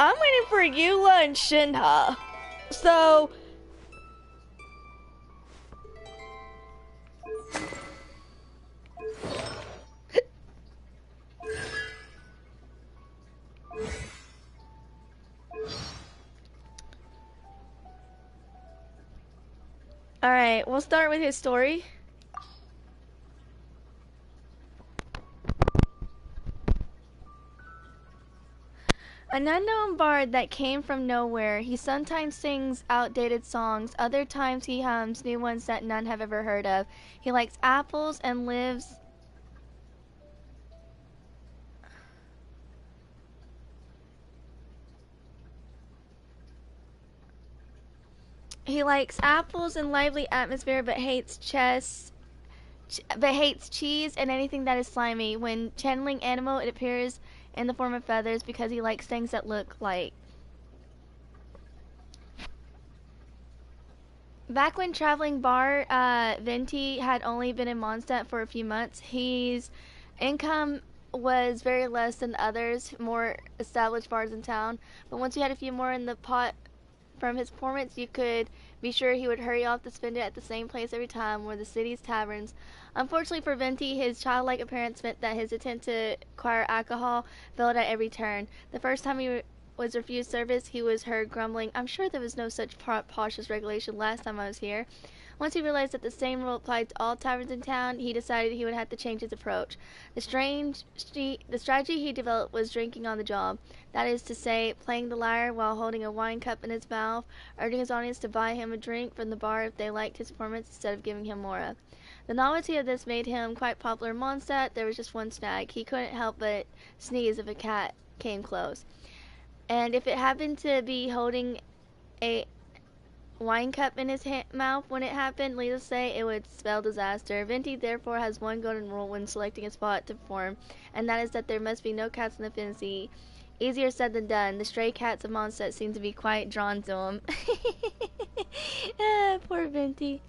I'm waiting for Eula and Shinha. So alright, we'll start with his story. An unknown bard that came from nowhere. He sometimes sings outdated songs, other times he hums new ones that none have ever heard of. He likes apples and lives... He likes apples and lively atmosphere, but hates cheese and anything that is slimy. When channeling animal, it appears in the form of feathers because he likes things that look like. Back when traveling bar, Venti had only been in Mondstadt for a few months. His income was very less than others, more established bars in town. But once he had a few more in the pot from his performance, you could be sure he would hurry off to spend it at the same place every time, were the city's taverns. Unfortunately for Venti, his childlike appearance meant that his attempt to acquire alcohol failed at every turn. The first time he was refused service, he was heard grumbling, "I'm sure there was no such cautious regulation last time I was here." Once he realized that the same rule applied to all taverns in town, he decided he would have to change his approach. The strategy he developed was drinking on the job. That is to say, playing the lyre while holding a wine cup in his mouth, urging his audience to buy him a drink from the bar if they liked his performance instead of giving him more. The novelty of this made him quite popular in Mondstadt. There was just one snag. He couldn't help but sneeze if a cat came close. And if it happened to be holding a wine cup in his mouth when it happened, needless to say, it would spell disaster. Venti therefore has one golden rule when selecting a spot to perform, and that is that there must be no cats in the fantasy. Easier said than done. The stray cats of Mondstadt seem to be quite drawn to him. Poor Venti.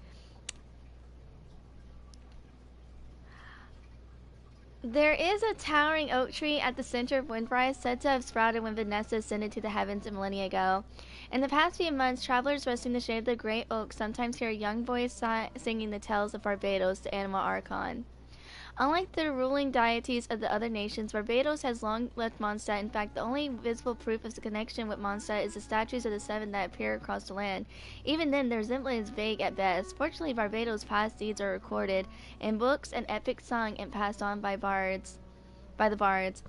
There is a towering oak tree at the center of Windrise said to have sprouted when Vanessa ascended to the heavens a millennia ago. In the past few months, travelers resting in the shade of the great oak sometimes hear a young voice singing the tales of Barbados, the animal archon. Unlike the ruling deities of the other nations, Barbados has long left Mondstadt. In fact, the only visible proof of the connection with Mondstadt is the statues of the seven that appear across the land. Even then, their resemblance is vague at best. Fortunately, Barbados' past deeds are recorded in books and epics sung and passed on by the bards.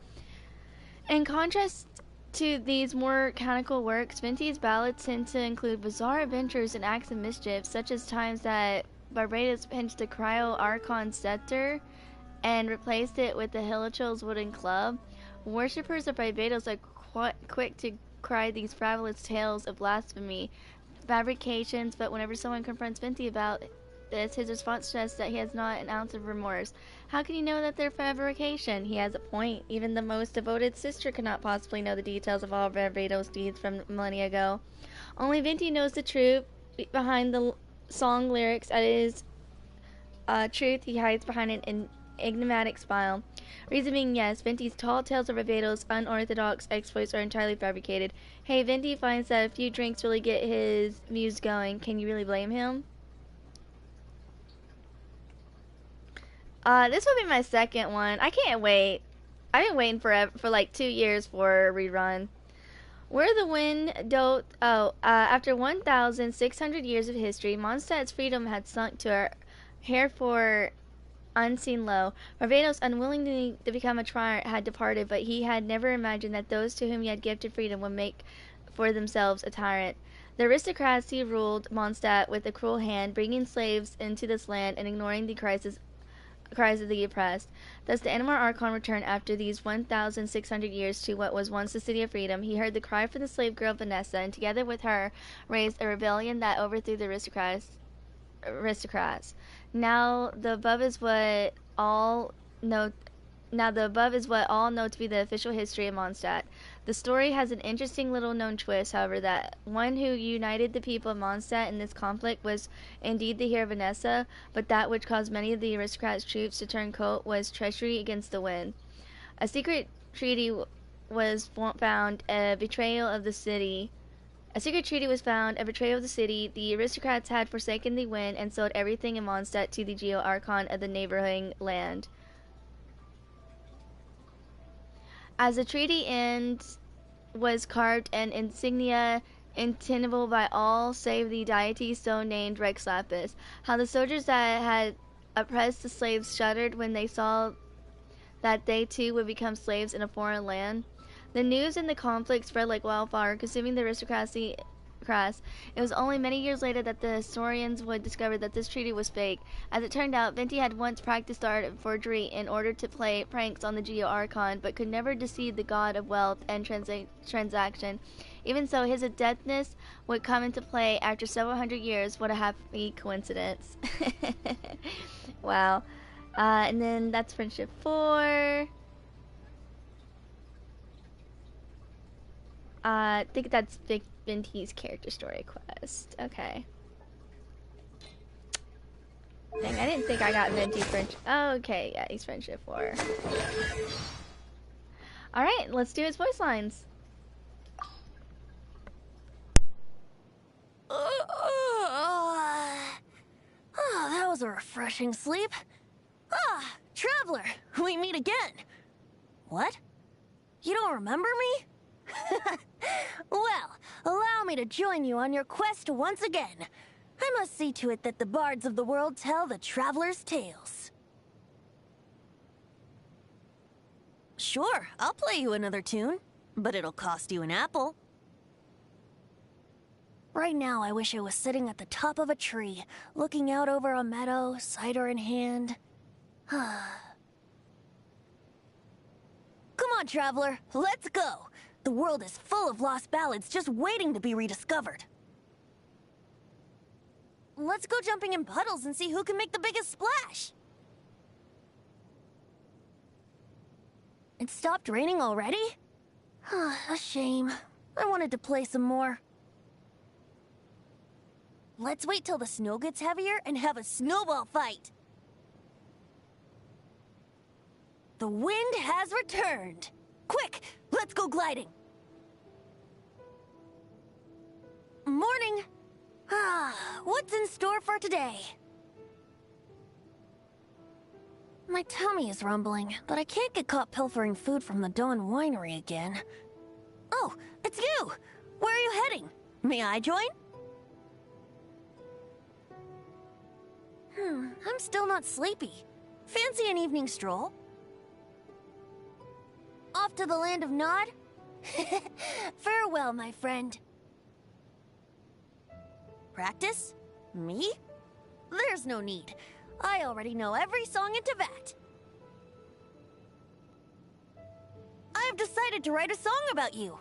In contrast to these more canonical works, Venti's ballads tend to include bizarre adventures and acts of mischief, such as times that Barbados pinched the Cryo Archon scepter and replaced it with the Hilichil's wooden club. Worshippers of Barbados are quick to cry these frivolous tales of blasphemy, fabrications, but whenever someone confronts Venti about this, his response suggests that he has not an ounce of remorse. How can you know that they're fabrication? He has a point. Even the most devoted sister cannot possibly know the details of all Barbados' deeds from millennia ago. Only Venti knows the truth behind the song lyrics. That is truth he hides behind an enigmatic smile. Reason being, yes, Venti's tall tales of Barbados' unorthodox exploits are entirely fabricated. Hey, Venti finds that a few drinks really get his muse going. Can you really blame him? This will be my second one. I can't wait. I've been waiting for like 2 years for a rerun. Where the wind don't... after 1,600 years of history, Mondstadt's freedom had sunk to a herefore unseen low. Barbados, unwilling to become a tyrant, had departed, but he had never imagined that those to whom he had gifted freedom would make for themselves a tyrant. The aristocracy ruled Mondstadt with a cruel hand, bringing slaves into this land and ignoring the cries of the oppressed. Thus the Animal Archon returned after these 1,600 years to what was once the City of Freedom. He heard the cry for the slave girl Vanessa, and together with her raised a rebellion that overthrew the aristocrats. Now the above is what all know to be the official history of Mondstadt. The story has an interesting little known twist, however, that one who united the people of Mondstadt in this conflict was indeed the hero Vanessa, but that which caused many of the aristocrats' troops to turn coat was treachery against the wind. A secret treaty was found, a betrayal of the city. A secret treaty was found, a betrayal of the city. The aristocrats had forsaken the wind and sold everything in Mondstadt to the Geo Archon of the neighboring land. As the treaty ends, was carved an insignia intentable by all save the deity so named Rex Lapis. How the soldiers that had oppressed the slaves shuddered when they saw that they too would become slaves in a foreign land. The news and the conflict spread like wildfire, consuming the aristocracy. It was only many years later that the historians would discover that this treaty was fake. As it turned out, Venti had once practiced the art of forgery in order to play pranks on the Geo Archon, but could never deceive the god of wealth and transaction. Even so, his adeptness would come into play after several hundred years. What a happy coincidence. Wow. And then that's Friendship 4. I think that's Venti's character story quest. Okay. Dang, I didn't think I got Venti Friendship. Oh, okay, yeah, he's Friendship 4. Alright, let's do his voice lines. That was a refreshing sleep. Traveler, we meet again. What? You don't remember me? Well, allow me to join you on your quest once again. I must see to it that the bards of the world tell the traveler's tales. Sure, I'll play you another tune, but it'll cost you an apple. Right now, I wish I was sitting at the top of a tree, looking out over a meadow, cider in hand. Come on, Traveler, let's go! The world is full of lost ballads just waiting to be rediscovered. Let's go jumping in puddles and see who can make the biggest splash! It stopped raining already? A shame. I wanted to play some more. Let's wait till the snow gets heavier and have a snowball fight! The wind has returned! Quick, let's go gliding! Morning! What's in store for today? My tummy is rumbling, but I can't get caught pilfering food from the Dawn Winery again. Oh, it's you! Where are you heading? May I join? I'm still not sleepy. Fancy an evening stroll? Off to the land of Nod? Farewell, my friend. Practice? Me? There's no need. I already know every song in Teyvat. I've decided to write a song about you.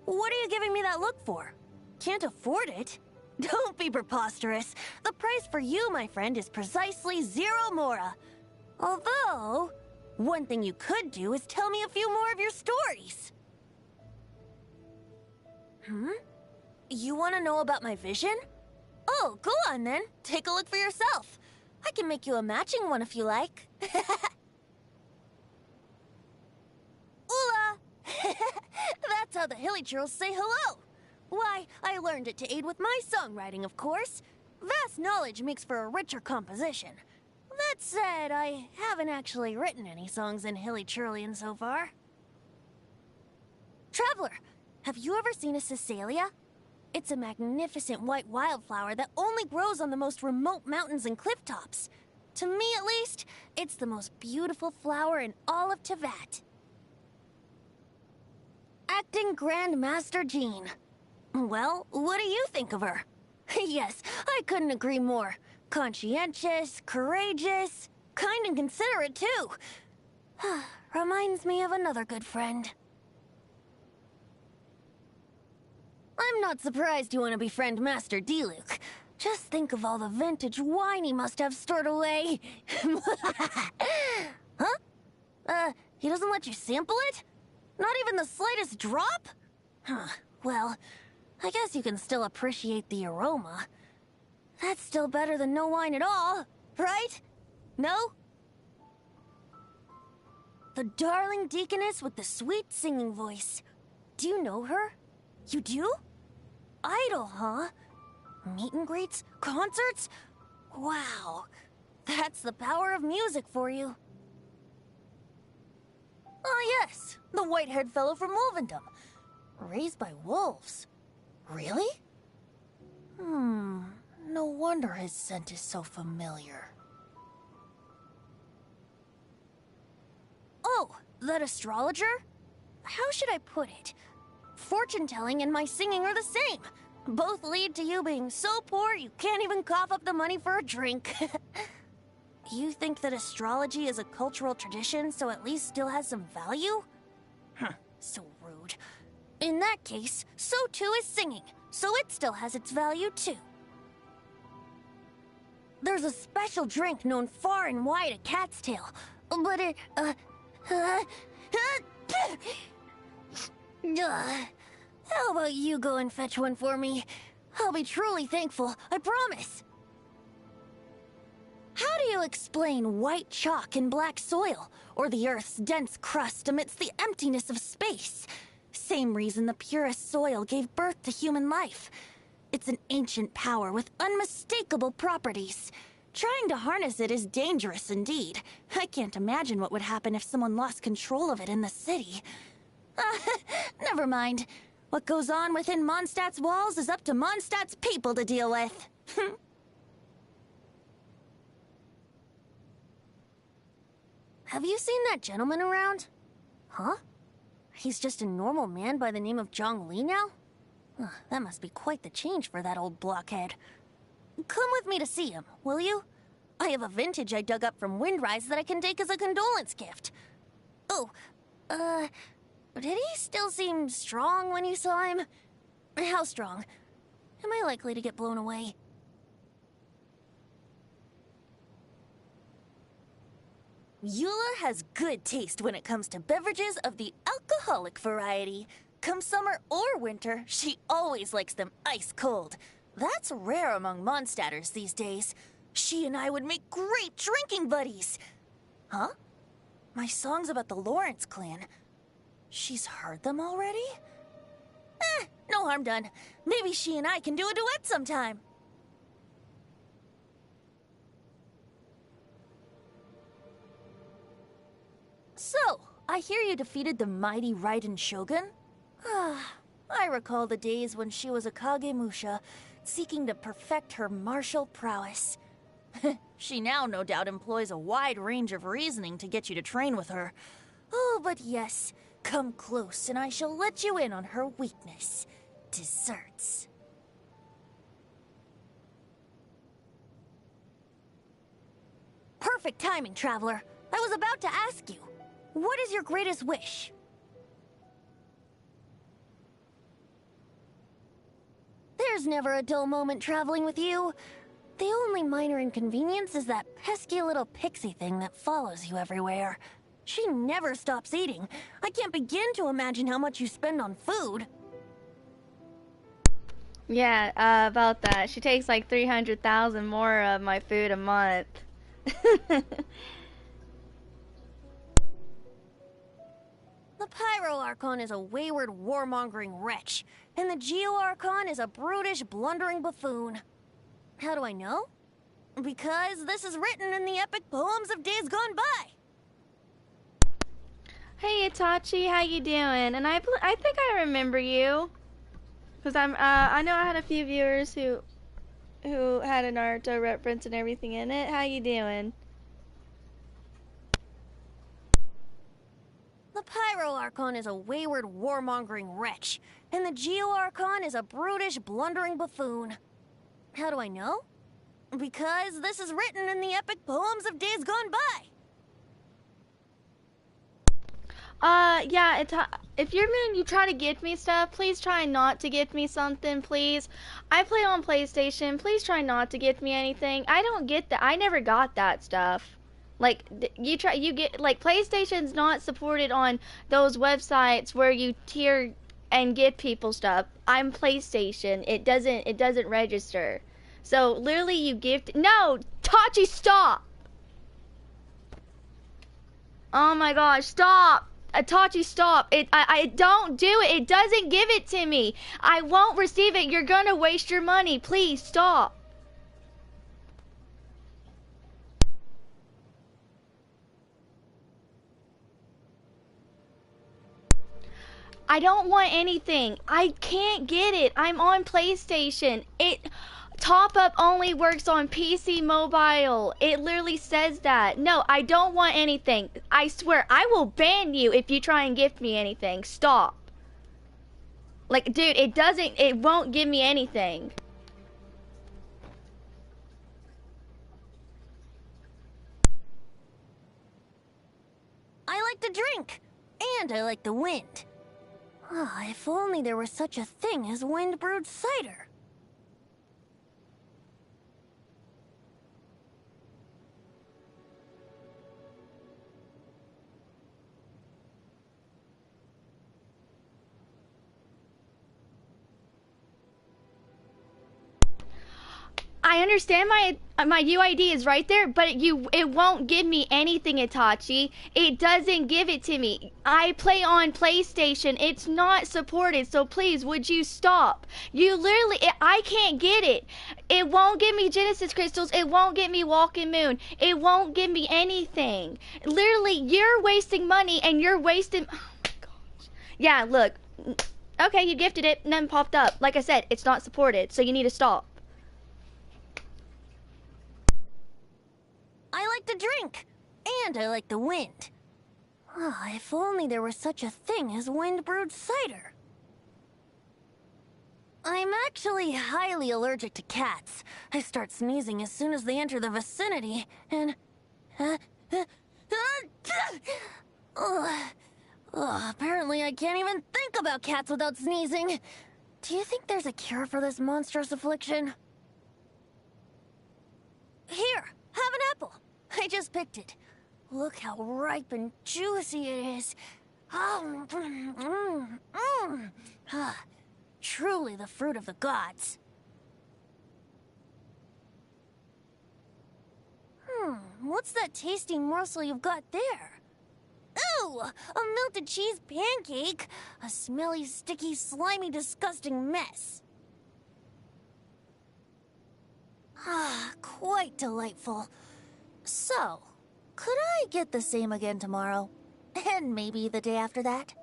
What are you giving me that look for? Can't afford it? Don't be preposterous. The price for you, my friend, is precisely 0 mora. Although, one thing you could do is tell me a few more of your stories. You want to know about my vision? Oh, go on then. Take a look for yourself. I can make you a matching one if you like. Ula! That's how the hilly churls say hello. Why, I learned it to aid with my songwriting, of course. Vast knowledge makes for a richer composition. That said, I haven't actually written any songs in Hilly Churlian so far. Traveler, have you ever seen a Cisalia? It's a magnificent white wildflower that only grows on the most remote mountains and cliff tops. To me, at least, it's the most beautiful flower in all of Teyvat. Acting Grand Master Jean. Well, what do you think of her? Yes, I couldn't agree more. Conscientious, courageous, kind and considerate, too. Reminds me of another good friend. I'm not surprised you want to befriend Master Diluc. Just think of all the vintage wine he must have stored away. Huh? He doesn't let you sample it? Not even the slightest drop? Well, I guess you can still appreciate the aroma. That's still better than no wine at all, right? No? The darling deaconess with the sweet singing voice. Do you know her? You do? Idol, huh? Meet and greets? Concerts? Wow. That's the power of music for you. Ah, yes. The white-haired fellow from Wolvendom. Raised by wolves. Really? No wonder his scent is so familiar. Oh, that astrologer? How should I put it? Fortune-telling and my singing are the same. Both lead to you being so poor you can't even cough up the money for a drink. You think that astrology is a cultural tradition, so at least still has some value? So rude. In that case, so too is singing, so it still has its value too. There's a special drink known far and wide at Cat's Tail, but it, how about you go and fetch one for me? I'll be truly thankful, I promise. How do you explain white chalk and black soil, or the Earth's dense crust amidst the emptiness of space? Same reason the purest soil gave birth to human life. It's an ancient power with unmistakable properties. Trying to harness it is dangerous indeed. I can't imagine what would happen if someone lost control of it in the city. Never mind. What goes on within Mondstadt's walls is up to Mondstadt's people to deal with. Have you seen that gentleman around? Huh? He's just a normal man by the name of Zhongli now? That must be quite the change for that old blockhead. Come with me to see him, will you? I have a vintage I dug up from Windrise that I can take as a condolence gift. Oh, did he still seem strong when you saw him? How strong? Am I likely to get blown away? Eula has good taste when it comes to beverages of the alcoholic variety. Come summer or winter, she always likes them ice cold. That's rare among Mondstadters these days. She and I would make great drinking buddies. Huh? My songs about the Lawrence clan. She's heard them already? No harm done. Maybe she and I can do a duet sometime. So, I hear you defeated the mighty Raiden Shogun? I recall the days when she was a Kagemusha, seeking to perfect her martial prowess. She now no doubt employs a wide range of reasoning to get you to train with her. Oh, but yes, come close and I shall let you in on her weakness. Desserts. Perfect timing, Traveler. I was about to ask you, what is your greatest wish? There's never a dull moment traveling with you. The only minor inconvenience is that pesky little pixie thing that follows you everywhere. She never stops eating. I can't begin to imagine how much you spend on food. Yeah, about that. She takes like 300,000 more of my food a month. The Pyro Archon is a wayward, warmongering wretch, and the Geo Archon is a brutish, blundering buffoon. How do I know? Because this is written in the epic poems of days gone by. Hey Itachi, how you doing? And I think I remember you, cause I know I had a few viewers who had a Naruto reference and everything in it. How you doing? The Pyro Archon is a wayward, warmongering wretch, and the Geo Archon is a brutish, blundering buffoon. How do I know? Because this is written in the epic poems of days gone by. Yeah, if you're mean you try to gift me stuff, please try not to gift me something, please. I play on PlayStation, please try not to gift me anything. I don't get that. I never got that stuff. Like, you get, like, PlayStation's not supported on those websites where you tier and give people stuff. I'm PlayStation. It doesn't register. So, literally, you gift, no! Tachi, stop! Oh my gosh, stop! Tachi, stop. I don't do it. It doesn't give it to me. I won't receive it. You're gonna waste your money. Please, stop. I don't want anything. I can't get it. I'm on PlayStation. Top up only works on PC mobile. It literally says that. No, I don't want anything. I swear, I will ban you if you try and gift me anything. Stop. Like, dude, it won't give me anything. I like to drink, and I like the wind. Ah, if only there was such a thing as wind-brewed cider. I understand my UID is right there, but it won't give me anything, Itachi. It doesn't give it to me. I play on PlayStation. It's not supported, so please, would you stop? You literally, I can't get it. It won't give me Genesis crystals. It won't give me Walking Moon. It won't give me anything. Literally, you're wasting money and you're wasting. Oh my gosh. Yeah, look. Okay, you gifted it, and then popped up. Like I said, it's not supported, so you need to stop. I like to drink, and I like the wind. Ah, if only there was such a thing as wind-brewed cider. I'm actually highly allergic to cats. I start sneezing as soon as they enter the vicinity, and... apparently I can't even think about cats without sneezing. Do you think there's a cure for this monstrous affliction? Here, have an apple. I just picked it. Look how ripe and juicy it is. Truly the fruit of the gods. What's that tasty morsel you've got there? Ooh, a melted cheese pancake. A smelly, sticky, slimy, disgusting mess. Quite delightful. So, could I get the same again tomorrow? And maybe the day after that?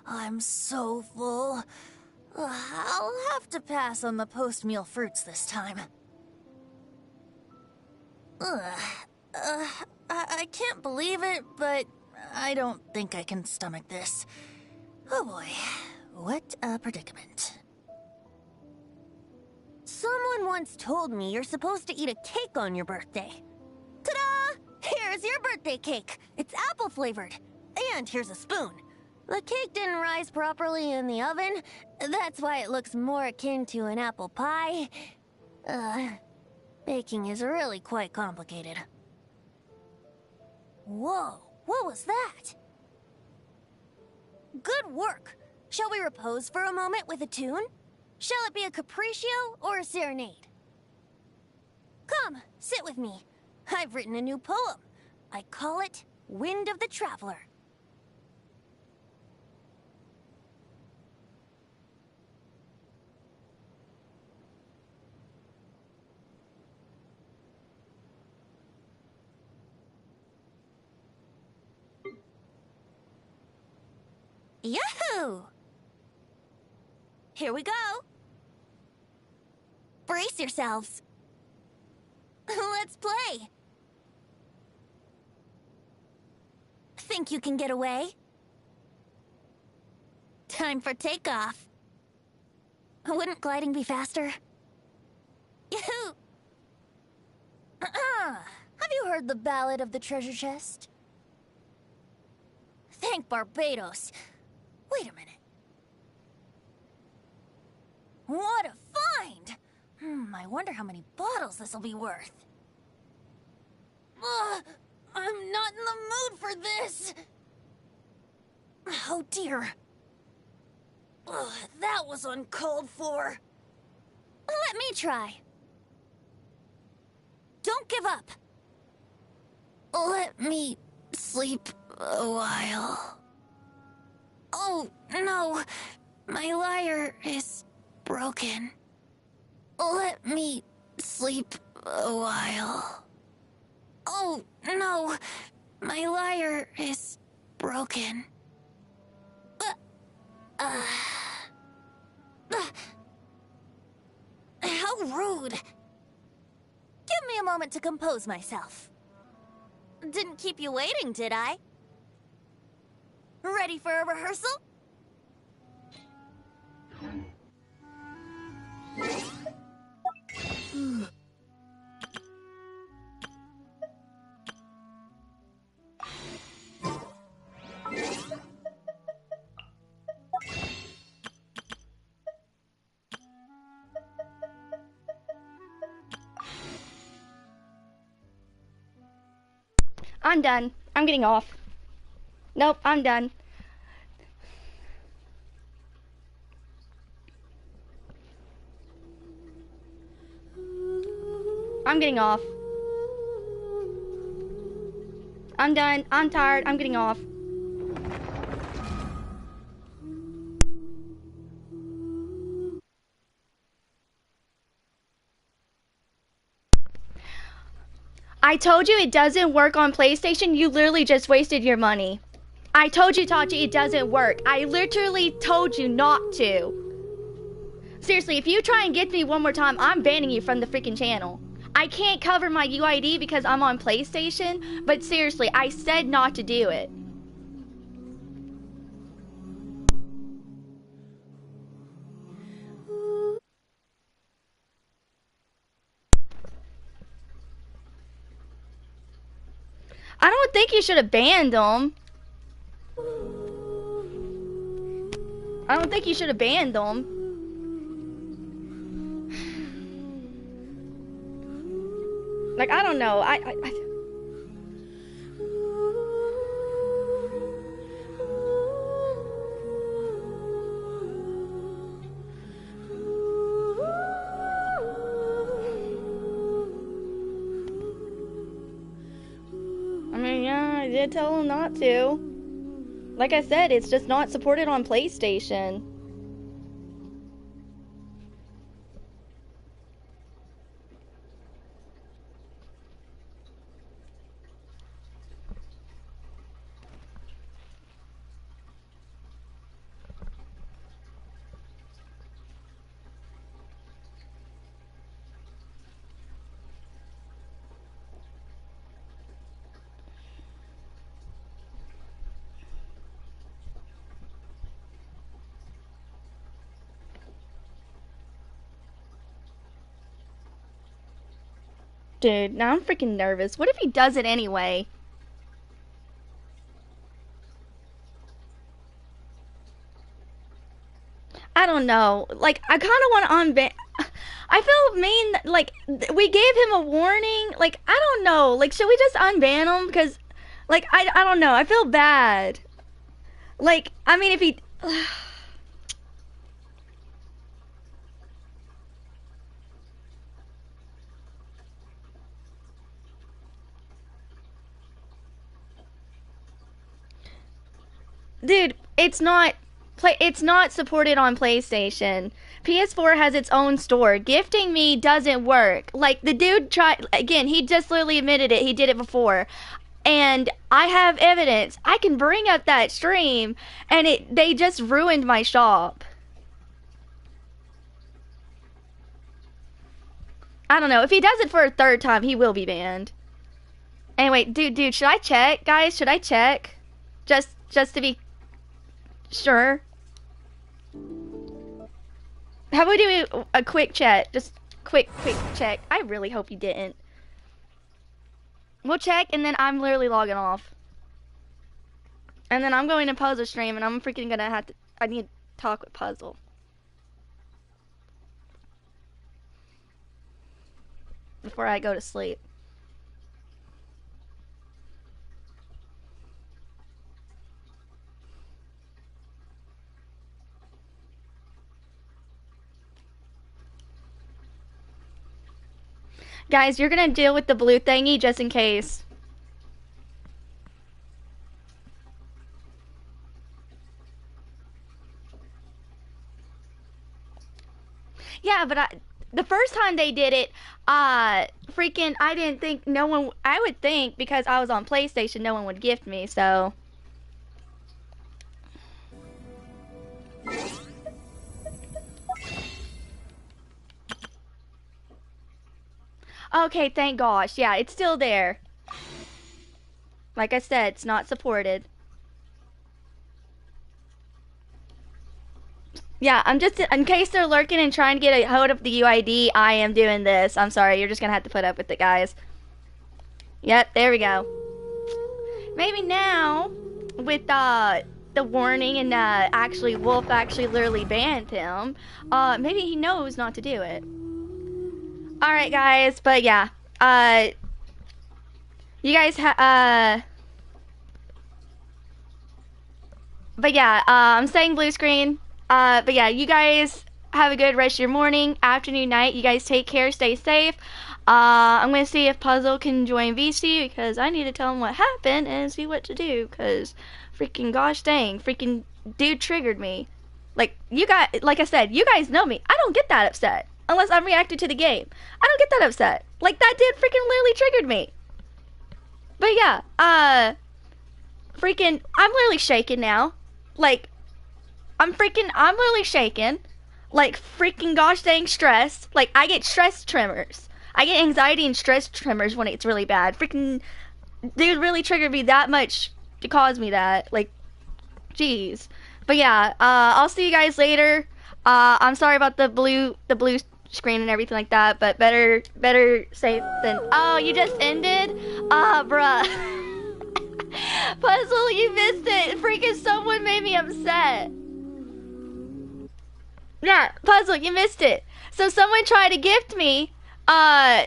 I'm so full. I'll have to pass on the post-meal fruits this time. I can't believe it, but I don't think I can stomach this. Oh boy, what a predicament. Someone once told me you're supposed to eat a cake on your birthday. Ta-da! Here's your birthday cake. It's apple-flavored. And here's a spoon. The cake didn't rise properly in the oven. That's why it looks more akin to an apple pie. Baking is really quite complicated. Whoa, what was that? Good work. Shall we repose for a moment with a tune? Shall it be a capriccio or a serenade? Come, sit with me. I've written a new poem. I call it Wind of the Traveler. Yahoo! Here we go. Brace yourselves. Let's play. Think you can get away? Time for takeoff. Wouldn't gliding be faster? Yahoo! Have you heard the Ballad of the Treasure Chest? Thank Barbados. Wait a minute. What a find! I wonder how many bottles this'll be worth. I'm not in the mood for this! Oh dear. That was uncalled for. Let me try. Don't give up. Let me sleep a while. Oh, no. My lyre is broken. Let me sleep a while. Oh, no. My lyre is broken. How rude. Give me a moment to compose myself. Didn't keep you waiting, did I? Ready for a rehearsal? I'm done. I'm getting off. Nope, I'm done. I'm getting off. I'm done. I'm tired. I'm getting off. I told you it doesn't work on PlayStation. You literally just wasted your money. I told you, Tachi, it doesn't work. I literally told you not to. Seriously, if you try and get me one more time, I'm banning you from the freaking channel. I can't cover my UID because I'm on PlayStation, but seriously, I said not to do it. I don't think you should have banned him. I don't think you should have banned him. Like, I don't know. I mean, yeah, I did tell him not to. Like I said, it's just not supported on PlayStation. Dude, now I'm freaking nervous. What if he does it anyway? I don't know. Like, I kind of want to unban. I feel mean. Like, we gave him a warning. Like, I don't know. Like, should we just unban him? Because, like, I don't know. I feel bad. Like, I mean, if he. Dude, it's not supported on PlayStation. PS4 has its own store. Gifting me doesn't work. Like, the dude tried again, he just literally admitted it. He did it before. And I have evidence. I can bring up that stream and they just ruined my shop. I don't know. If he does it for a third time, he will be banned. Anyway, dude, should I check? Guys, should I check? Just to be sure. How about we do a quick chat? Just quick check. I really hope you didn't. We'll check and then I'm literally logging off. And then I'm going to Puzzle stream and I'm freaking gonna have to, I need to talk with Puzzle. Before I go to sleep. Guys, you're gonna deal with the blue thingy just in case. Yeah, but the first time they did it, freaking, I didn't think I would think because I was on PlayStation, no one would gift me, so. Okay, thank gosh. Yeah, it's still there. Like I said, it's not supported. Yeah, I'm just, in case they're lurking and trying to get a hold of the UID, I am doing this. I'm sorry, you're just gonna have to put up with it, guys. Yep, there we go. Maybe now, with the warning and actually Wolf actually literally banned him, maybe he knows not to do it. Alright, guys, but yeah, you guys but yeah, I'm saying blue screen. But yeah, you guys have a good rest of your morning, afternoon, night. You guys take care, stay safe. I'm gonna see if Puzzle can join VC because I need to tell him what happened and see what to do. Cause freaking gosh dang, freaking dude triggered me. Like like I said, you guys know me. I don't get that upset unless I'm reacting to the game. I don't get that upset. Like that dude freaking literally triggered me. But yeah, freaking, I'm literally shaking now. Like. I'm literally shaking. Like, freaking gosh dang stress. Like, I get stress tremors. I get anxiety and stress tremors when it's really bad. Freaking, dude really triggered me that much to cause me that. Like, jeez. But yeah, I'll see you guys later. I'm sorry about the blue screen and everything like that, but better safe than, oh, you just ended? Bruh. Puzzle, you missed it. Freaking someone made me upset. Yeah, Puzzle, you missed it. So someone tried to gift me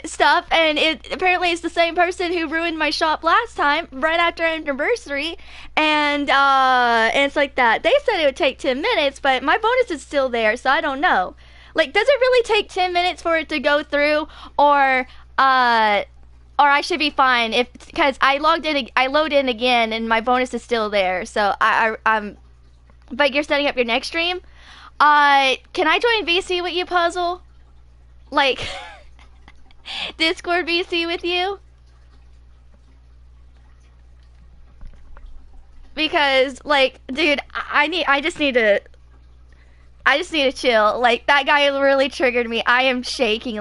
stuff, and it apparently it's the same person who ruined my shop last time, right after our anniversary, and it's like that. They said it would take 10 minutes, but my bonus is still there, so I don't know. Like, does it really take 10 minutes for it to go through, or I should be fine if, because I load in again, and my bonus is still there, so I'm, but you're setting up your next stream? Can I join VC with you, Puzzle? Like, Discord VC with you? Because, like, dude, I just need to chill. Like, that guy really triggered me. I am shaking,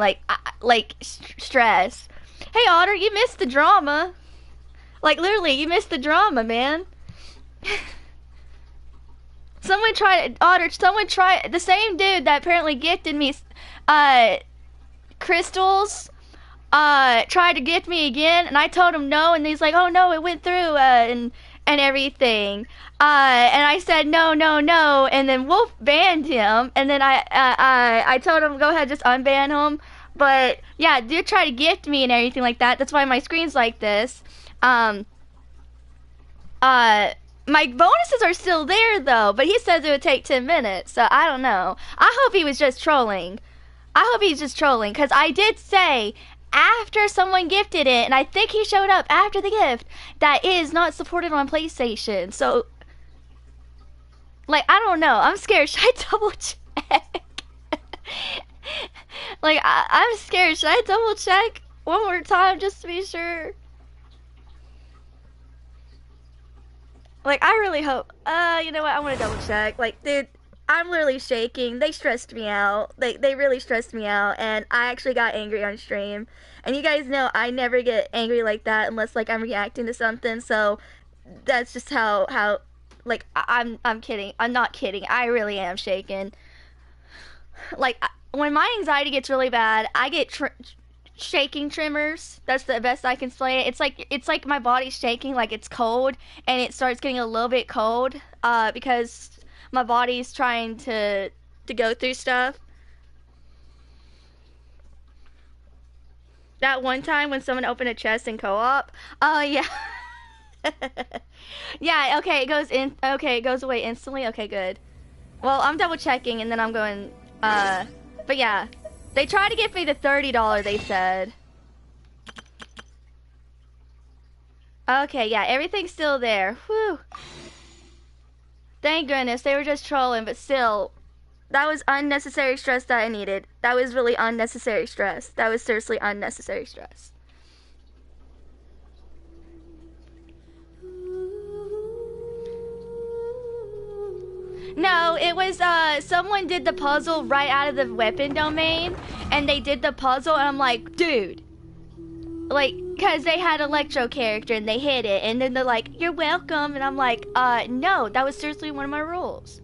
like stress. Hey, Otter, you missed the drama. Like, literally, you missed the drama, man. Someone tried, the same dude that apparently gifted me, crystals, tried to gift me again, and I told him no, and he's like, oh no, it went through, and everything. And I said, no, and then Wolf banned him, and then I told him, go ahead, just unban him. But, yeah, dude tried to gift me and everything like that. That's why my screen's like this. My bonuses are still there, though, but he says it would take 10 minutes, so I don't know. I hope he was just trolling. Because I did say, after someone gifted it, and I think he showed up after the gift, that is not supported on PlayStation, so... Like, I don't know. I'm scared. Should I double check? Like, I'm scared. Should I double check one more time just to be sure? Like, I really hope, you know what, I want to double check. Like, dude, I'm literally shaking. They stressed me out. They really stressed me out, and I actually got angry on stream. And you guys know I never get angry like that unless, like, I'm reacting to something, so that's just how like, I'm kidding. I'm not kidding. I really am shaking. Like, when my anxiety gets really bad, I get shaking tremors. That's the best I can explain it. It's like my body's shaking, like it's cold, and it starts getting a little bit cold because my body's trying to go through stuff. That one time when someone opened a chest in co-op. Oh yeah. Yeah, okay, it goes away instantly. Okay, good. Well, I'm double checking and then I'm going but yeah. They tried to give me the $30, they said. Okay, yeah, everything's still there. Whew. Thank goodness, they were just trolling, but still, that was unnecessary stress that I needed. That was really unnecessary stress. That was seriously unnecessary stress. No, it was, someone did the puzzle right out of the weapon domain, and they did the puzzle, and I'm like, dude. Like, because they had Electro character, and they hit it, and then they're like, you're welcome, and I'm like, no, that was seriously one of my rules.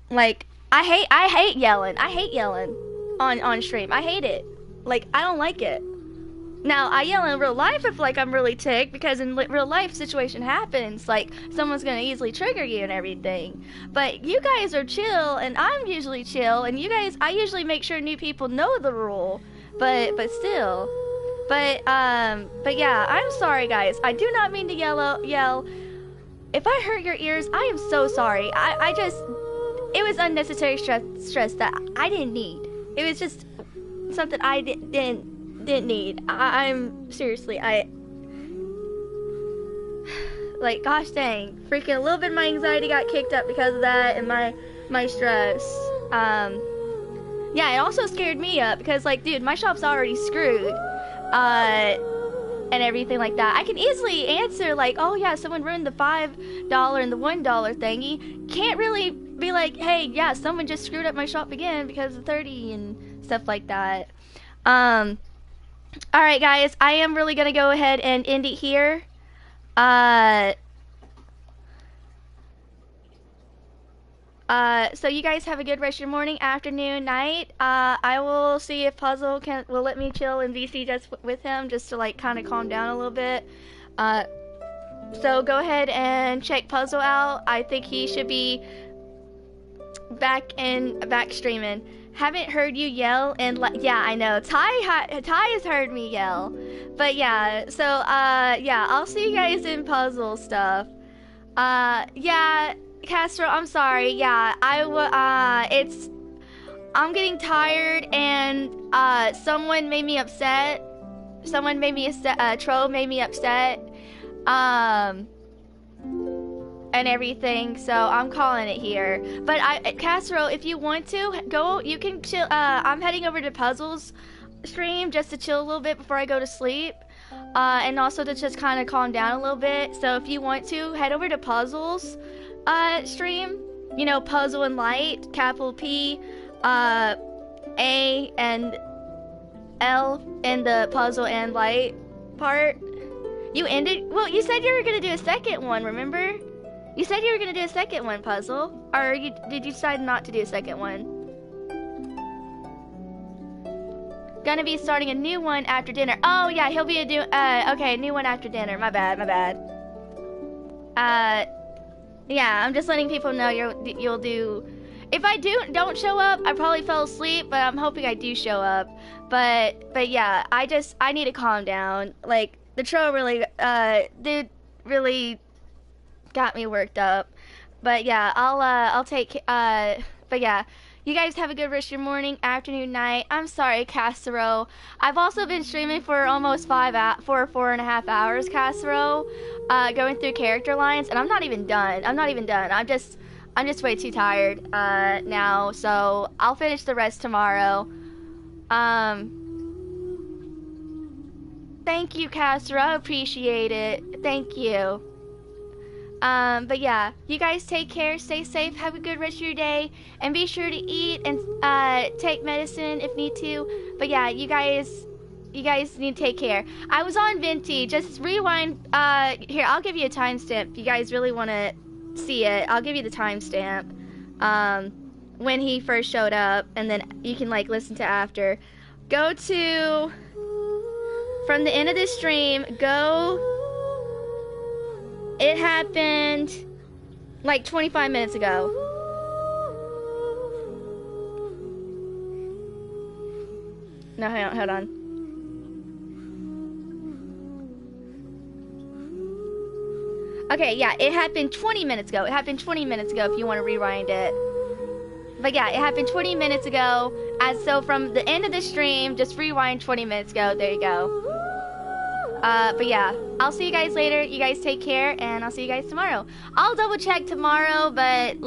Like, I hate yelling. I hate yelling on stream. I hate it. Like, I don't like it. Now, I yell in real life if, like, I'm really ticked, because in real life, situation happens, like, someone's gonna easily trigger you and everything. But you guys are chill, and I'm usually chill, and you guys, I usually make sure new people know the rule, but still. But yeah, I'm sorry, guys. I do not mean to yell. If I hurt your ears, I am so sorry. I just, it was unnecessary stress that I didn't need. It was just something I didn't need. I'm seriously, like, gosh dang, freaking a little bit of my anxiety got kicked up because of that, and my stress. Yeah, it also scared me up because, like, dude, my shop's already screwed, and everything like that. I can easily answer like, oh yeah, someone ruined the $5 and the $1 thingy. Can't really be like, hey, yeah, someone just screwed up my shop again because of 30 and stuff like that. Alright guys, I am really gonna go ahead and end it here. So you guys have a good rest of your morning, afternoon, night. I will see if Puzzle will let me chill in VC just with him, just to like kind of calm down a little bit. So go ahead and check Puzzle out. I think he should be back streaming. Haven't heard you yell, and yeah, I know Ty has heard me yell, but yeah. So yeah, I'll see you guys in Puzzle stuff. Yeah, Castro, I'm sorry. Yeah, I'm getting tired, and someone made me upset. Someone made me troll made me upset. And everything, so I'm calling it here. But Castro, if you want to go, you can chill. I'm heading over to Puzzle's stream just to chill a little bit before I go to sleep, and also to just kind of calm down a little bit. So if you want to head over to Puzzle's stream, you know, Puzzle and Light, capital P, A and L in the Puzzle and Light part. You ended. Well, you said you were gonna do a second one. Remember? You said you were gonna do a second one, Puzzle. Or did you decide not to do a second one? Gonna be starting a new one after dinner. Oh yeah, he'll be okay, new one after dinner. My bad. Yeah, I'm just letting people know you'll do. If I don't show up, I probably fell asleep, but I'm hoping I do show up. But yeah, I need to calm down. Like the troll really really got me worked up. But yeah, I'll take but yeah, you guys have a good rest of your morning, afternoon, night. I'm sorry, Casero. I've also been streaming for almost 4.5 hours, Casero, going through character lines, and I'm not even done. I'm just way too tired now, so I'll finish the rest tomorrow. Thank you, Casero. I appreciate it. Thank you. But yeah, you guys take care, stay safe, have a good rest of your day, and be sure to eat and take medicine if need to. But yeah, you guys need to take care. I was on Venti. Just rewind. Here, I'll give you a timestamp if you guys really want to see it. I'll give you the timestamp when he first showed up, and then you can like listen to after. Go to from the end of this stream. Go. It happened like 25 minutes ago. No, hold on. Okay, yeah, it happened 20 minutes ago. If you want to rewind it. But yeah, it happened 20 minutes ago. So from the end of the stream, just rewind 20 minutes ago. There you go. But yeah, I'll see you guys later. You guys take care, and I'll see you guys tomorrow. I'll double check tomorrow, but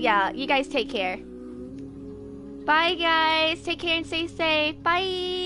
yeah, you guys take care. Bye guys, take care and stay safe. Bye.